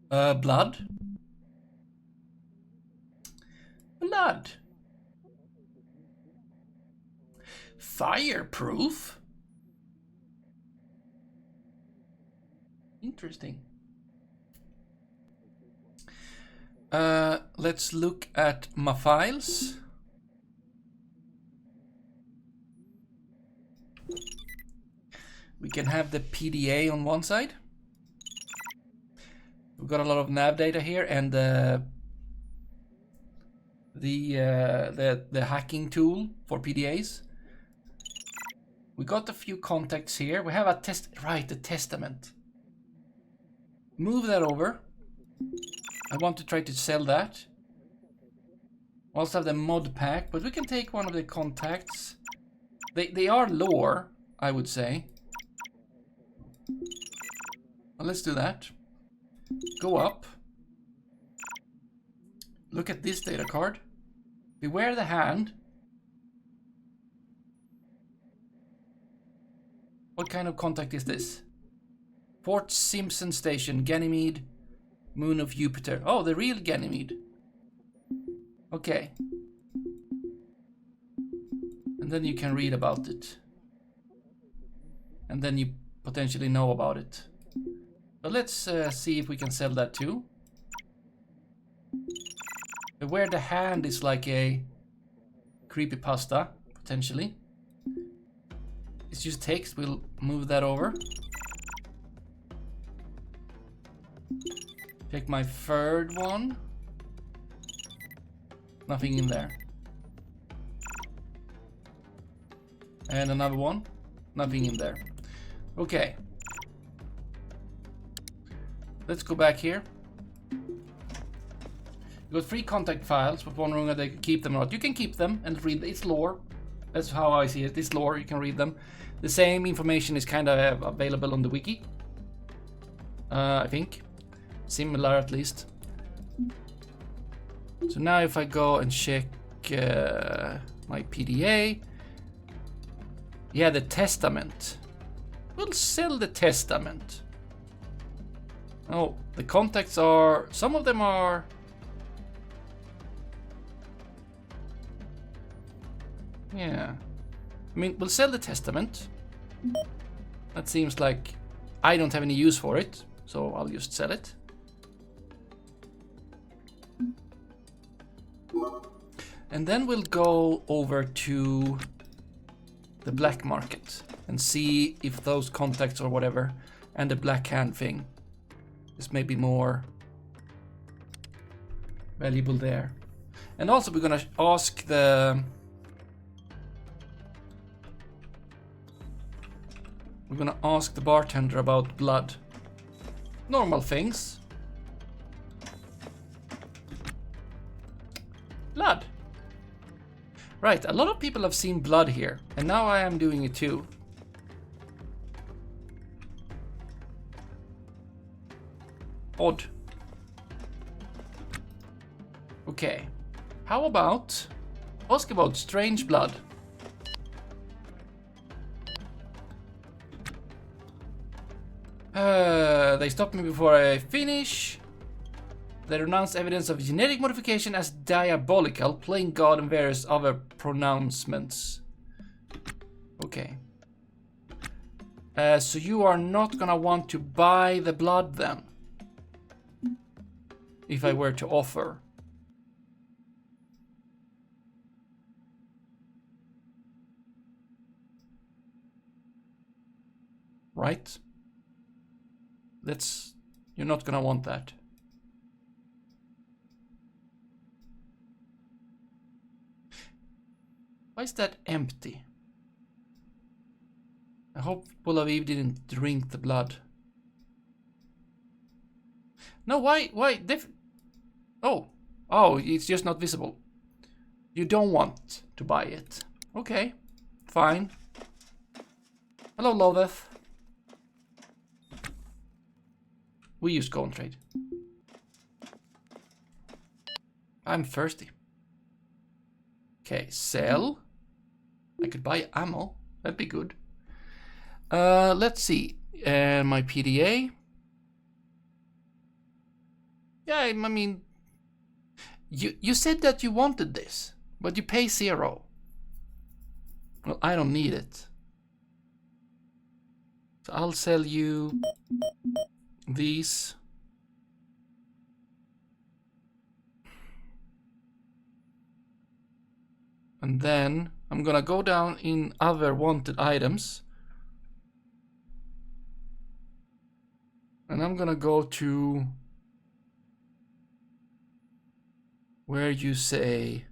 Blood. Blood. Fireproof? Interesting. Let's look at my files. We can have the PDA on one side. We've got a lot of nav data here, and the hacking tool for PDAs. We got a few contacts here. We have a the testament. Move that over. I want to try to sell that. We also have the mod pack, but we can take one of the contacts. They are lore, I would say. Well, let's do that. Go up. Look at this data card. Beware the hand. What kind of contact is this? Fort Simpson Station, Ganymede, Moon of Jupiter. Oh, the real Ganymede. Okay. And then you can read about it. And then you potentially know about it. But let's see if we can sell that too. Where the hand is like a creepypasta, potentially. It's just text, we'll move that over. Check my third one. Nothing in there. And another one. Nothing in there. Okay. Let's go back here. You got 3 contact files, but wondering whether they can keep them or not. You can keep them and read. It's lore. That's how I see it. It's lore. You can read them. The same information is kind of available on the wiki. I think. Similar at least. So now if I go and check my PDA. Yeah, the testament. We'll sell the testament. Oh, the contacts are... Some of them are... Yeah. I mean, we'll sell the testament. That seems like I don't have any use for it, so I'll just sell it. And then we'll go over to the black market and see if those contacts or whatever and the black hand thing is maybe more valuable there. And also we're gonna ask the... We're gonna ask the bartender about blood. Normal things. Blood. Right, a lot of people have seen blood here, and now I am doing it too. Odd. Okay. How about ask about strange blood? They stopped me before I finish. They renounce evidence of genetic modification as diabolical, playing God and various other pronouncements. Okay. So you are not gonna want to buy the blood then? If I were to offer. Right? You're not gonna want that. Why is that empty? I hope Bulaviv didn't drink the blood. No, why? Oh, it's just not visible. You don't want to buy it. Okay, fine. Hello, Loveth. We use go and trade. I'm thirsty. Okay, sell. I could buy ammo. That'd be good. Let's see. My PDA. Yeah, I mean, you said that you wanted this, but you pay 0. Well, I don't need it. So I'll sell you these. And then I'm gonna go down in other wanted items. And I'm gonna go to where you say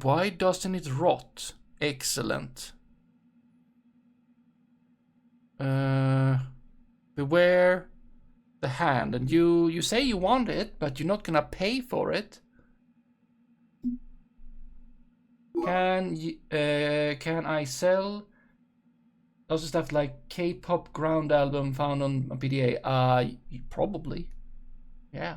why doesn't it rot? Excellent. Beware the hand. And you say you want it, but you're not gonna pay for it. Can I sell also stuff like K-pop ground album found on PDA? Probably. Yeah.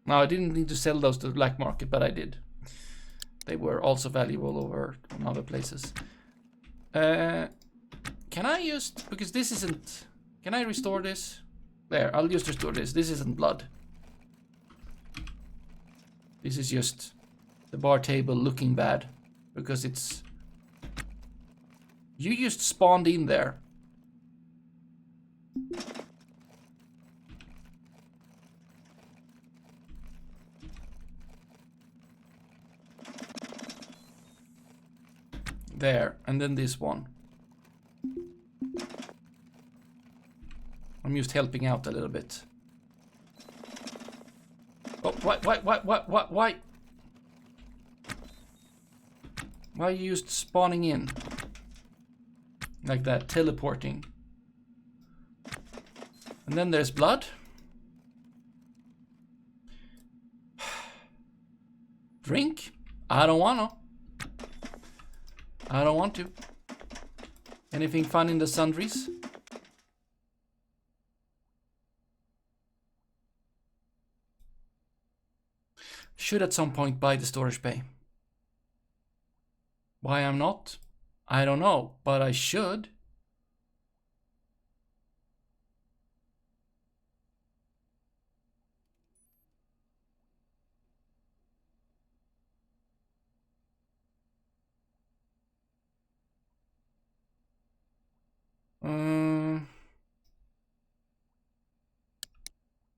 No, I didn't need to sell those to the black market, but I did. They were also valuable over on other places. Can I just, because this isn't, can I restore this? There, I'll just restore this. This isn't blood. This is just the bar table looking bad because it's, you just spawned in there. There, and then this one. I'm just helping out a little bit. Oh, why? Why are you just spawning in? Like that, teleporting. And then there's blood. Drink? I don't wanna. I don't want to. Anything fun in the sundries? Should at some point buy the storage bay. Why I'm not? I don't know, but I should.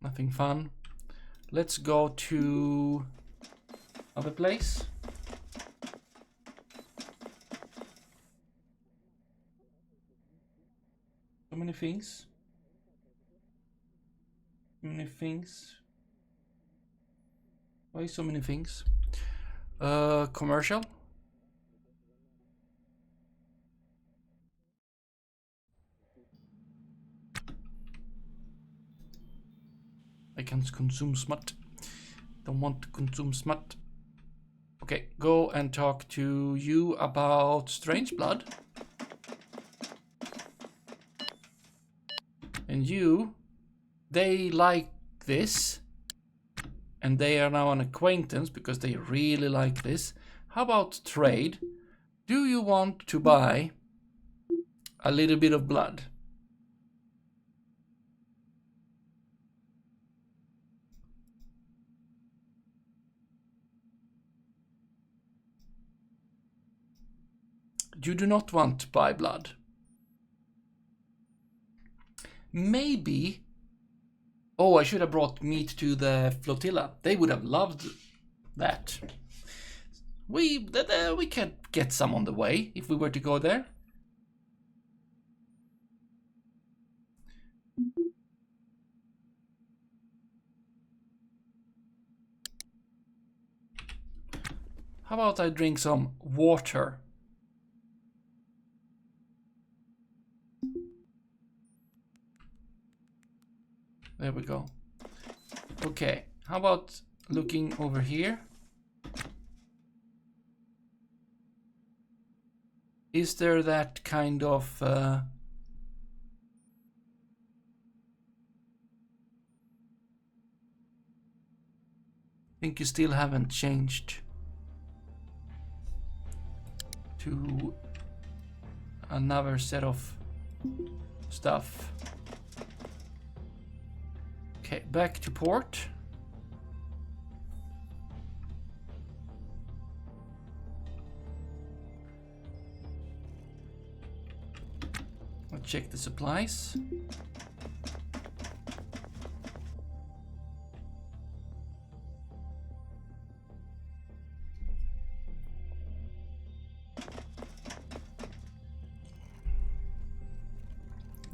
Nothing fun. Let's go to other place. So many things. So many things. Why so many things? Commercial. I can't consume smut. Don't want to consume smut. Okay, go and talk to you about strange blood. And you, they like this. And they are now an acquaintance because they really like this. How about trade? Do you want to buy a little bit of blood? You do not want to buy blood. Maybe. Oh, I should have brought meat to the flotilla. They would have loved that. We can get some on the way if we were to go there. How about I drink some water? There we go. Okay, how about looking over here? Is there that kind of I think you still haven't changed to another set of stuff. Okay, back to port. Let's check the supplies.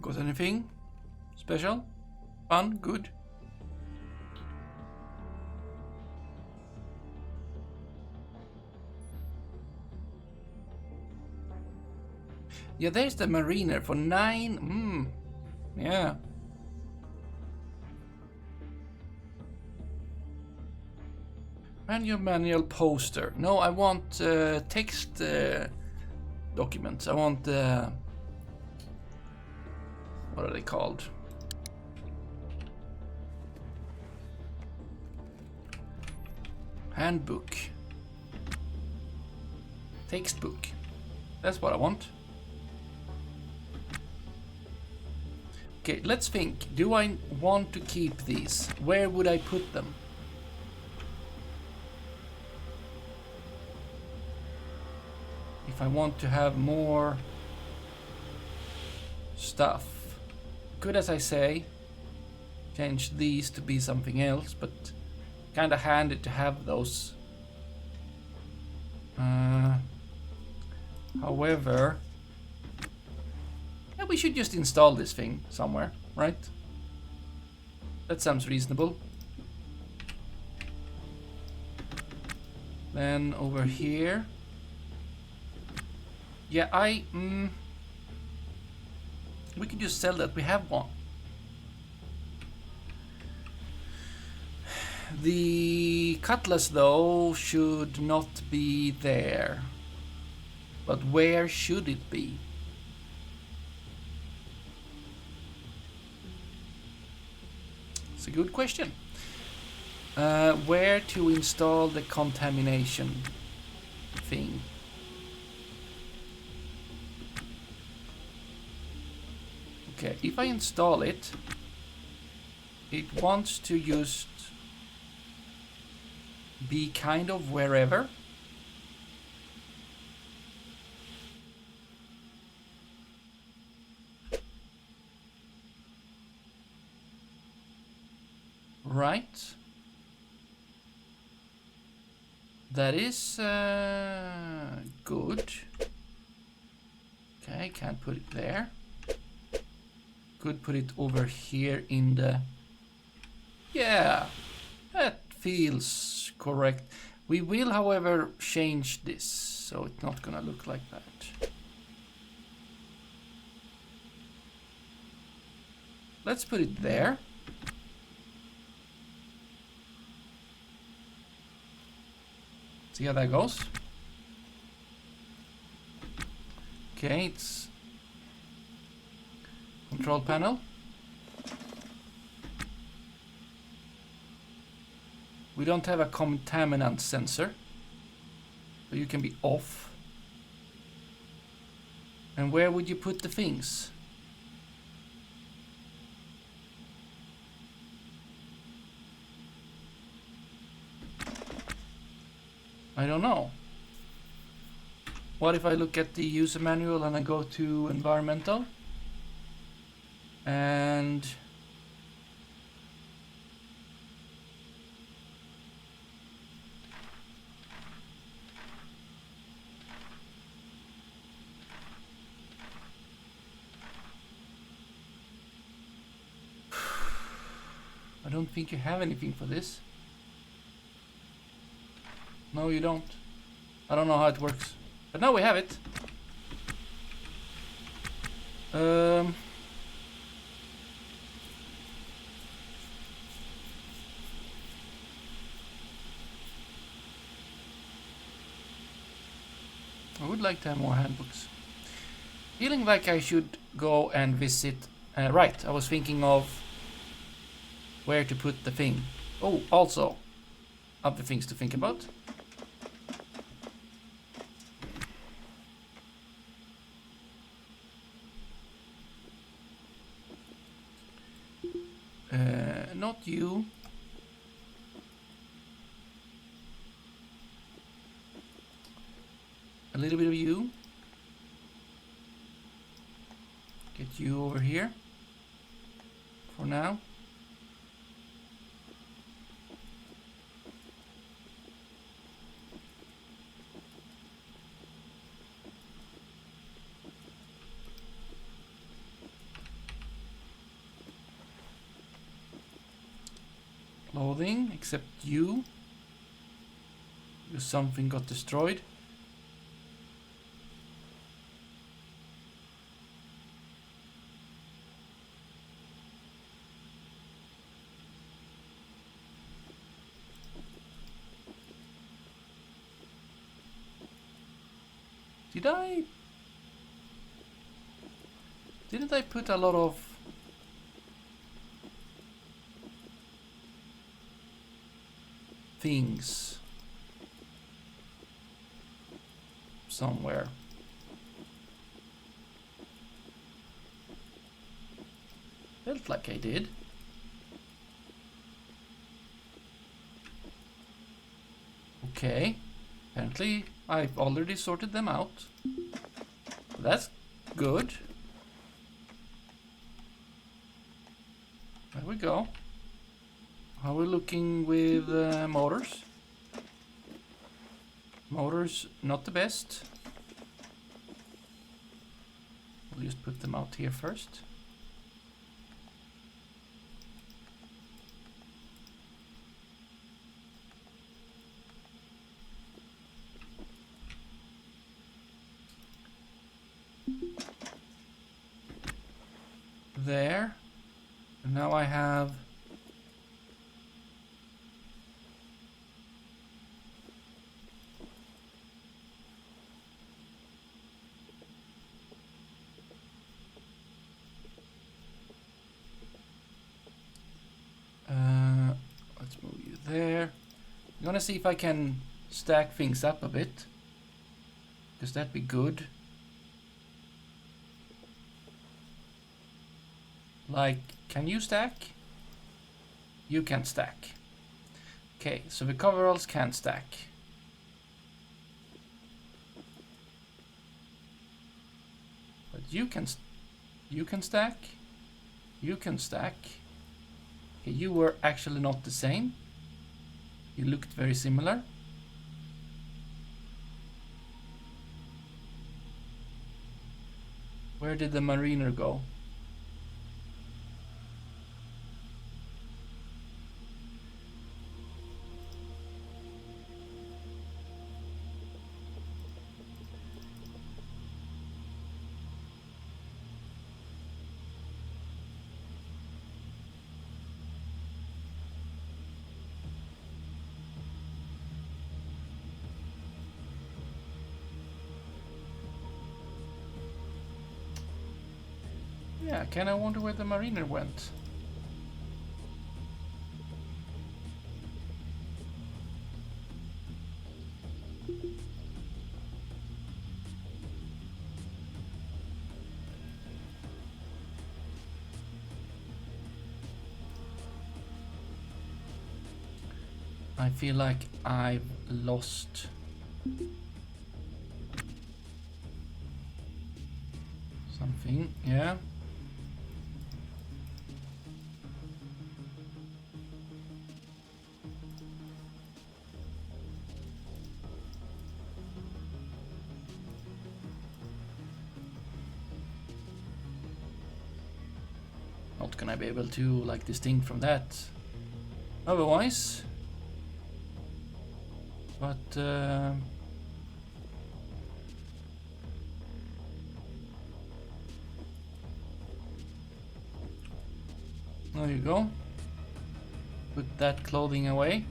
Got anything special? Fun? Good? Yeah, there's the mariner for 9. Yeah. Manual poster. No, I want text documents. I want what are they called? Handbook. Textbook. That's what I want. Okay, let's think. Do I want to keep these? Where would I put them? If I want to have more stuff. Good, as I say, change these to be something else, but kind of handy to have those. However, yeah, we should just install this thing somewhere, right? That sounds reasonable. Then over here. Yeah, we could just sell that. We have one. The cutlass, though, should not be there. But where should it be? It's a good question. Where to install the contamination thing. Okay, if I install it, it wants to just be kind of wherever. Right. That is good. Okay, can't put it there. Could put it over here in the... Yeah, that feels correct. We will, however, change this, so it's not gonna look like that. Let's put it there. See how that goes. Okay, it's control panel. We don't have a contaminant sensor, so you can be off. And where would you put the things? I don't know. What if I look at the user manual and I go to environmental? And I don't think you have anything for this. No, you don't. I don't know how it works. But now we have it. I would like to have more handbooks. Feeling like I should go and visit... right, I was thinking of where to put the thing. Oh, also, other things to think about. Not you. A little bit of you. Get you over here. For now. Clothing, except you. Because something got destroyed. Didn't I put a lot of things somewhere? Felt like I did. Okay. Apparently I've already sorted them out. That's good. There we go. How are we looking with motors? Motors, not the best. We'll just put them out here first. There. And now I have let's move you there. I'm gonna see if I can stack things up a bit, because that'd be good. Like, can you stack? You can stack. Okay, so the coveralls can stack. But you can stack. You can stack. Okay, you were actually not the same. You looked very similar. Where did the mariner go? Yeah, can I wonder where the mariner went? I feel like I've lost something, yeah. Not gonna be able to like distinct from that otherwise. But there you go. Put that clothing away.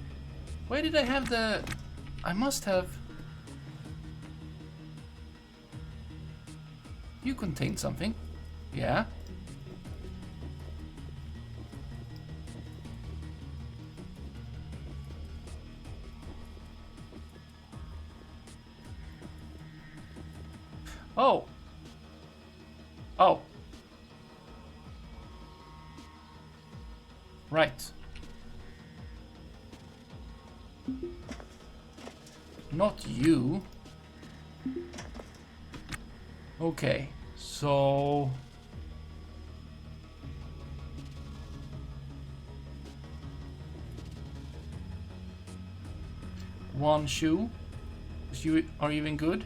Where did I have the... I must have... You contain something. Yeah. Oh. Oh. Right. Not you. Okay, so... One shoe. You are even good.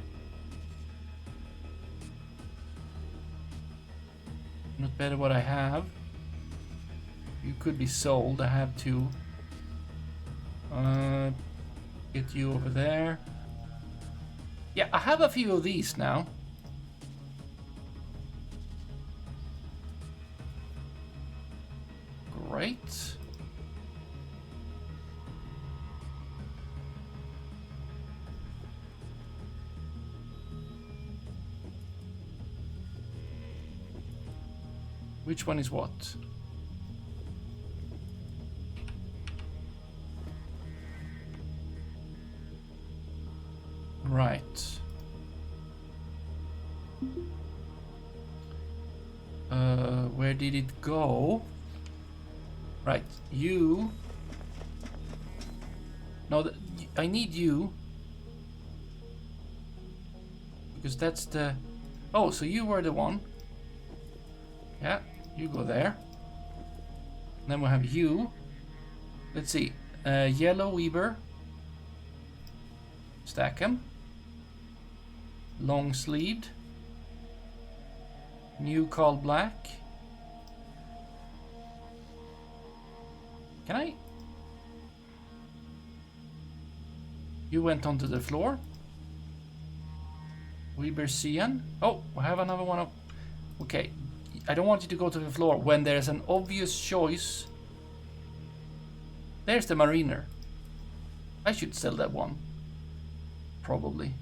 Not better what I have. You could be sold. I have two. Get you over there. Yeah, I have a few of these now. Great. Which one is what? Right. Where did it go? Right, you. No, I need you. Because that's the... Oh, so you were the one. Yeah, you go there. Then we'll have you. Let's see. Yellow Weaver. Stack him. Long sleeved. New Carl Black. Can I? You went onto the floor. Weber Cian. Oh, I have another one up. Okay. I don't want you to go to the floor when there's an obvious choice. There's the mariner. I should sell that one. Probably.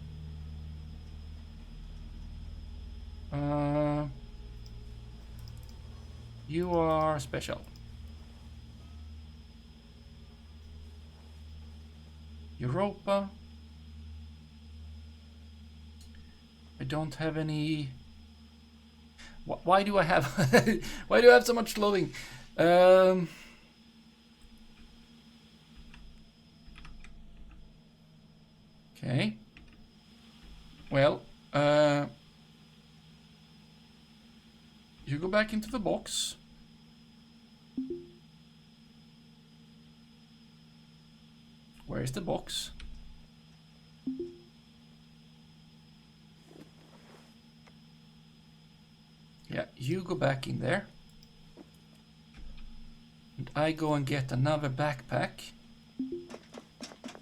You are special. Europa. I don't have any. Why do I have? Why do I have so much clothing? Okay. Well, you go back into the box. Where is the box? Yeah, you go back in there. And I go and get another backpack.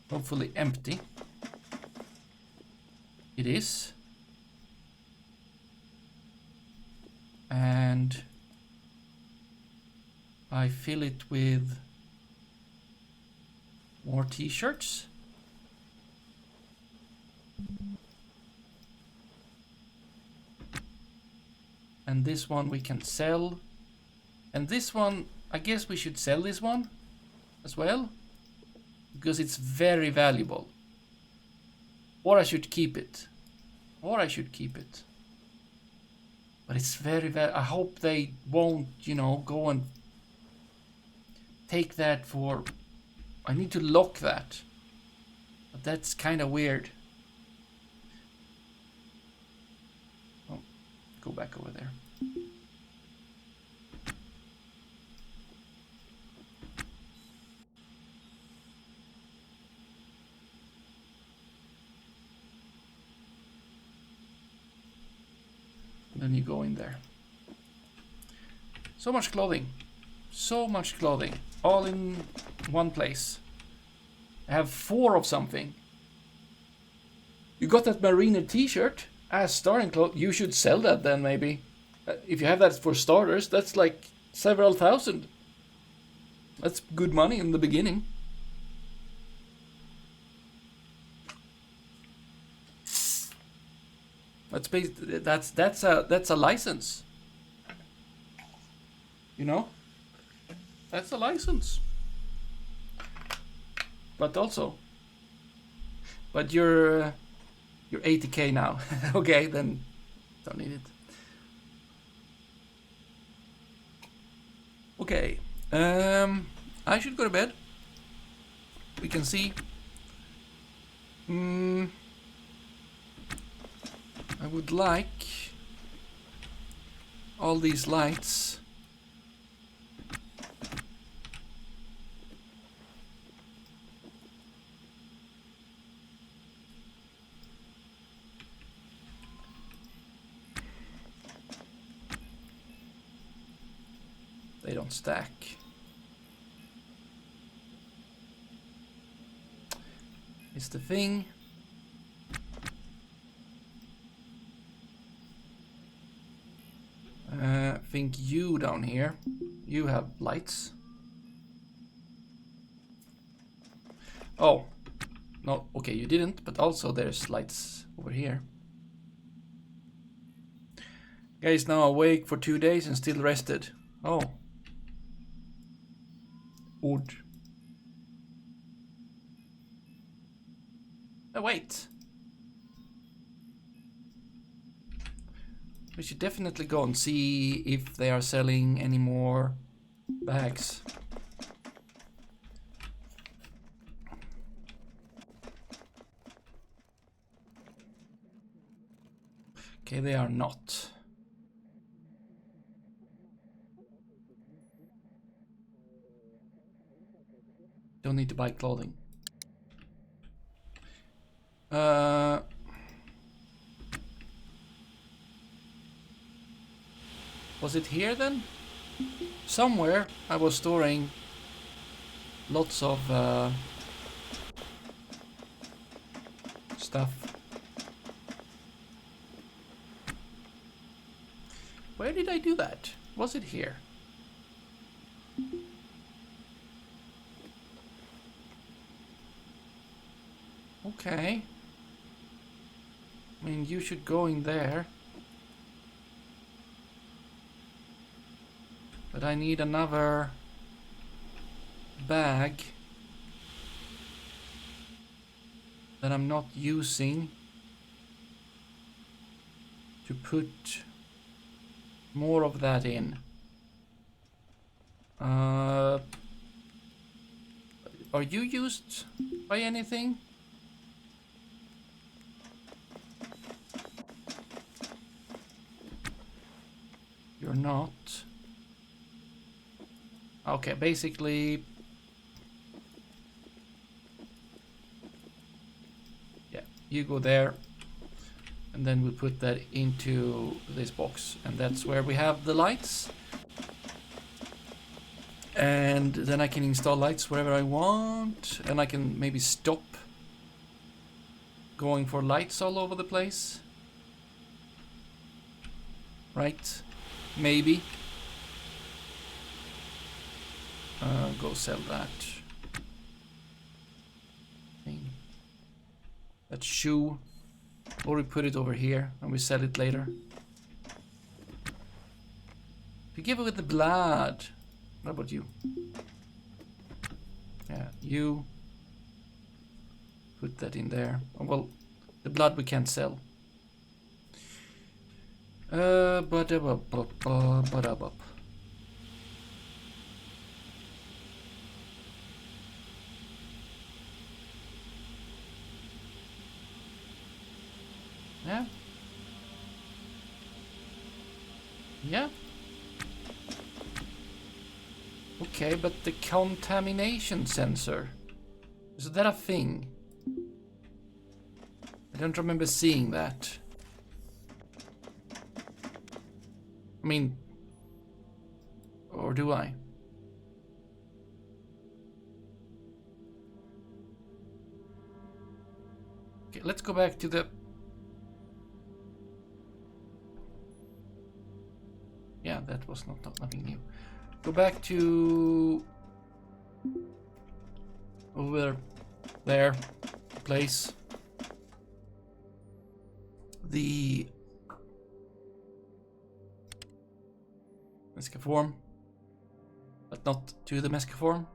Hopefully empty. It is. And I fill it with more t-shirts. And this one we can sell. And this one, I guess we should sell this one as well, because it's very valuable. Or I should keep it. Or I should keep it. But it's very I hope they won't, you know, go and take that for... I need to lock that. But that's kind of weird. Oh, go back over there. Then you go in there. So much clothing. So much clothing. All in one place. I have 4 of something. You got that Mariner t-shirt as starting clothes. You should sell that then, maybe. If you have that for starters, that's like several thousand. That's good money in the beginning. That's a license. You know? That's a license. But also, but you're 80k now. Okay, then don't need it. Okay, I should go to bed. We can see. I would like all these lights. They don't stack. It's the thing. I think you down here, you have lights. Oh, no, okay, you didn't, but also there's lights over here. Guy is now awake for 2 days and still rested. Oh. Odd. Oh, wait. We should definitely go and see if they are selling any more bags. Okay, they are not. Don't need to buy clothing. Was it here then? Somewhere I was storing lots of stuff. Where did I do that? Was it here? Okay. I mean, you should go in there. But I need another bag. that I'm not using to put more of that in. Are you used by anything? You're not. Okay, basically... yeah, you go there. And then we put that into this box. And that's where we have the lights. And then I can install lights wherever I want. And I can maybe stop going for lights all over the place. Right? Maybe. Go sell that thing. That shoe. Or we put it over here and we sell it later. We give it with the blood. What about you? Yeah, you put that in there. Oh, well, the blood we can't sell. Yeah. Yeah. Okay, but the contamination sensor, is that a thing? I don't remember seeing that. I mean, or do I? Okay, let's go back to the... yeah, that was nothing new. Go back to over there, place the mescaform, but not to the mescaform.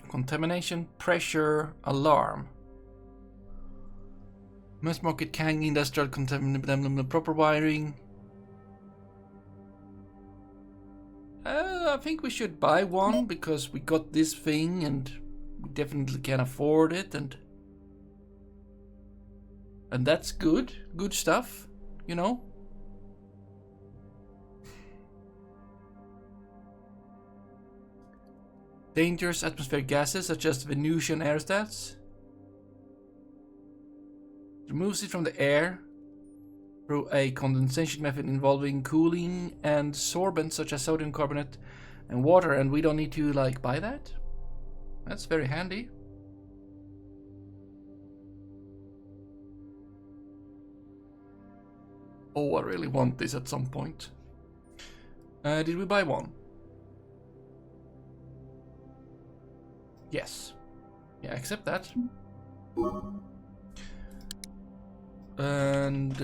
Contamination pressure alarm. Mass market Kang industrial contamination proper wiring. I think we should buy one because we got this thing and we definitely can afford it, and that's good stuff, you know. Dangerous atmospheric gases such as Venusian aerostats. Removes it from the air through a condensation method involving cooling and sorbents such as sodium carbonate and water, and we don't need to like buy that. That's very handy. Oh, I really want this at some point. Did we buy one? Yes. Yeah, accept that. And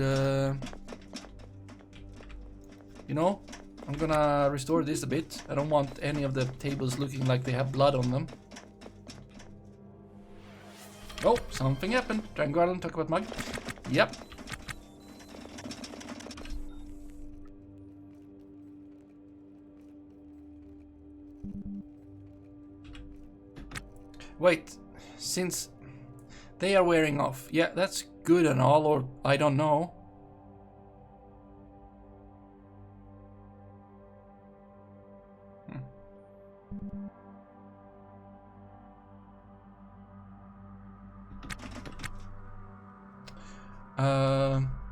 you know, I'm gonna restore this a bit. I don't want any of the tables looking like they have blood on them. Oh, something happened. Dragon Garland, talk about mug. Yep. Wait, since they are wearing off. Yeah, that's good and all, or I don't know.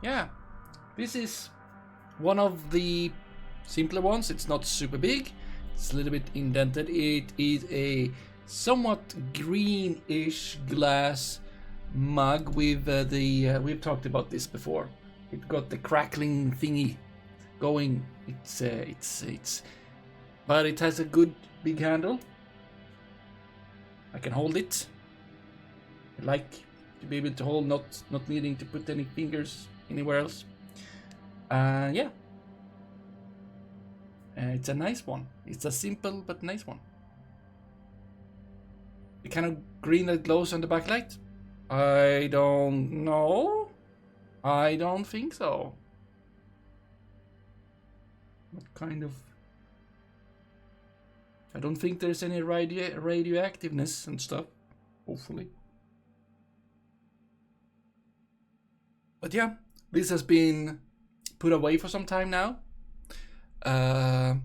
Yeah, this is one of the simpler ones. It's not super big. It's a little bit indented. It is a somewhat greenish glass mug with we've talked about this before. It got the crackling thingy going. But it has a good big handle. I can hold it. I like to be able to hold, not needing to put any fingers anywhere else. Yeah. It's a nice one. It's a simple but nice one. The kind of green that glows on the backlight? I don't know. I don't think so. What kind of... I don't think there's any radioactiveness and stuff. Hopefully. But yeah, this has been put away for some time now.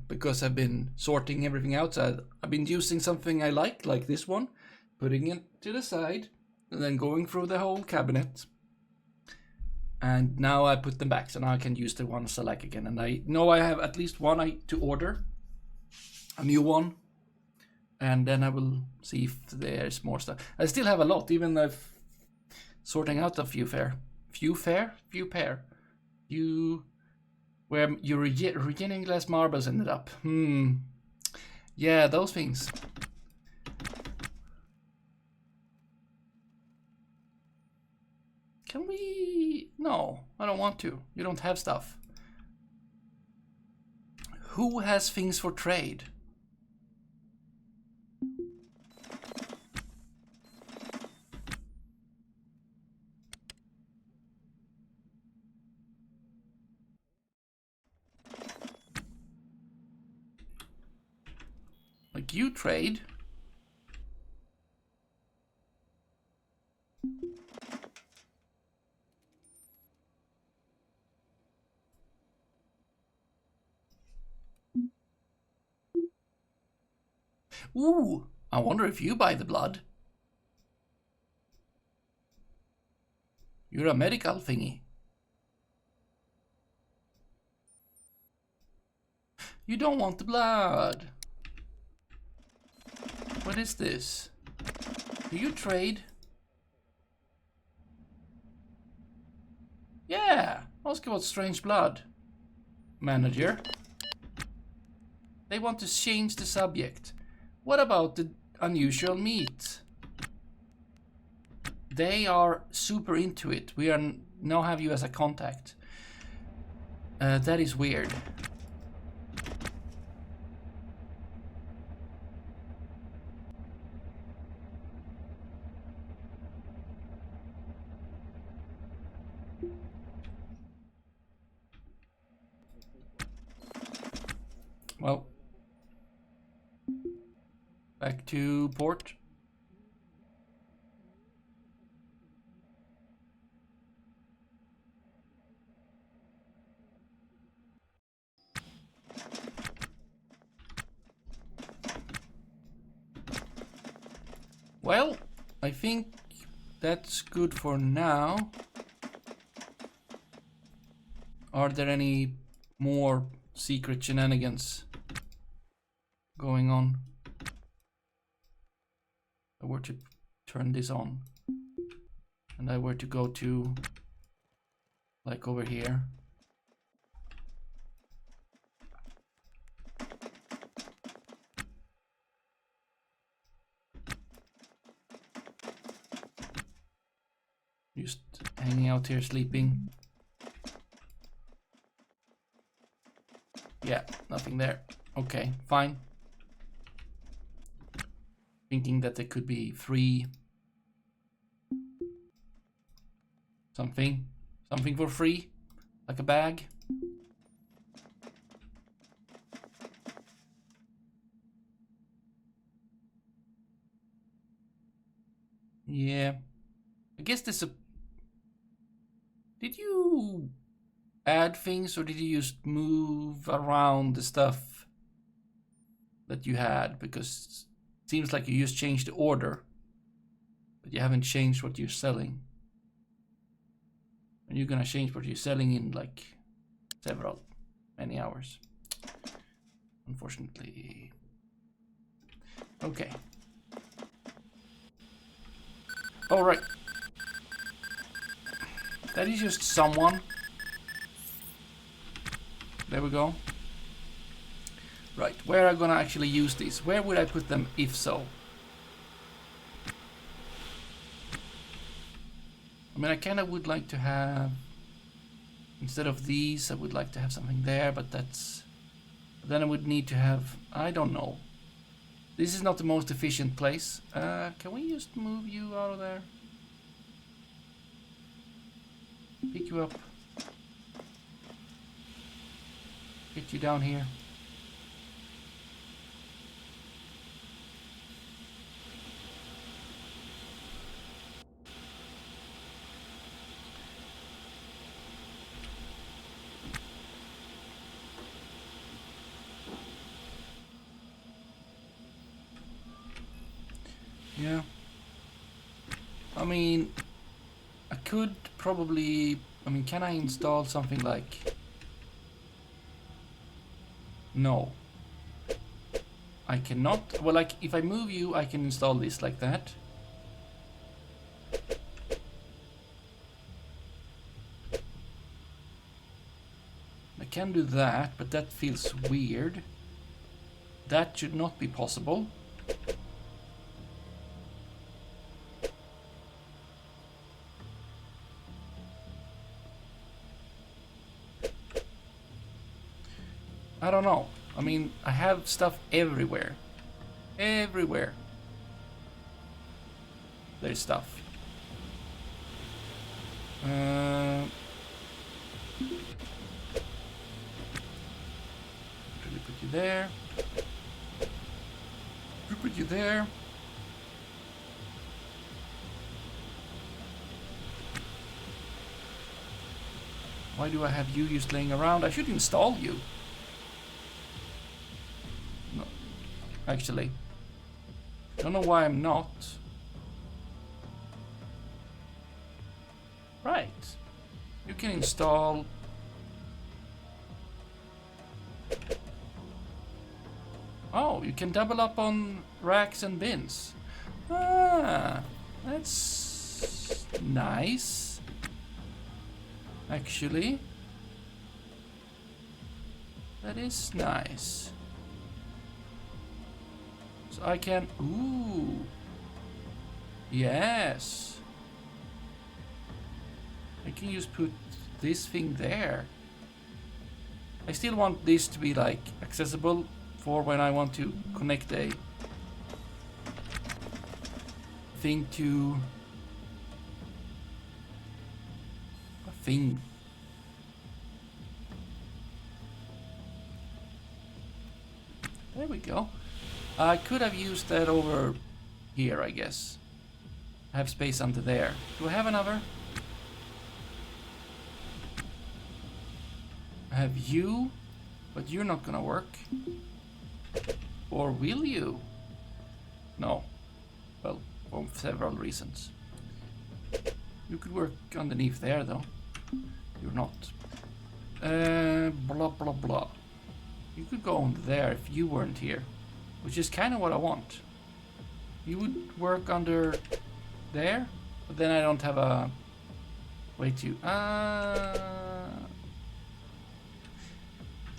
Because I've been sorting everything out. So I've been using something I like this one, putting it to the side, and then going through the whole cabinet. And now I put them back, so now I can use the ones I like again. And I know I have at least one to order, a new one, and then I will see if there's more stuff. I still have a lot, even though I've sorting out a few pair. Where your Regaining Glass marbles ended up. Yeah, those things. Can we... No, I don't want to. You don't have stuff. Who has things for trade? Like you trade. Ooh, I wonder if you buy the blood. You're a medical thingy. You don't want the blood. What is this? Do you trade? Yeah, ask about strange blood. Manager. They want to change the subject. What about the unusual meat? They are super into it. We are now have you as a contact. That is weird. Well, back to port. Well, I think that's good for now. Are there any more secret shenanigans going on? I were to turn this on and I were to go to like over here. Just hanging out here sleeping. Yeah, nothing there. Okay, fine. Thinking that there could be free something for free, like a bag. Yeah, I guess there's a... Did you add things or did you just move around the stuff that you had? Because it seems like you just changed the order, but you haven't changed what you're selling. And you're gonna change what you're selling in like many hours. Unfortunately. Okay. All right. That is just someone there we go. Right, where am I gonna actually use these? Where would I put them if so? I mean, I kind of would like to have, instead of these, I would like to have something there, but that's, then I would need to have, I don't know. This is not the most efficient place. Can we just move you out of there? Pick you up. Get you down here. Yeah. I mean, I could probably, I mean, can I install something like, no. I cannot, well, like, if I move you, I can install this like that. I can do that, but that feels weird. That should not be possible. I don't know. I mean, I have stuff everywhere. Everywhere. There's stuff. Really put you there. Put you there. Why do I have you just laying around? I should install you. No, actually. Don't know why I'm not. Right. You can install. Oh, you can double up on racks and bins. Ah, that's nice. Actually, that is nice. So I can, ooh, yes. I can just put this thing there. I still want this to be like accessible for when I want to connect a thing to a thing. There we go. I could have used that over here, I guess. I have space under there. Do I have another? I have you, but you're not gonna work. Or will you? No. Well, for several reasons. You could work underneath there, though. You're not. Blah, blah, blah. You could go on there if you weren't here. Which is kind of what I want. You would work under there, but then I don't have a way to...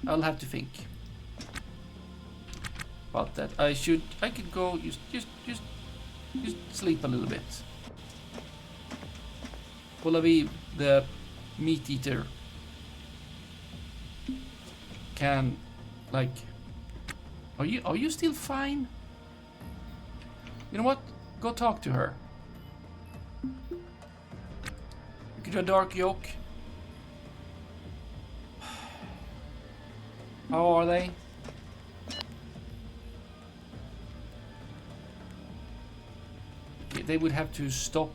I'll have to think about that. I could go just sleep a little bit. Polaviv, the meat eater, can, like, are you still fine? You know what? Go talk to her. You could do a dark yoke. How are they? Okay, they would have to stop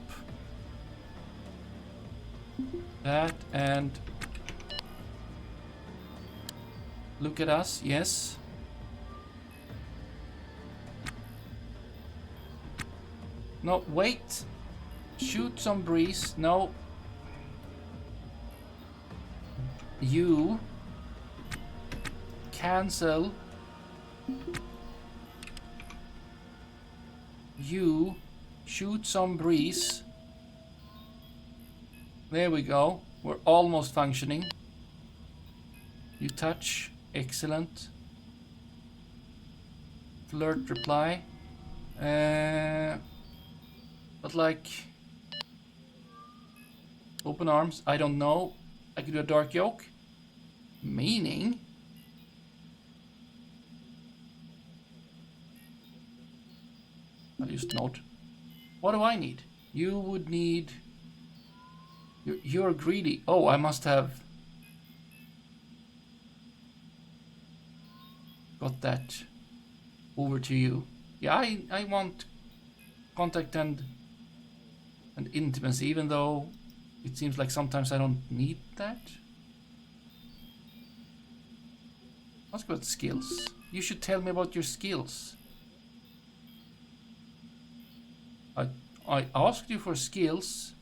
that and look at us, yes. No, wait. Shoot some breeze. No. You cancel. You shoot some breeze. There we go. We're almost functioning. You touch. Excellent. Flirt reply. But like... Open arms. I don't know. I could do a dark yoke. Meaning... I'll just nod. What do I need? You would need... You're greedy. Oh, I must have... got that over to you. Yeah, I want contact and intimacy, even though it seems like sometimes I don't need that. Ask about skills. You should tell me about your skills. I asked you for skills.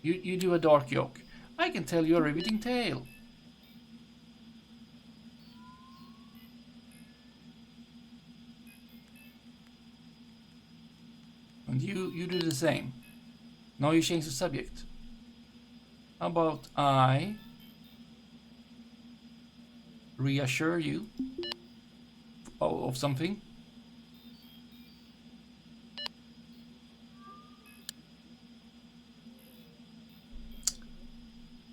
You do a dark yoke. I can tell you a riveting tale. And you do the same. Now you change the subject. How about I reassure you of something?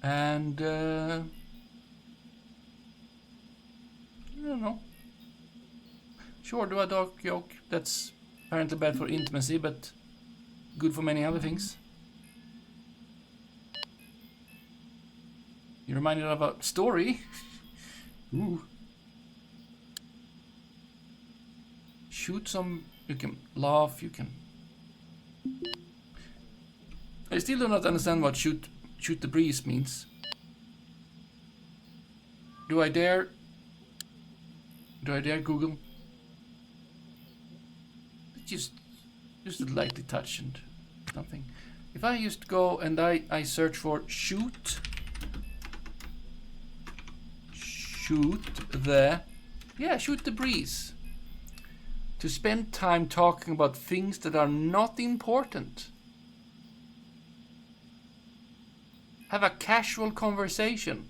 And I don't know. Sure, do a dark yoke. That's apparently bad for intimacy, but good for many other things. You reminded of a story. Ooh. Shoot some. You can laugh. You can. I still do not understand what shoot the breeze means. Do I dare Google? Just a lightly touch and nothing. If I just go and I search for shoot the breeze. To spend time talking about things that are not important. Have a casual conversation.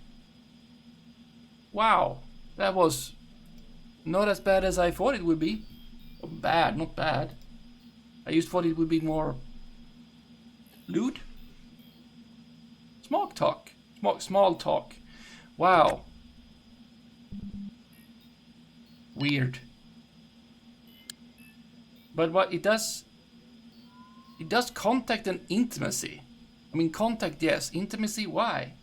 Wow, that was not as bad as I thought it would be. Bad, not bad. I just thought it would be more lewd. Small talk. Small talk. Wow. Weird. But what it does contact and intimacy. I mean, contact, yes. Intimacy, why?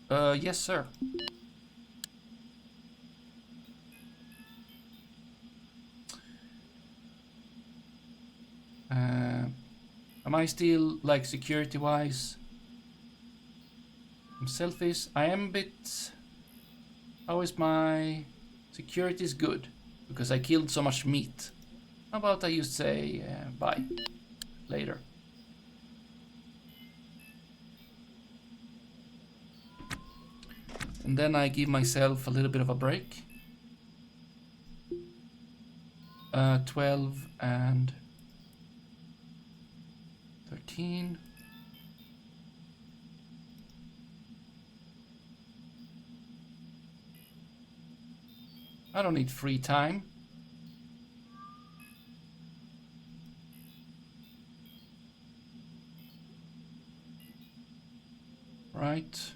Yes, sir. Am I still, like, security-wise? I'm selfish. I am a bit... How is my... Security is good. Because I killed so much meat. How about I just say, bye. Later. And then I give myself a little bit of a break. 12 and 13. I don't need free time. Right.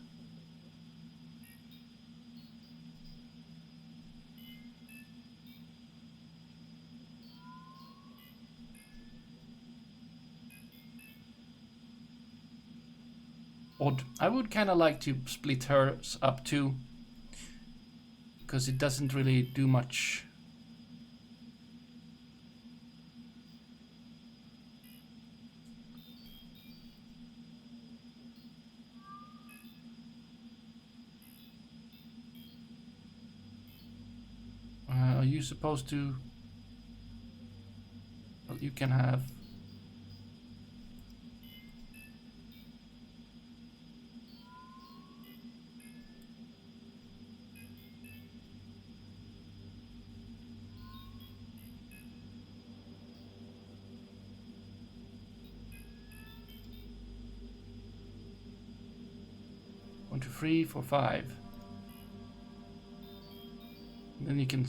Odd. I would kind of like to split hers up too, because it doesn't really do much. Are you supposed to... Well, you can have... to 3, 4, 5. And then you can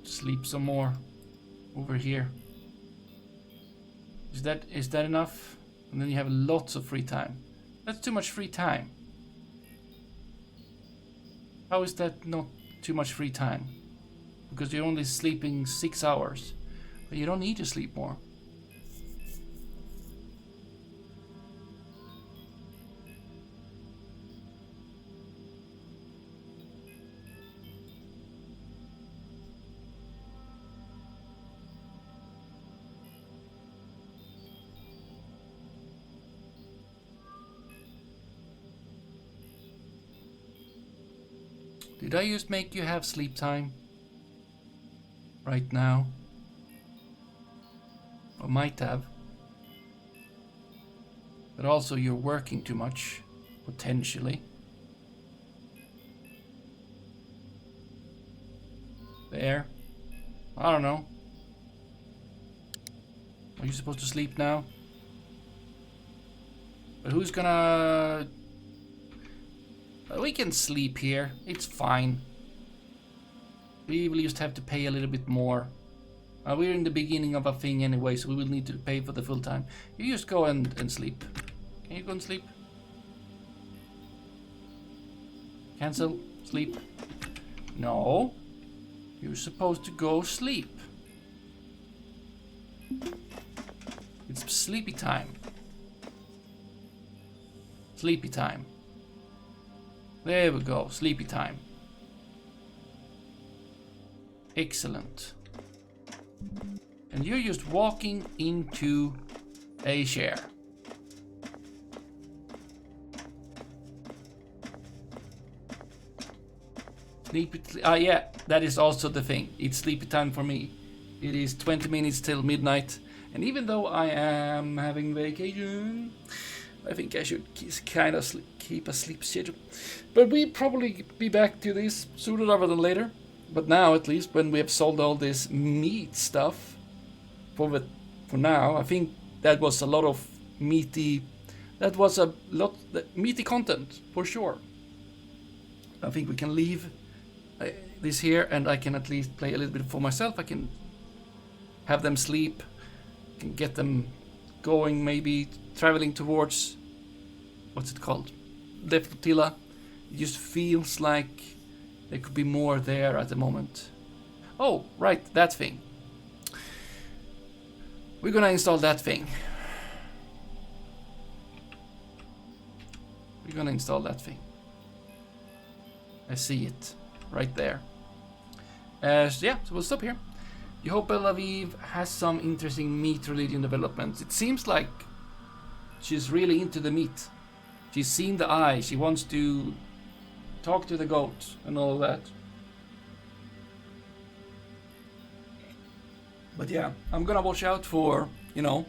sleep some more over here. Is that enough? And then you have lots of free time. That's too much free time. How is that not too much free time? Because you're only sleeping 6 hours. But you don't need to sleep more. Did I just make you have sleep time? Right now? Or might have. But also you're working too much. Potentially. There. I don't know. Are you supposed to sleep now? But who's gonna... We can sleep here. It's fine. We will just have to pay a little bit more. We're in the beginning of a thing anyway, so we will need to pay for the full time. You just go and sleep. Can you go and sleep? Cancel. Sleep. No. You're supposed to go sleep. It's sleepy time. Sleepy time. There we go, sleepy time. Excellent. And you're just walking into a chair. Sleepy, yeah, that is also the thing. It's sleepy time for me. It is 20 minutes till midnight. And even though I am having vacation, I think I should kind of keep a sleep schedule. But we'll probably be back to this sooner rather than later. But now, at least, when we have sold all this meat stuff, for now, I think that was a lot of meaty... That was a lot meaty content, for sure. I think we can leave this here, and I can at least play a little bit for myself. I can have them sleep, can get them going, maybe traveling towards, what's it called, the flotilla. It just feels like there could be more there at the moment. Oh, right, that thing. We're gonna install that thing. We're gonna install that thing. I see it right there. So yeah, so we'll stop here. You hope Tel Aviv has some interesting meat religion developments. It seems like she's really into the meat. She's seen the eye. She wants to talk to the goat and all that. But yeah, I'm gonna watch out for, you know,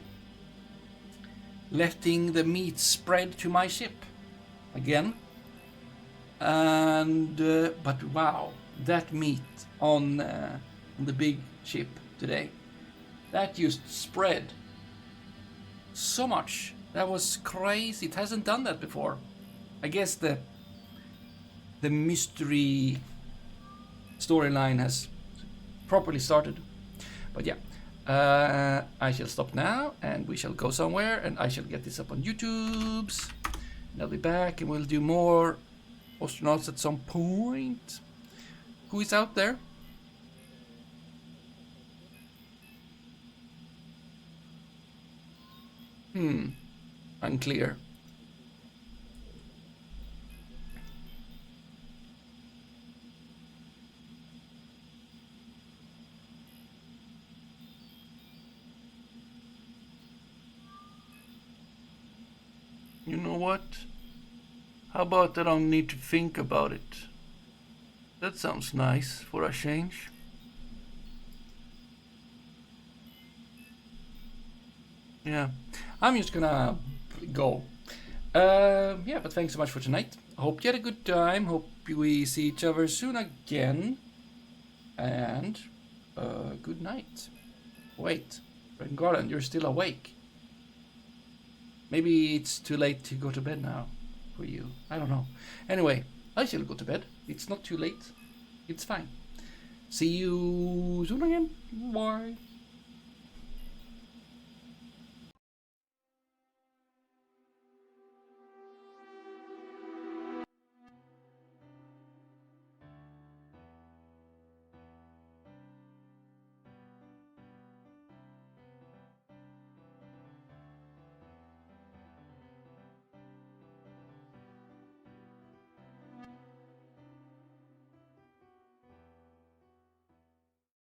letting the meat spread to my ship again. And but wow, that meat on the big ship today, that just spread so much. That was crazy. It hasn't done that before. I guess the mystery storyline has properly started. But yeah, I shall stop now, and we shall go somewhere, and I shall get this up on YouTube's. And I'll be back, and we'll do more Ostranauts at some point. Who is out there? Unclear. You know what? How about I don't need to think about it? That sounds nice for a change. Yeah, I'm just gonna go. Yeah, but thanks so much for tonight. Hope you had a good time. Hope we see each other soon again. And good night. Wait, Red Garland, you're still awake. Maybe it's too late to go to bed now. for you. I don't know. Anyway, I shall go to bed. It's not too late. It's fine. See you soon again. Bye.